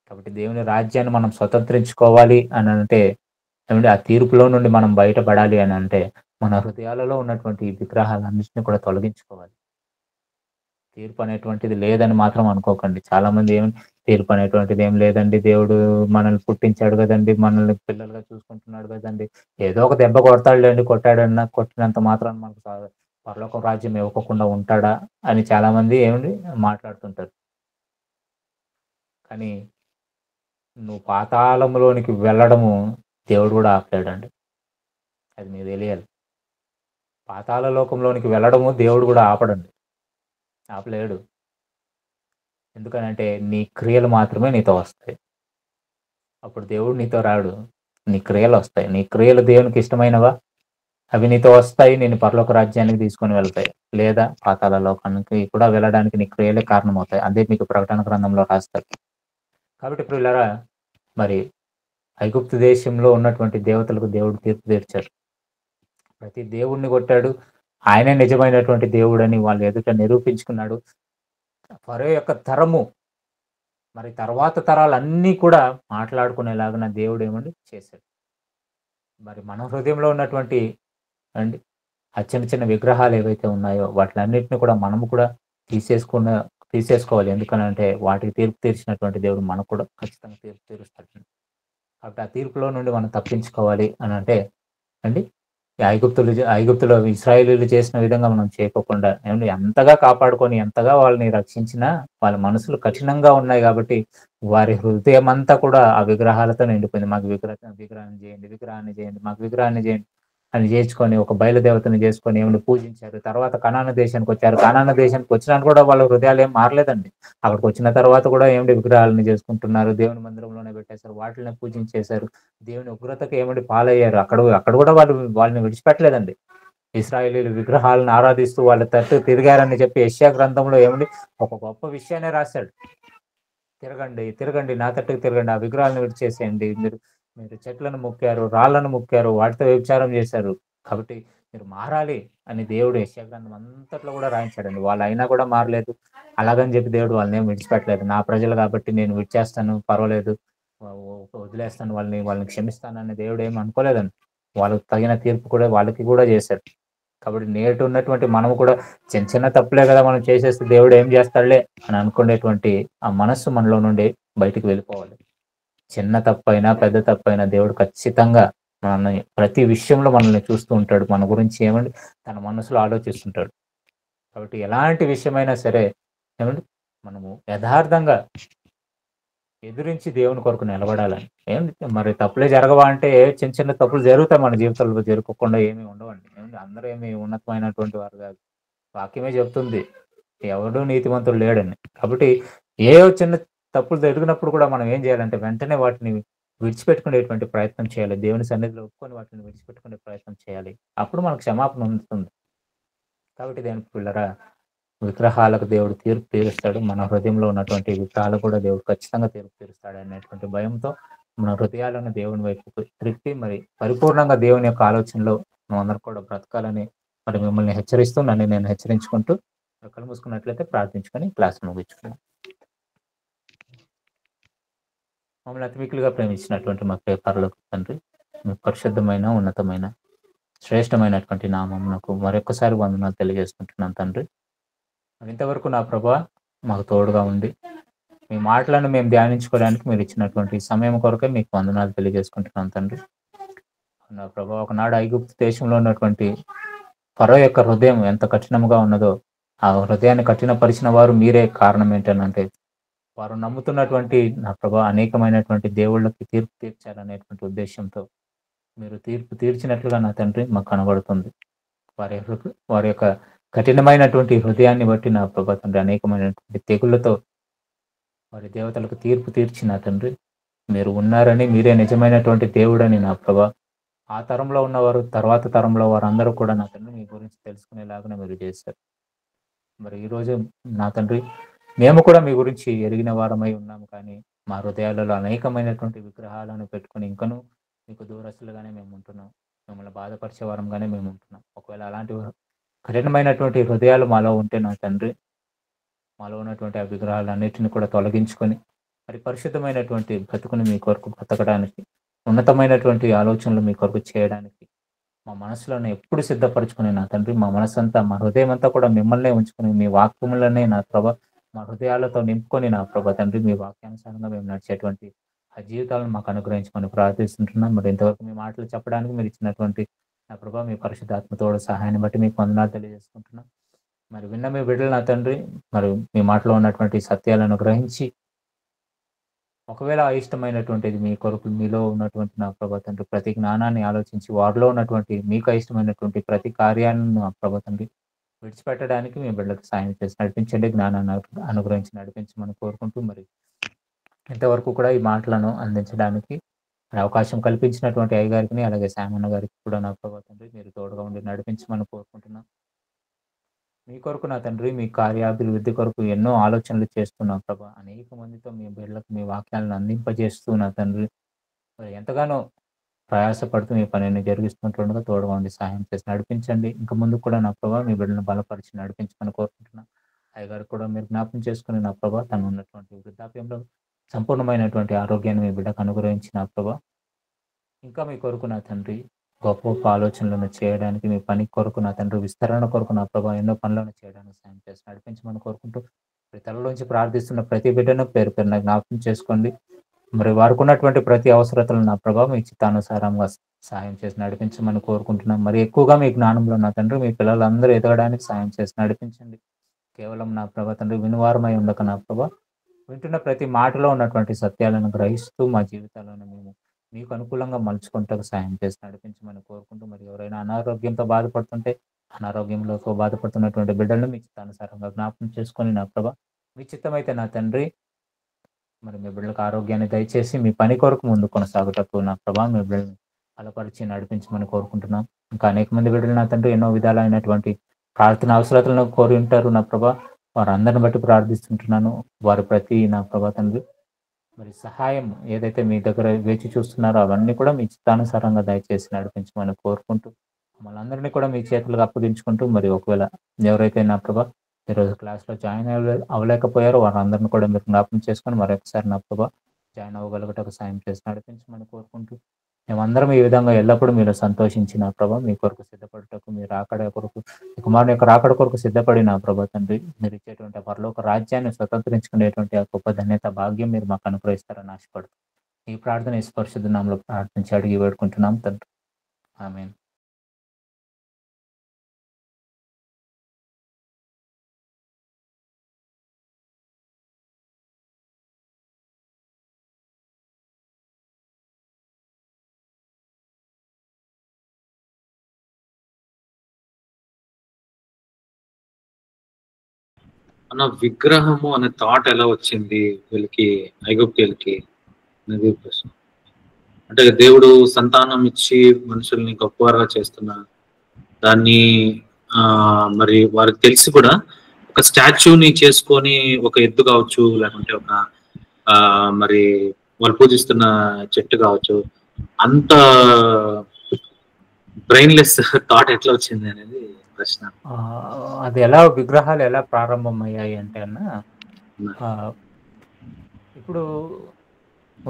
కాబట్టి దేవుని రాజ్యాన్ని మనం స్వతంత్రించుకోవాలి అని అంటే, ఏమంటే ఆ తీర్పులో నుండి మనం బయటపడాలి అని అంటే, మన హృదయాలలో ఉన్నటువంటి ఈ విగ్రహాలన్నింటినీ కూడా తొలగించుకోవాలి. తీర్పు అనేటువంటిది లేదని మాత్రం అనుకోకండి. చాలా మంది తీర్పు అనేటువంటిది ఏం లేదండి, దేవుడు మనల్ని పుట్టించాడు కదండి, మనల్ని పిల్లలుగా చూసుకుంటున్నాడు కదండి, ఏదో ఒక దెబ్బ కొడతాడులేండి, కొట్టినంత మాత్రం మనకు పరలోక రాజ్యం ఇవ్వకుండా ఉంటాడా అని చాలా మంది మాట్లాడుతుంటారు. కానీ నువ్వు పాతాళంలోనికి వెళ్ళడము దేవుడు కూడా ఆపలేడండి. అది మీకు తెలియాలి. పాతాళ లోకంలోనికి వెళ్ళడము దేవుడు కూడా ఆపలేడు. ఎందుకనంటే నీ క్రియలు మాత్రమే నీతో వస్తాయి. అప్పుడు దేవుడు నీతో రాడు, నీ క్రియలు వస్తాయి. నీ క్రియలు దేవునికి ఇష్టమైనవా, అవి నీతో వస్తాయి, నేను పరలోక రాజ్యానికి తీసుకొని వెళ్తాయి. లేదా పాతాళ లోకానికి కూడా వెళ్ళడానికి నీ క్రియలే కారణమవుతాయి. అదే మీకు ప్రకటన గ్రంథంలో రాస్తారు. కాబట్టి ప్రియులారా, మరి ఐగుప్తు దేశంలో ఉన్నటువంటి దేవతలకు దేవుడు తీర్పు తీర్చారు. ప్రతి దేవుణ్ణి కొట్టాడు, ఆయనే నిజమైనటువంటి దేవుడని వాళ్ళు ఎదుట నిరూపించుకున్నాడు. ఫరో యొక్క తరము, మరి తర్వాత తరాలన్నీ కూడా మాట్లాడుకునేలాగా దేవుడు చేశాడు. మరి మన హృదయంలో ఉన్నటువంటి అండి ఆ చిన్న చిన్న విగ్రహాలు ఏవైతే ఉన్నాయో వాటిలన్నిటిని కూడా మనము కూడా తీసేసుకోవాలి. ఎందుకనంటే వాటికి తీర్పు తీర్చినటువంటి దేవుడు మనకు కూడా ఖచ్చితంగా తీర్పు తీరుస్తాడు. కాబట్టి ఆ తీర్పులో నుండి మనం తప్పించుకోవాలి అని అంటే అండి, ఐగుప్తులో ఇశ్రాయేలీయులు చేసిన విధంగా మనం చేయకోకుండా ఎంతగా కాపాడుకొని, ఎంతగా వాళ్ళని రక్షించినా వాళ్ళ మనసులు కఠినంగా ఉన్నాయి. కాబట్టి వారి హృదయం అంతా కూడా ఆ విగ్రహాలతో నిండిపోయింది. మాకు విగ్రహాన్ని చేయండి అని చేసుకొని ఒక బయలుదేవతని చేసుకొని పూజించారు. తర్వాత కనాను దేశానికి వచ్చారు. కనాను దేశానికి వచ్చినా కూడా వాళ్ళ హృదయాలు ఏం మారలేదండి. అక్కడికి వచ్చిన తర్వాత కూడా విగ్రహాలని చేసుకుంటున్నారు, దేవుని మందిరంలోనే పెట్టేశారు, వాటిని పూజించేశారు, దేవుని ఉగ్రతకి పాలయ్యారు. అక్కడ కూడా వాళ్ళని విడిచిపెట్టలేదండి. ఇశ్రాయేలీయులు విగ్రహాలను ఆరాధిస్తూ వాళ్ళ తట్టు తిరిగారని చెప్పి యెషయా గ్రంథంలో ఒక గొప్ప విషయాన్ని రాశాడు. తిరగండి, తిరగండి, నా తట్టుకు తిరగండి, ఆ విగ్రహాలను విడిచేసేయండి. మీరు మీరు చెట్లను మొక్కారు, రాళ్ళను మొక్కారు, వాటితో వ్యభిచారం చేశారు. కాబట్టి మీరు మారాలి అని దేవుడు యెషయా గ్రంథం అంతట్లో కూడా రాయించాడండి. వాళ్ళు అయినా కూడా మారలేదు. అలాగని చెప్పి దేవుడు వాళ్ళనేమి విడిచిపెట్టలేదు. నా ప్రజలు కాబట్టి నేను విడిచేస్తాను, పర్వాలేదు, వదిలేస్తాను వాళ్ళని క్షమిస్తానని దేవుడు ఏమి అనుకోలేదండి. వాళ్ళకి తగిన తీర్పు కూడా వాళ్ళకి కూడా చేశాడు. కాబట్టి నేటి ఉన్నటువంటి మనము కూడా చిన్న చిన్న తప్పులే కదా మనం చేసేస్తే దేవుడు ఏం చేస్తాడులే అని అనుకునేటువంటి ఆ మనస్సు మనలో నుండి బయటికి వెళ్ళిపోవాలి. చిన్న తప్పైనా పెద్ద తప్పైనా దేవుడు ఖచ్చితంగా మనల్ని ప్రతి విషయంలో మనల్ని చూస్తూ ఉంటాడు. మన గురించి ఏమండి తన మనసులో ఆలోచిస్తుంటాడు. కాబట్టి ఎలాంటి విషయమైనా సరే ఏమండి మనము యథార్థంగా ఎదురించి దేవుని కొరకు నిలబడాలని. ఏమండి మరి తప్పులే జరగవా అంటే చిన్న చిన్న తప్పులు జరుగుతాయి మన జీవితంలో, జరగకుండా ఏమీ ఉండవండి. ఏమండి అందరూ ఏమి ఉన్నతమైనటువంటి వారు కాదు. వాక్యమే చెప్తుంది ఎవడు నీతిమంతుడు లేడని. కాబట్టి ఏ చిన్న తప్పులు జరిగినప్పుడు కూడా మనం ఏం చేయాలంటే వెంటనే వాటిని విడిచిపెట్టుకునేటువంటి ప్రయత్నం చేయాలి. దేవుని సన్నిధిలో ఒప్పుకొని వాటిని విడిచిపెట్టుకునే ప్రయత్నం చేయాలి. అప్పుడు మనకు క్షమాపణ ఉంటుంది. కాబట్టి దేవుని పిల్లరా, విగ్రహాలకు దేవుడు తీర్పు తీరుస్తాడు. మన హృదయంలో ఉన్నటువంటి విగ్రహాలు కూడా దేవుడు ఖచ్చితంగా తీర్పు తీరుస్తాడు అనేటువంటి భయంతో మన హృదయాలను దేవుని వైపుకు త్రిప్పి మరి పరిపూర్ణంగా దేవుని యొక్క ఆలోచనలో మనందరం కూడా బ్రతకాలని మరి మిమ్మల్ని హెచ్చరిస్తూ నన్ను నేను హెచ్చరించుకుంటూ కళ్ళు మూసుకున్నట్లయితే ప్రార్థించుకొని క్లాస్ ముగించుకున్నాం. మమ్మల్ని అతి మిక్కులుగా ప్రేమించినటువంటి మా పరలోక తండ్రి, మీ పరిశుద్ధమైన ఉన్నతమైన శ్రేష్టమైనటువంటి నామమునకు మరొకసారి వందనాలు తెలియజేసుకుంటున్నాను తండ్రి. ఇంతవరకు నా ప్రభా మాకు తోడుగా ఉండి మీ మాటలను మేము ధ్యానించుకోవడానికి మీరు ఇచ్చినటువంటి సమయం కొరకే మీకు వందనాలు తెలియజేసుకుంటున్నాను తండ్రి. నా ప్రభా ఒకనాడు ఐగుప్తు దేశంలో ఉన్నటువంటి ఫరో యొక్క హృదయం ఎంత కఠినంగా ఉన్నదో ఆ హృదయాన్ని కఠినపరిచిన వారు మీరే. కారణం ఏంటనంటే వారు నమ్ముతున్నటువంటి నా ప్రభా అనేకమైనటువంటి దేవుళ్ళకి తీర్పు తీర్చాలనేటువంటి ఉద్దేశంతో మీరు తీర్పు తీర్చినట్లుగా నా తండ్రి మాకు కనబడుతుంది. వారి యొక్క కఠినమైనటువంటి హృదయాన్ని బట్టి నా ప్రభా తండ్రి అనేకమైనటువంటి తెగుళ్లతో వారి దేవతలకు తీర్పు తీర్చిన తండ్రి మీరు ఉన్నారని, మీరే నిజమైనటువంటి దేవుడని నా ప్రభా ఆ తరంలో ఉన్నవారు తర్వాత తరంలో వారందరూ కూడా నా తండ్రి మీ గురించి తెలుసుకునేలాగానే మీరు చేశారు. మరి ఈరోజు నా తండ్రి మేము కూడా మీ గురించి ఎరిగిన వారమై ఉన్నాము, కానీ మా హృదయాలలో అనేకమైనటువంటి విగ్రహాలను పెట్టుకుని ఇంకనూ మీకు దూరస్తులుగానే మేము ఉంటున్నాం. మిమ్మల్ని బాధపరిచే వారంగానే మేము ఉంటున్నాం. ఒకవేళ అలాంటి కఠినమైనటువంటి హృదయాలు మాలో ఉంటే నా తండ్రి మాలో ఉన్నటువంటి ఆ విగ్రహాలన్నిటిని కూడా తొలగించుకొని మరి పరిశుద్ధమైనటువంటి బ్రతుకుని మీ కొరకు బ్రతకడానికి, ఉన్నతమైనటువంటి ఆలోచనలు మీ కొరకు చేయడానికి మా మనసులోనే ఎప్పుడు సిద్ధపరచుకుని నా తండ్రి మా మనసంతా మా హృదయం అంతా కూడా మిమ్మల్నే ఉంచుకొని మీ వాక్యములనే నా ప్రభ మా హృదయాలతో నింపుకొని నా ప్రభ తండ్రి మీ వాక్యానుసారంగా మేము నడిచేటువంటి ఆ జీవితాలను మాకు అనుగ్రహించమని ప్రార్థిస్తుంటున్నాం. మరి ఇంతవరకు మీ మాటలు చెప్పడానికి మీరు ఇచ్చినటువంటి నా ప్రభ మీ పరిశుద్ధాత్మతోడు సహాయాన్ని బట్టి మీకు వందనాలు తెలియజేసుకుంటున్నాం. మరి విన్న మీ బిడ్డలు నా తండ్రి మరి మీ మాటలో ఉన్నటువంటి సత్యాలను గ్రహించి ఒకవేళ అయిష్టమైనటువంటిది మీ కొరకు మీలో ఉన్నటువంటి నా ప్రభా తండ్రి ప్రతి జ్ఞానాన్ని ఆలోచించి వారిలో ఉన్నటువంటి మీకు అయిష్టమైనటువంటి ప్రతి కార్యాలను నా ప్రభా తండ్రి విడిచిపెట్టడానికి మీ బిడ్డలకు సాయం చేసి నడిపించండి, జ్ఞానాన్ని అనుగ్రహించి నడిపించమని కోరుకుంటూ మరి ఇంతవరకు కూడా ఈ మాటలను అందించడానికి అవకాశం కల్పించినటువంటి అయ్యగారికి అలాగే శామన్న గారికి కూడా నా ప్రభా తండ్రి మీరు తోడుగా ఉండి నడిపించమని కోరుకుంటున్నాం. మీ కొరకు నా తండ్రి మీ కార్యాభివృద్ధి కొరకు ఎన్నో ఆలోచనలు చేస్తున్నా ప్రభా, అనేక మందితో మీ బిడ్డలకు మీ వాక్యాలను అందింపజేస్తూ నా తండ్రి ఎంతగానో ప్రయాసపడుతూ మీ పనిని జరిగిస్తుండగా తోడుగా ఉండి సహాయం చేసి నడిపించండి. ఇంకా ముందు కూడా నా ప్రభా మీ బిడ్డలను బలపరిచి నడిపించమని కోరుకుంటున్నా. అయ్యగారు కూడా మీరు జ్ఞాపకం చేసుకుని నా ప్రభా తను ఉన్నటువంటి వృద్ధాప్యంలో సంపూర్ణమైనటువంటి ఆరోగ్యాన్ని మీ బిడ్డకు అనుగ్రహించి నా ప్రభా ఇంకా మీ కొరకు నా తండ్రి గొప్ప గొప్ప ఆలోచనలను చేయడానికి మీ పని కొరకు నా తండ్రి విస్తరణ కొరకు నా ప్రభా ఎన్నో పనులను చేయడానికి సాయం చేసి నడిపించమని కోరుకుంటూ తలలోంచి ప్రార్థిస్తున్న ప్రతి బిడ్డను పేరు పేరున జ్ఞాపకం చేసుకోండి. మరి వారికి ఉన్నటువంటి ప్రతి అవసరతలను నా ప్రభా మీ చిత్తానుసారంగా సాయం చేసి నడిపించమని కోరుకుంటున్నాం. మరి ఎక్కువగా మీ జ్ఞానంలో నా తండ్రి మీ పిల్లలందరూ ఎదగడానికి సాయం చేసి నడిపించండి. కేవలం నా ప్రభా తండ్రి వినువారమై ఉండక నా ప్రభా వింటున్న ప్రతి మాటలో ఉన్నటువంటి సత్యాలను గ్రహిస్తూ మా జీవితాలను మేము మీకు అనుకూలంగా మలుచుకుంటూ సాయం చేసి నడిపించమని కోరుకుంటూ మరి ఎవరైనా అనారోగ్యంతో బాధపడుతుంటే అనారోగ్యంలో బాధపడుతున్నటువంటి బిడ్డలను మీ చిత్తానుసారంగా జ్ఞాపకం చేసుకొని నా ప్రభా మీ చిత్తమైతే నా తండ్రి మరి మీ బిడ్డలకు ఆరోగ్యాన్ని దయచేసి మీ పని కొరకు ముందు కొనసాగుటకు నా ప్రభా మీ బిడ్డలను బలపరిచి నడిపించమని కోరుకుంటున్నాం. ఇంకా అనేక మంది బిడ్డలు నా తండ్రి ఎన్నో విధాలైనటువంటి ప్రార్థన అవసరతలను కోరి ఉంటారు నా ప్రభా, వారందరిని బట్టి ప్రార్థిస్తుంటున్నాను. వారి ప్రతి నా ప్రభా తండ్రి మరి సహాయం ఏదైతే మీ దగ్గర వేచి చూస్తున్నారో అవన్నీ కూడా మీ చిత్తానుసారంగా దయచేసి నడిపించమని కోరుకుంటూ, మమ్మల్ని అందరినీ కూడా మీ చేతులకు అప్పగించుకుంటూ, మరి ఒకవేళ ఎవరైతే నా ప్రభా ఈరోజు క్లాస్‌లో జాయిన్ అవ్వలేకపోయారో వారందరిని కూడా మీరు జ్ఞాపకం చేసుకొని మరొకసారి నా ప్రభా జాయిన్ అవ్వగలుగుటకు సాయం చేసి నడిపించమని కోరుకుంటూ, మేమందరం ఈ విధంగా ఎల్లప్పుడూ మీరు సంతోషించి నా ప్రభా మీ కొరకు సిద్ధపడుటకు, మీ రాకడ కొరకు, మీ కుమారుని యొక్క రాకడ కొరకు సిద్ధపడి నా ప్రభా తండ్రి మీరు ఇచ్చేటువంటి ఆ పరలోక రాజ్యాన్ని స్వతంత్రించుకునేటువంటి ఆ గొప్ప ధన్యత, భాగ్యం మీరు మాకు అనుగ్రహిస్తారని ఆశపడుతూ ఈ ప్రార్థన యేసు పరిశుద్ధ నామములో ప్రార్థించి అడిగి వేడుకుంటున్నాం తండ్రి. ఆమేన్. అన్న విగ్రహము అనే థాట్ ఎలా వచ్చింది వీళ్ళకి, ఐగుప్తీయులకి అనేది ప్రశ్న. అంటే దేవుడు సంతానం ఇచ్చి మనుషుల్ని గొప్పవారుగా చేస్తున్న దాన్ని మరి వారికి తెలిసి కూడా ఒక స్టాచ్యూని చేసుకొని, ఒక ఎద్దు కావచ్చు, లేకుంటే ఒక మరి వాళ్ళు పూజిస్తున్న చెట్టు కావచ్చు, అంత బ్రెయిన్లెస్ థాట్ ఎట్లా వచ్చింది అనేది ప్రశ్న. అది ఎలా విగ్రహాలు ఎలా ప్రారంభమయ్యాయి అంటే అన్న, ఇప్పుడు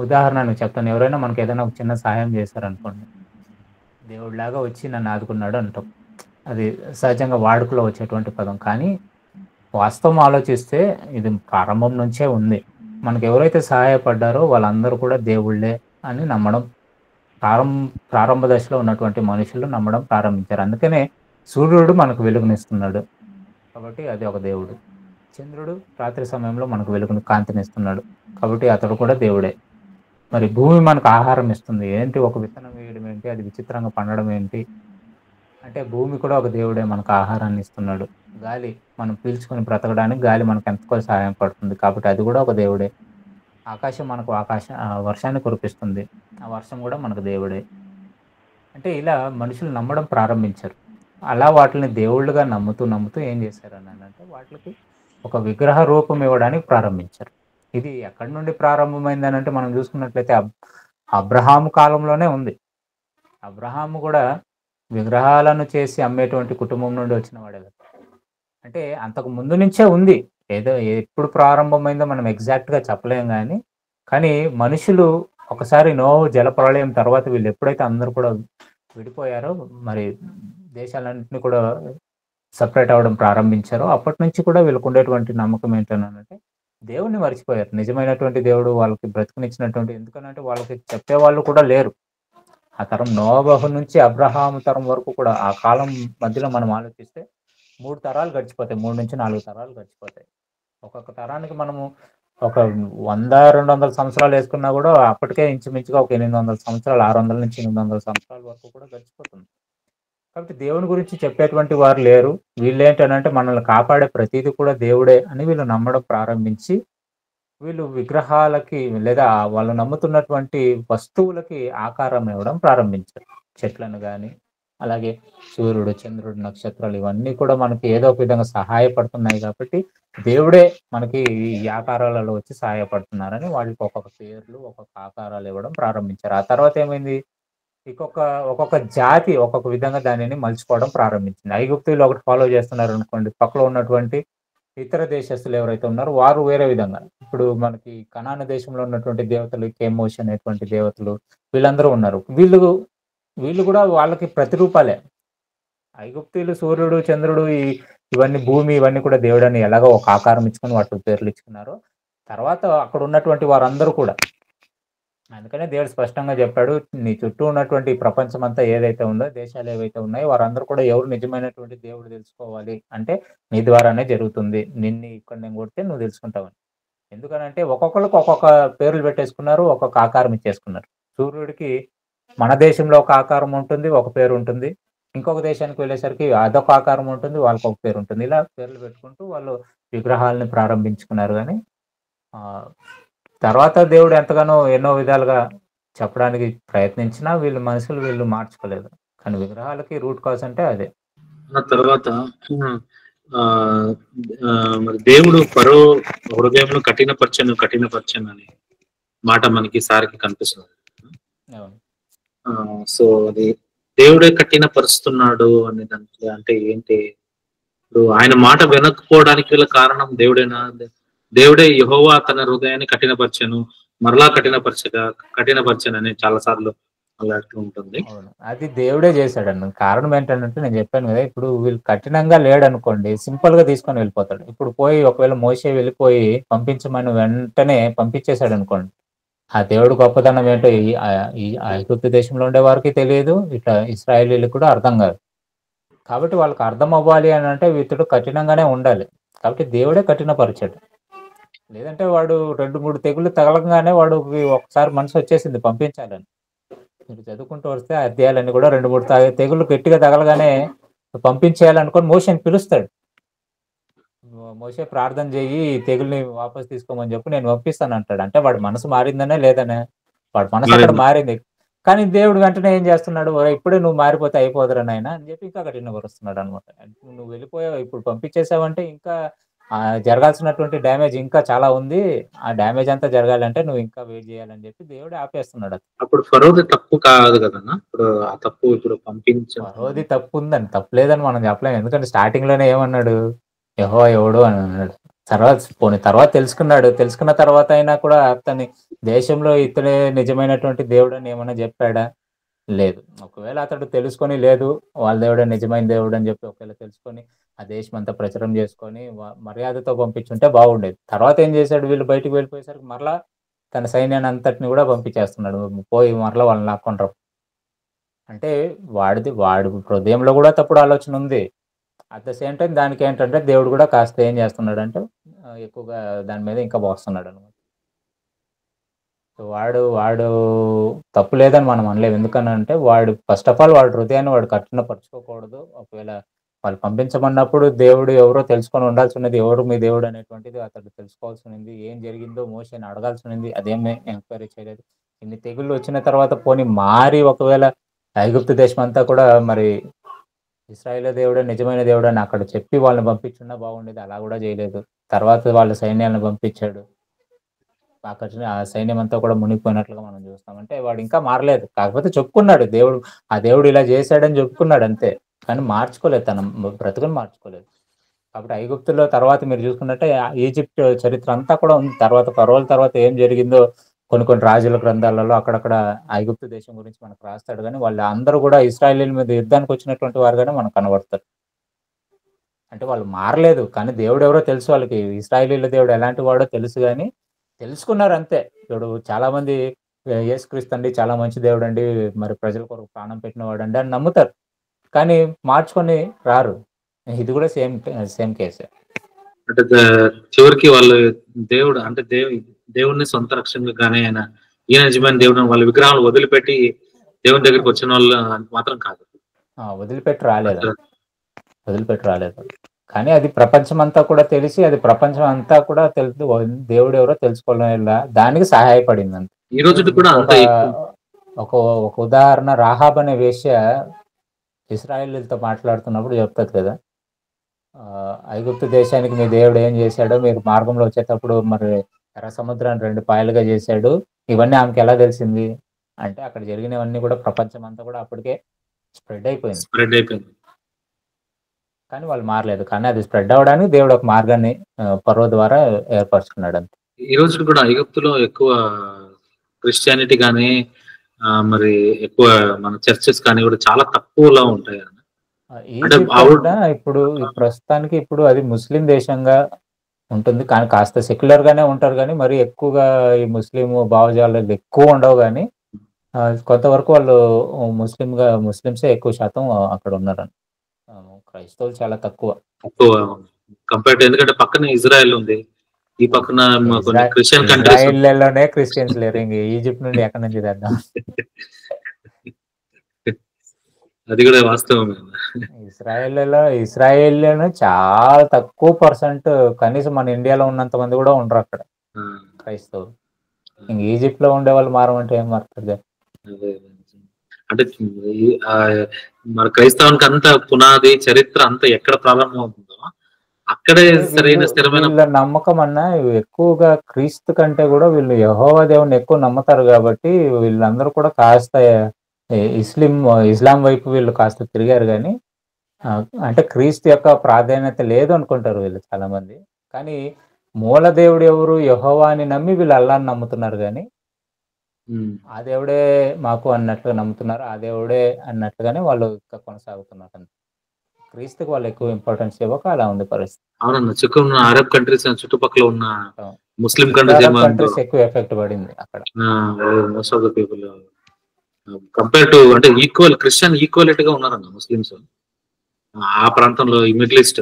ఉదాహరణకు చెప్తాను. ఎవరైనా మనకి ఏదైనా ఒక చిన్న సహాయం చేశారనుకోండి, దేవుడిలాగా వచ్చి నన్ను ఆదుకున్నాడు అంటాం. అది సహజంగా వాడుకలో వచ్చేటువంటి పదం. కానీ వాస్తవం ఆలోచిస్తే ఇది ప్రారంభం నుంచే ఉంది. మనకు ఎవరైతే సహాయపడ్డారో వాళ్ళందరూ కూడా దేవుళ్ళే అని నమ్మడం ప్రారంభ దశలో ఉన్నటువంటి మనుషులు నమ్మడం ప్రారంభించారు. అందుకనే సూర్యుడు మనకు వెలుగునిస్తున్నాడు కాబట్టి అది ఒక దేవుడు. చంద్రుడు రాత్రి సమయంలో మనకు వెలుగుని కాంతినిస్తున్నాడు కాబట్టి అతడు కూడా దేవుడే. మరి భూమి మనకు ఆహారం ఇస్తుంది. ఏంటి ఒక విత్తనం వేయడం ఏంటి, అది విచిత్రంగా పండడం ఏంటి అంటే భూమి కూడా ఒక దేవుడే మనకు ఆహారాన్ని ఇస్తున్నాడు. గాలి మనం పీల్చుకొని బ్రతకడానికి గాలి మనకు ఎంతో సహాయం పడుతుంది కాబట్టి అది కూడా ఒక దేవుడే. ఆకాశం మనకు వర్షాన్ని కురిపిస్తుంది, ఆ వర్షం కూడా మనకు దేవుడే. అంటే ఇలా మనుషులు నమ్మడం ప్రారంభించారు. అలా వాటిని దేవుళ్ళుగా నమ్ముతూ ఏం చేశారు అని అంటే వాటికి ఒక విగ్రహ రూపం ఇవ్వడానికి ప్రారంభించారు. ఇది ఎక్కడి నుండి ప్రారంభమైందని అంటే మనం చూసుకున్నట్లయితే అబ్రహాము కాలంలోనే ఉంది. అబ్రహాము కూడా విగ్రహాలను చేసి అమ్మేటువంటి కుటుంబం నుండి వచ్చిన వాడే కదా. అంటే అంతకు ముందు నుంచే ఉంది. ఏదో ఎప్పుడు ప్రారంభమైందో మనం ఎగ్జాక్ట్గా చెప్పలేం కానీ మనుషులు ఒకసారి నోవహు జలప్రళయం తర్వాత వీళ్ళు ఎప్పుడైతే అందరూ కూడా విడిపోయారో, మరి దేశాలన్నింటినీ కూడా సపరేట్ అవ్వడం ప్రారంభించారో అప్పటి నుంచి కూడా వీళ్ళకు ఉండేటువంటి నమ్మకం ఏంటంటే దేవుణ్ణి మర్చిపోయారు. నిజమైనటువంటి దేవుడు వాళ్ళకి బ్రతుకునిచ్చినటువంటి, ఎందుకనంటే వాళ్ళకి చెప్పేవాళ్ళు కూడా లేరు. ఆ తరం నోవహు నుంచి అబ్రహాము తరం వరకు కూడా ఆ కాలం మధ్యలో మనం ఆలోచిస్తే 3 తరాలు గడిచిపోతాయి. 3 నుంచి 4 తరాలు గడిచిపోతాయి. ఒక్కొక్క తరానికి మనము ఒక 100-200 సంవత్సరాలు వేసుకున్నా కూడా అప్పటికే ఇంచుమించుగా ఒక 800 సంవత్సరాలు, 600 నుంచి 800 సంవత్సరాల వరకు కూడా గడిచిపోతుంది. కాబట్టి దేవుని గురించి చెప్పేటువంటి వారు లేరు. వీళ్ళేంటనంటే మనల్ని కాపాడే ప్రతిదీ కూడా దేవుడే అని వీళ్ళు నమ్మడం ప్రారంభించి వీళ్ళు విగ్రహాలకి లేదా వాళ్ళు నమ్ముతున్నటువంటి వస్తువులకి ఆకారం ఇవ్వడం ప్రారంభించారు. చెట్లను కానీ, అలాగే సూర్యుడు, చంద్రుడు, నక్షత్రాలు ఇవన్నీ కూడా మనకి ఏదో ఒక విధంగా సహాయపడుతున్నాయి కాబట్టి దేవుడే మనకి ఈ ఆకారాలలో వచ్చి సహాయపడుతున్నారని వాళ్ళకి ఒక్కొక్క పేర్లు, ఒక్కొక్క ఆకారాలు ఇవ్వడం ప్రారంభించారు. ఆ తర్వాత ఏమైంది, ఒక్కొక్క జాతి ఒక్కొక్క విధంగా దానిని మలుచుకోవడం ప్రారంభించింది. ఐగుప్తులు ఒకటి ఫాలో చేస్తున్నారు అనుకోండి, పక్కలో ఉన్నటువంటి ఇతర దేశస్తులు ఎవరైతే ఉన్నారో వారు వేరే విధంగా. ఇప్పుడు మనకి కనాన దేశంలో ఉన్నటువంటి దేవతలు, కెమోష్ అనేటువంటి దేవతలు, వీళ్ళందరూ ఉన్నారు. వీళ్ళు కూడా వాళ్ళకి ప్రతిరూపాలే. ఐగుప్తీయులు సూర్యుడు, చంద్రుడు, ఇవన్నీ భూమి, ఇవన్నీ కూడా దేవుడని ఎలాగో ఒక ఆకారం ఇచ్చుకొని వాటి పేర్లు ఇచ్చుకున్నారు. తర్వాత అక్కడ ఉన్నటువంటి వారందరూ కూడా, అందుకనే దేవుడు స్పష్టంగా చెప్పాడు, నీ చుట్టూ ఉన్నటువంటి ప్రపంచం అంతా ఏదైతే ఉందో, దేశాలు ఏవైతే ఉన్నాయో వారందరూ కూడా ఎవరు నిజమైనటువంటి దేవుడు తెలుసుకోవాలి అంటే నీ ద్వారానే జరుగుతుంది. నిన్ను ఇక్కడ నేను కొడితే నువ్వు తెలుసుకుంటావని. ఎందుకనంటే ఒక్కొక్కరికి ఒక్కొక్క పేర్లు పెట్టేసుకున్నారు, ఒక్కొక్క ఆకారం ఇచ్చేసుకున్నారు. సూర్యుడికి మన దేశంలో ఒక ఆకారం ఉంటుంది, ఒక పేరు ఉంటుంది. ఇంకొక దేశానికి వెళ్ళేసరికి అదొక ఆకారం ఉంటుంది, వాళ్ళకి ఒక పేరు ఉంటుంది. ఇలా పేర్లు పెట్టుకుంటూ వాళ్ళు విగ్రహాలని ప్రారంభించుకున్నారు. కానీ తర్వాత దేవుడు ఎంతగానో ఎన్నో విధాలుగా చెప్పడానికి ప్రయత్నించినా వీళ్ళు మార్చుకోలేదు. కానీ విగ్రహాలకి రూట్ కాజ్ అంటే అదే. తర్వాత ఆ మరి దేవుడు ఫరో హృదయంలో కఠినపరచను అనే మాట మనకి సారికి కనిపిస్తుంది. అవును. సో అది దేవుడే కఠినపరుస్తున్నాడు అనే దానికి అంటే ఏంటి? ఇప్పుడు ఆయన మాట వినకపోవడానికి గల కారణం దేవుడేనా? దేవుడే యెహోవా తన హృదయాన్ని కఠినపరచెను, మరలా కఠినపరచను అని చాలా సార్లు అలాంటి ఉంటుంది. అవును. అది దేవుడే చేశాడన్న. కారణం ఏంటంటే నేను చెప్పాను కదా! ఇప్పుడు వీళ్ళు కఠినంగా లేడనుకోండి, సింపుల్‌గా తీసుకొని వెళ్ళిపోతాడు. ఇప్పుడు పోయి ఒకవేళ మోషే వెళ్ళిపోయి పంపించమని వెంటనే పంపించేసాడనుకోండి. ఆ దేవుడు గొప్పతనం ఏంటో ఈ ఐగుప్తు దేశంలో ఉండే వారికి తెలియదు. ఇట్లా ఇశ్రాయేలీయులకు కూడా అర్థం కాదు. కాబట్టి వాళ్ళకి అర్థం అవ్వాలి అనంటే ఇతడు కఠినంగానే ఉండాలి. కాబట్టి దేవుడే కఠినపరిచాడు. లేదంటే వాడు 2, 3 తెగుళ్ళు తగలంగానే వాడికి ఒకసారి మనసొచ్చేసింది పంపించాలని. మీరు చదువుకుంటూ వస్తే ఆ అధ్యాయాలన్నీ కూడా 2, 3 తెగుళ్ళు గట్టిగా తగలగానే పంపించేయాలనుకోని మోషేని పిలుస్తాడు. మోషే ప్రార్థన చెయ్యి, ఈ తెగుల్ని వాపస్ తీసుకోమని చెప్పు నేను పంపిస్తానంటాడు. అంటే వాడి మనసు మారిందనే లేదనే? వాడి మనసు అక్కడ మారింది. మారింది. కానీ దేవుడు వెంటనే ఏం చేస్తున్నాడు? ఒరేయ్! ఇప్పుడే నువ్వు మారిపోతే అయిపోదురా నాయనా అని చెప్పి ఇంకా కఠినపరుస్తున్నాడనమాట. నువ్వు వెళ్ళిపోయావు, ఇప్పుడు పంపించేసావంటే ఇంకా జరగాల్సినటువంటి డ్యామేజ్ ఇంకా చాలా ఉంది. ఆ డ్యామేజ్ అంతా జరగాలంటే నువ్వు ఇంకా వెయిట్ చేయాలని చెప్పి దేవుడే ఆపేస్తున్నాడు. అప్పుడు ఫరోది తప్పు కాదు కదన్నా. ఇప్పుడు ఆ తప్పు ఇప్పుడు ఫరోది తప్పుందని, తప్పులేదని మనం చెప్పలేం. ఎందుకంటే స్టార్టింగ్‌లోనే ఏమన్నాడు? యెహోవా ఎవడు అని అన్నాడు. తర్వాత తెలుసుకున్నాడు. తెలుసుకున్న తర్వాత అయినా కూడా అతని దేశంలో ఇతడే నిజమైనటువంటి దేవుడని ఏమన్నా చెప్పాడా? లేదు. ఒకవేళ అతడు తెలుసుకొని లేదు, వాళ్ళ దేవుడే నిజమైన దేవుడని చెప్పి ఒకవేళ తెలుసుకొని, ఆ దేశమంతా ప్రచారం చేసుకొని మర్యాదతో పంపించుంటే బాగుండేది. తర్వాత ఏం చేశాడు? వీళ్ళు బయటికి వెళ్ళిపోయేసరికి మరలా తన సైన్యాన్ని అంతటిని కూడా పంపించేస్తున్నాడు. పోయి మరలా వాళ్ళని లాక్కొని రా. అంటే వాడి హృదయంలో కూడా తప్పుడు ఆలోచన ఉంది. అట్ ద సేమ్ టైమ్ దానికేంటంటే దేవుడు కూడా కాస్త ఏం చేస్తున్నాడంటే ఎక్కువగా దాని మీద ఇంకా పోస్తున్నాడనమాట. వాడు తప్పు లేదని మనం అనలేము. ఎందుకనంటే వాడు ఫస్ట్ ఆఫ్ ఆల్ వాడి హృదయాన్ని వాడు కఠినపరుచుకోకూడదు. ఒకవేళ వాళ్ళు పంపించమన్నప్పుడు దేవుడు ఎవరో తెలుసుకొని ఉండాల్సినది. ఎవరు మీ దేవుడు అనేటువంటిది అతడు తెలుసుకోవాల్సినది. ఏం జరిగిందో మోషేని అడగాల్సినది. అదేమీ ఎంక్వైరీ చేయలేదు. ఇన్ని తెగుళ్ళు వచ్చిన తర్వాత పోనీ మారి ఒకవేళ ఐగుప్తు దేశం అంతా కూడా మరి ఇశ్రాయేలు దేవుడే నిజమైన దేవుడు అని అక్కడ చెప్పి వాళ్ళని పంపించున్నా బాగుండేది. అలా కూడా చేయలేదు. తర్వాత వాళ్ళ సైన్యాలను పంపించాడు. ఆ సైన్యం అంతా కూడా మునిగిపోయినట్లుగా మనం చూస్తాం. అంటే వాడు ఇంకా మారలేదు. కాకపోతే చెప్పుకున్నాడు ఆ దేవుడు ఇలా చేశాడని చెప్పుకున్నాడు అంతే. కానీ మార్చుకోలేదు, తన బ్రతుకుని మార్చుకోలేదు. కాబట్టి ఐగుప్తులో తర్వాత మీరు చూసుకున్నట్టే ఈజిప్ట్ చరిత్ర అంతా కూడా ఉంది. తర్వాత ఫరోల తర్వాత ఏం జరిగిందో కొన్ని కొన్ని రాజుల గ్రంథాలలో అక్కడక్కడ ఐగుప్తు దేశం గురించి మనకు రాస్తాడు. కానీ వాళ్ళు అందరూ కూడా ఇశ్రాయేలీయుల మీద యుద్ధానికి వచ్చినటువంటి వారుగానే మనకు కనబడతారు. అంటే వాళ్ళు మారలేదు. కానీ దేవుడు ఎవరో తెలుసు వాళ్ళకి. ఇశ్రాయేలీయుల దేవుడు ఎలాంటి వాడో తెలుసు గాని తెలుసుకున్నారు అంతే. ఇప్పుడు చాలామంది యేసుక్రీస్తు అండి చాలా మంచి దేవుడండి, మరి ప్రజల కొరకు ప్రాణం పెట్టినవాడండి అని నమ్ముతారు. కానీ మార్చుకొని రారు. ఇది కూడా సేమ్ కేసే. అంటే చివరికి వాళ్ళు దేవుడు అంటే దేవుడిని సొంత రక్షణగానే ఈయన నిజమైన దేవుడు వాళ్ళ విగ్రహాలు వదిలిపెట్టి దేవుని దగ్గరికి వచ్చిన వాళ్ళు మాత్రం కాదు. వదిలిపెట్టి రాలేదు. కానీ అది ప్రపంచం అంతా కూడా తెలిసి, అది ప్రపంచం అంతా కూడా తెలుసు దేవుడు ఎవరో తెలుసుకోవడం దానికి సహాయపడింది అంతే. ఈ రోజు కూడా అంతే. ఒక ఉదాహరణ, రాహాబ్ అనే వేశ్య ఇశ్రాయేలీయులతో మాట్లాడుతున్నప్పుడు చెప్తాది కదా, ఐగుప్తు దేశానికి మీ దేవుడు ఏం చేశాడో మీరు మార్గంలో వచ్చేటప్పుడు మరి ఎర్ర సముద్రాన్ని 2 పాయలుగా చేశాడు. ఇవన్నీ ఆమెకి ఎలా తెలిసింది అంటే అక్కడ జరిగినవన్నీ కూడా ప్రపంచం అంతా కూడా అప్పటికే స్ప్రెడ్ అయిపోయింది. కానీ వాళ్ళు మారలేదు. కానీ అది స్ప్రెడ్ అవ్వడానికి దేవుడు ఒక మార్గాన్ని ఫరో ద్వారా ఏర్పరచుకున్నాడు అంతే. ఈ రోజు కూడా ఐగుప్తులో ఎక్కువ క్రిస్టియానిటీ కానీ మరి ఎక్కువ మన చర్చెస్ కానీ కూడా చాలా తక్కువలో ఉంటాయి. ఇప్పుడు ప్రస్తుతానికి ఇప్పుడు అది ముస్లిం దేశంగా ఉంటుంది. కానీ కాస్త సెక్యులర్ గానే ఉంటారు. కానీ మరి ఎక్కువగా ఈ ముస్లిం భావజాలాలు ఎక్కువ ఉండవు. కానీ కొంతవరకు వాళ్ళు ముస్లింసే ఎక్కువ శాతం అక్కడ ఉన్నారని. క్రైస్తవులు చాలా తక్కువ కంపేర్. ఎందుకంటే పక్కన ఇజ్రాయెల్ ఉంది, ఈ పక్కన క్రిస్టియన్ కంట్రీస్. ఇజ్రాయెల్లోనే క్రిస్టియన్స్ లేరు, ఇంక ఈజిప్ట్ నుండి ఎక్కడి నుంచి తెద్దాం. అది కూడా వాస్తవం. ఇస్రాయేల్లోనే చాలా తక్కువ పర్సెంట్, కనీసం మన ఇండియాలో ఉన్నంత మంది కూడా ఉండరు అక్కడ క్రైస్తవులు. ఇంక ఈజిప్ట్ లో ఉండే వాళ్ళు మారమంటే ఏం మారుతుంది? అంటే మన క్రైస్తవానికి అంత పునాది చరిత్ర అంతా ఎక్కడ ప్రారంభం అవుతుందో అక్కడే అంటే సరైన స్థిరమైన వీళ్ళ నమ్మకం అన్నా ఎక్కువగా క్రీస్తు కంటే కూడా వీళ్ళు యెహోవా దేవుడిని ఎక్కువ నమ్ముతారు కాబట్టి వీళ్ళందరూ కూడా కాస్త ఇస్లిం ఇస్లాం వైపు వీళ్ళు కాస్త తిరిగారు కానీ అంటే క్రీస్తు యొక్క ప్రాధాన్యత లేదు అనుకుంటారు వీళ్ళు చాలా మంది. కానీ మూల దేవుడు ఎవరు యెహోవా అని నమ్మి వీళ్ళు అల్లాహ్‌ని నమ్ముతున్నారు గానీ ఆ దేవుడే మాకు అన్నట్టుగా నమ్ముతున్నారు. ఆ దేవుడే అన్నట్టుగానే వాళ్ళు ఇంకా కొనసాగుతున్నారు అంతే. క్రీస్తుకి వాళ్ళు ఎక్కువ ఇంపార్టెన్స్ ఇవ్వక అలా ఉంది పరిస్థితి. అవునన్నా చుట్టూ అరబ్ కంట్రీస్ చుట్టుపక్కల ఉన్న ముస్లిం ఎక్కువ కంట్రీస్ అరబ్ ఏమో కంట్రీస్ ఎక్కువ ఎఫెక్ట్ పడింది అక్కడ. Most of the people compare to అంటే క్రిస్టియన్ ఈక్వాలిటీ గా ఉన్నారన్న ముస్లిమ్స్ ఆ ప్రాంతంలో ఈ మిడిల్ ఈస్ట్.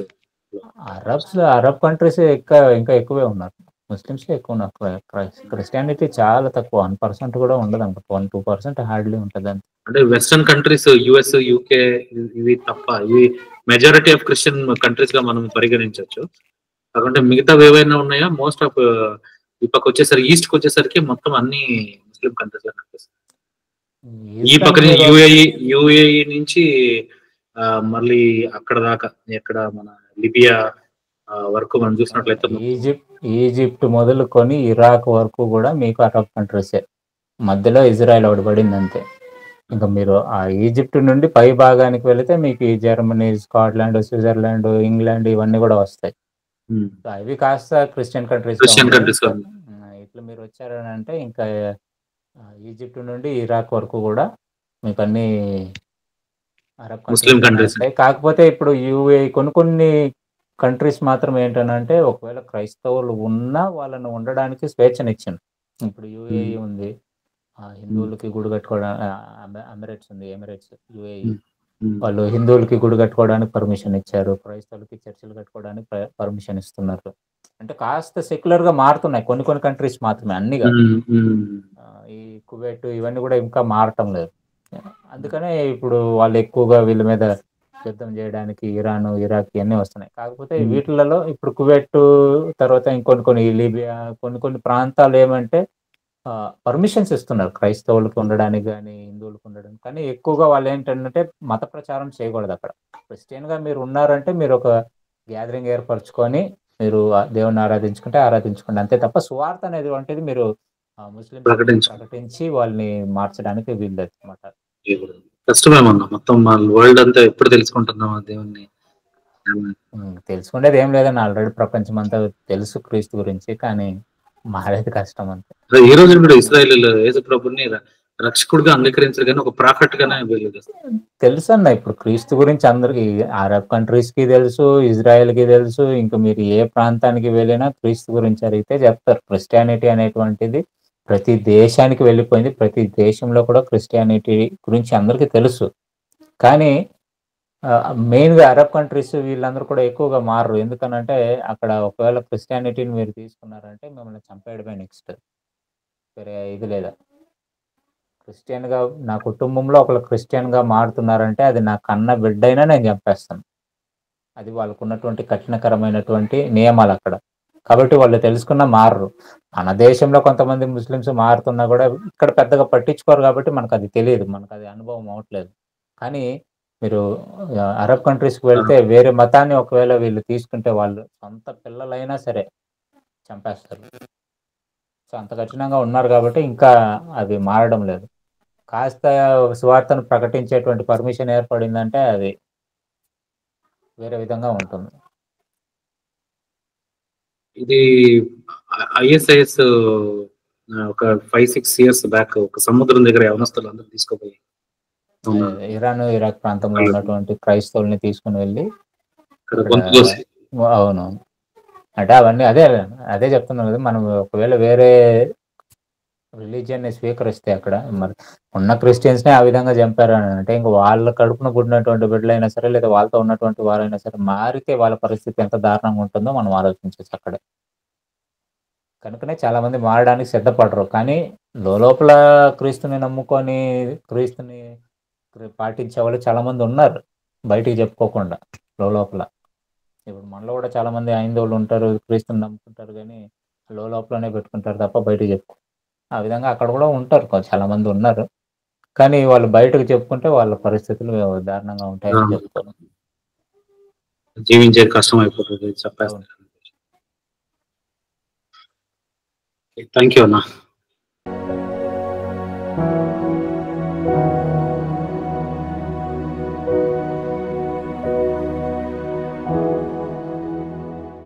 అరబ్ కంట్రీస్ ఇంకా ఎక్కువే ఉన్నారు. ముస్లిమ్స్ ఎక్కువ ఉన్నారు. క్రిస్టియానిటీ చాలా తక్కువ 1% కూడా ఉండదు అంట. 1-2% హార్డ్లీ ఉంటుంది అంతే. అంటే వెస్టర్న్ కంట్రీస్ యుఎస్ యూకే ఇవి తప్ప ఇవి మెజారిటీ ఆఫ్ క్రిస్టియన్ కంట్రీస్ గా మనం పరిగణించవచ్చు. కాకుంటే మిగతావి ఏవైనా ఉన్నాయా మోస్ట్ ఆఫ్ ఈ పక్క వచ్చేసరికి ఈస్ట్ కి వచ్చేసరికి మొత్తం అన్ని ముస్లిం కంట్రీస్ గా కనిపిస్తాయి. ఈ ఈస్ట్ పక్క అంటే మీరు యుఏఈ నుంచి మళ్ళీ అక్కడ దాకా ఎక్కడ మన లిబియా వరకు మనం చూసినట్లయితే ఈజిప్ట్ మొదలుకొని ఇరాక్ వరకు కూడా మీకు అరబ్ కంట్రీసే. మధ్యలో ఇజ్రాయెల్ ఒకటి పడింది అంతే. ఇంకా మీరు ఆ ఈజిప్ట్ నుండి పై భాగానికి వెళితే మీకు ఈ జర్మనీ, స్కాట్లాండ్, స్విట్జర్లాండ్, ఇంగ్లాండ్ ఇవన్నీ కూడా వస్తాయి. అవి కాస్త క్రిస్టియన్ కంట్రీస్ గా ఉంటాయి. ఇట్లా మీరు వచ్చారని అంటే ఇంకా ఈజిప్ట్ నుండి ఇరాక్ వరకు కూడా మీకు అన్ని అరబ్ కంట్రీస్ వస్తాయి. కాకపోతే ఇప్పుడు యూఏఈ కొన్ని కంట్రీస్ మాత్రం ఏంటనంటే ఒకవేళ క్రైస్తవులు ఉన్నా వాళ్ళని ఉండడానికి స్వేచ్ఛనిచ్చింది. ఇప్పుడు యూఏఈ ఉంది, హిందువులకి గుడి కట్టుకోవడానికి ఎమిరేట్స్ యూఏఈ వాళ్ళు హిందువులకి గుడి కట్టుకోవడానికి పర్మిషన్ ఇచ్చారు, క్రైస్తవులకి చర్చిలు కట్టుకోవడానికి పర్మిషన్ ఇస్తున్నారు. అంటే కాస్త సెక్యులర్ గా మారుతున్నాయి కొన్ని కంట్రీస్ మాత్రమే, అన్ని కాదు. ఈ కువైట్ ఇవన్నీ కూడా ఇంకా మారటం లేదు. అందుకనే ఇప్పుడు వాళ్ళు ఎక్కువగా వీళ్ళ మీద యుద్ధం చేయడానికి ఇరాన్, ఇరాక్ ఇవన్నీ వస్తున్నాయి. కాకపోతే వీటిలలో ఇప్పుడు కువైట్ తర్వాత ఇంకొన్ని లిబియా కొన్ని ప్రాంతాలు ఏమంటే పర్మిషన్స్ ఇస్తున్నారు క్రైస్తవులకు ఉండడానికి కానీ హిందువులకు ఉండడానికి. కానీ ఎక్కువగా వాళ్ళు ఏంటంటే మత ప్రచారం చేయకూడదు అక్కడ. క్రిస్టియన్ గా మీరు ఉన్నారంటే మీరు ఒక గ్యాదరింగ్ ఏర్పరచుకొని మీరు దేవుని ఆరాధించుకుంటే అంతే తప్ప సువార్త అనేది మీరు ముస్లిం ప్రకటించి వాళ్ళని మార్చడానికి వీల్లేదు అన్నమాట. కష్టమేమన్నా మొత్తం వరల్డ్ అంతా ఎప్పుడు తెలుసుకుంటున్నాం దేవుణ్ణి. తెలుసుకునేది ఏం లేదని ఆల్రెడీ ప్రపంచం అంతా తెలుసు క్రీస్తు గురించి, కానీ మారేది కష్టం అంతే. ఈ రోజు కూడా ఇస్రాయేల్ యేసు ప్రభుని రక్షకుడిగా అంగీకరించారు కానీ ఒక ప్రాఫిట్ గానే తెలుసు అన్న. ఇప్పుడు క్రీస్తు గురించి అందరికి అరబ్ కంట్రీస్ కి తెలుసు, ఇజ్రాయెల్ కి తెలుసు. ఇంకా మీరు ఏ ప్రాంతానికి వెళ్ళినా క్రీస్తు గురించి అడిగితే చెప్తారు. క్రిస్టియానిటీ అనేటువంటిది ప్రతి దేశానికి వెళ్ళిపోయింది. ప్రతి దేశంలో కూడా క్రిస్టియానిటీ గురించి అందరికీ తెలుసు. కానీ మెయిన్గా అరబ్ కంట్రీస్ వీళ్ళందరూ కూడా ఎక్కువగా మారరు. ఎందుకనంటే అక్కడ ఒకవేళ క్రిస్టియానిటీని మీరు తీసుకున్నారంటే మిమ్మల్ని చంపేయడమే నెక్స్ట్. వేరే ఇది లేదా. క్రిస్టియన్గా నా కుటుంబంలో ఒకళ్ళు క్రిస్టియన్గా మారుతున్నారంటే అది నా కన్న బిడ్డైనా నేను చంపేస్తాను. అది వాళ్ళకు ఉన్నటువంటి కఠినకరమైనటువంటి నియమాలు అక్కడ. కాబట్టి వాళ్ళు తెలుసుకున్న మారరు. మన దేశంలో కొంతమంది ముస్లిమ్స్ మారుతున్నా కూడా ఇక్కడ పెద్దగా పట్టించుకోరు కాబట్టి మనకు అది తెలియదు, మనకు అది అనుభవం అవట్లేదు. కానీ మీరు అరబ్ కంట్రీస్కి వెళ్తే వేరే మతాన్ని ఒకవేళ వీళ్ళు తీసుకుంటే వాళ్ళు సొంత పిల్లలైనా సరే చంపేస్తారు. సో అంత కఠినంగా ఉన్నారు కాబట్టి ఇంకా అది మారడం లేదు. కాస్త సువార్తను ప్రకటించేటువంటి పర్మిషన్ ఏర్పడిందంటే అది వేరే విధంగా ఉంటుంది. ఇది ఐఎస్ఐఎస్ ఒక 5-6 years బ్యాక్ ఒక సముద్రం దగ్గర యవనస్తులు అందరూ తీసుకుపోయి ఇరాన్, ఇరాక్ ప్రాంతంలో ఉన్నటువంటి క్రైస్తవుల్ని తీసుకుని వెళ్ళి అవును అంటే అవన్నీ అదే చెప్తున్నాం కదా. మనం ఒకవేళ వేరే రిలీజియన్ని స్వీకరిస్తే అక్కడ మరి ఉన్న క్రిస్టియన్స్నే ఆ విధంగా చంపారు అని అంటే ఇంకా వాళ్ళ కడుపున పుట్టినటువంటి బిడ్డలైనా సరే లేదా వాళ్ళతో ఉన్నటువంటి వారైనా సరే మారితే వాళ్ళ పరిస్థితి ఎంత దారుణంగా ఉంటుందో మనం ఆలోచించవచ్చు అక్కడే. కనుకనే చాలా మంది మారడానికి సిద్ధపడరు. కానీ లోపల క్రీస్తుని నమ్ముకొని క్రీస్తుని పాటించే వాళ్ళు చాలా మంది ఉన్నారు బయటికి చెప్పుకోకుండా లోపల. ఇప్పుడు మనలో కూడా చాలా మంది హైందవులు ఉంటారు, క్రీస్తుని నమ్ముకుంటారు, కానీ లోపలనే పెట్టుకుంటారు తప్ప బయటకు చెప్పుకో. ఆ విధంగా అక్కడ కూడా ఉంటారు, చాలా మంది ఉన్నారు. కానీ వాళ్ళు బయటకు చెప్పుకుంటే వాళ్ళ పరిస్థితులు దారుణంగా ఉంటాయని చెప్తారు. జీవించేది కష్టం అయిపోతుంది చెప్పేస్తాను. థ్యాంక్ యూ అన్న.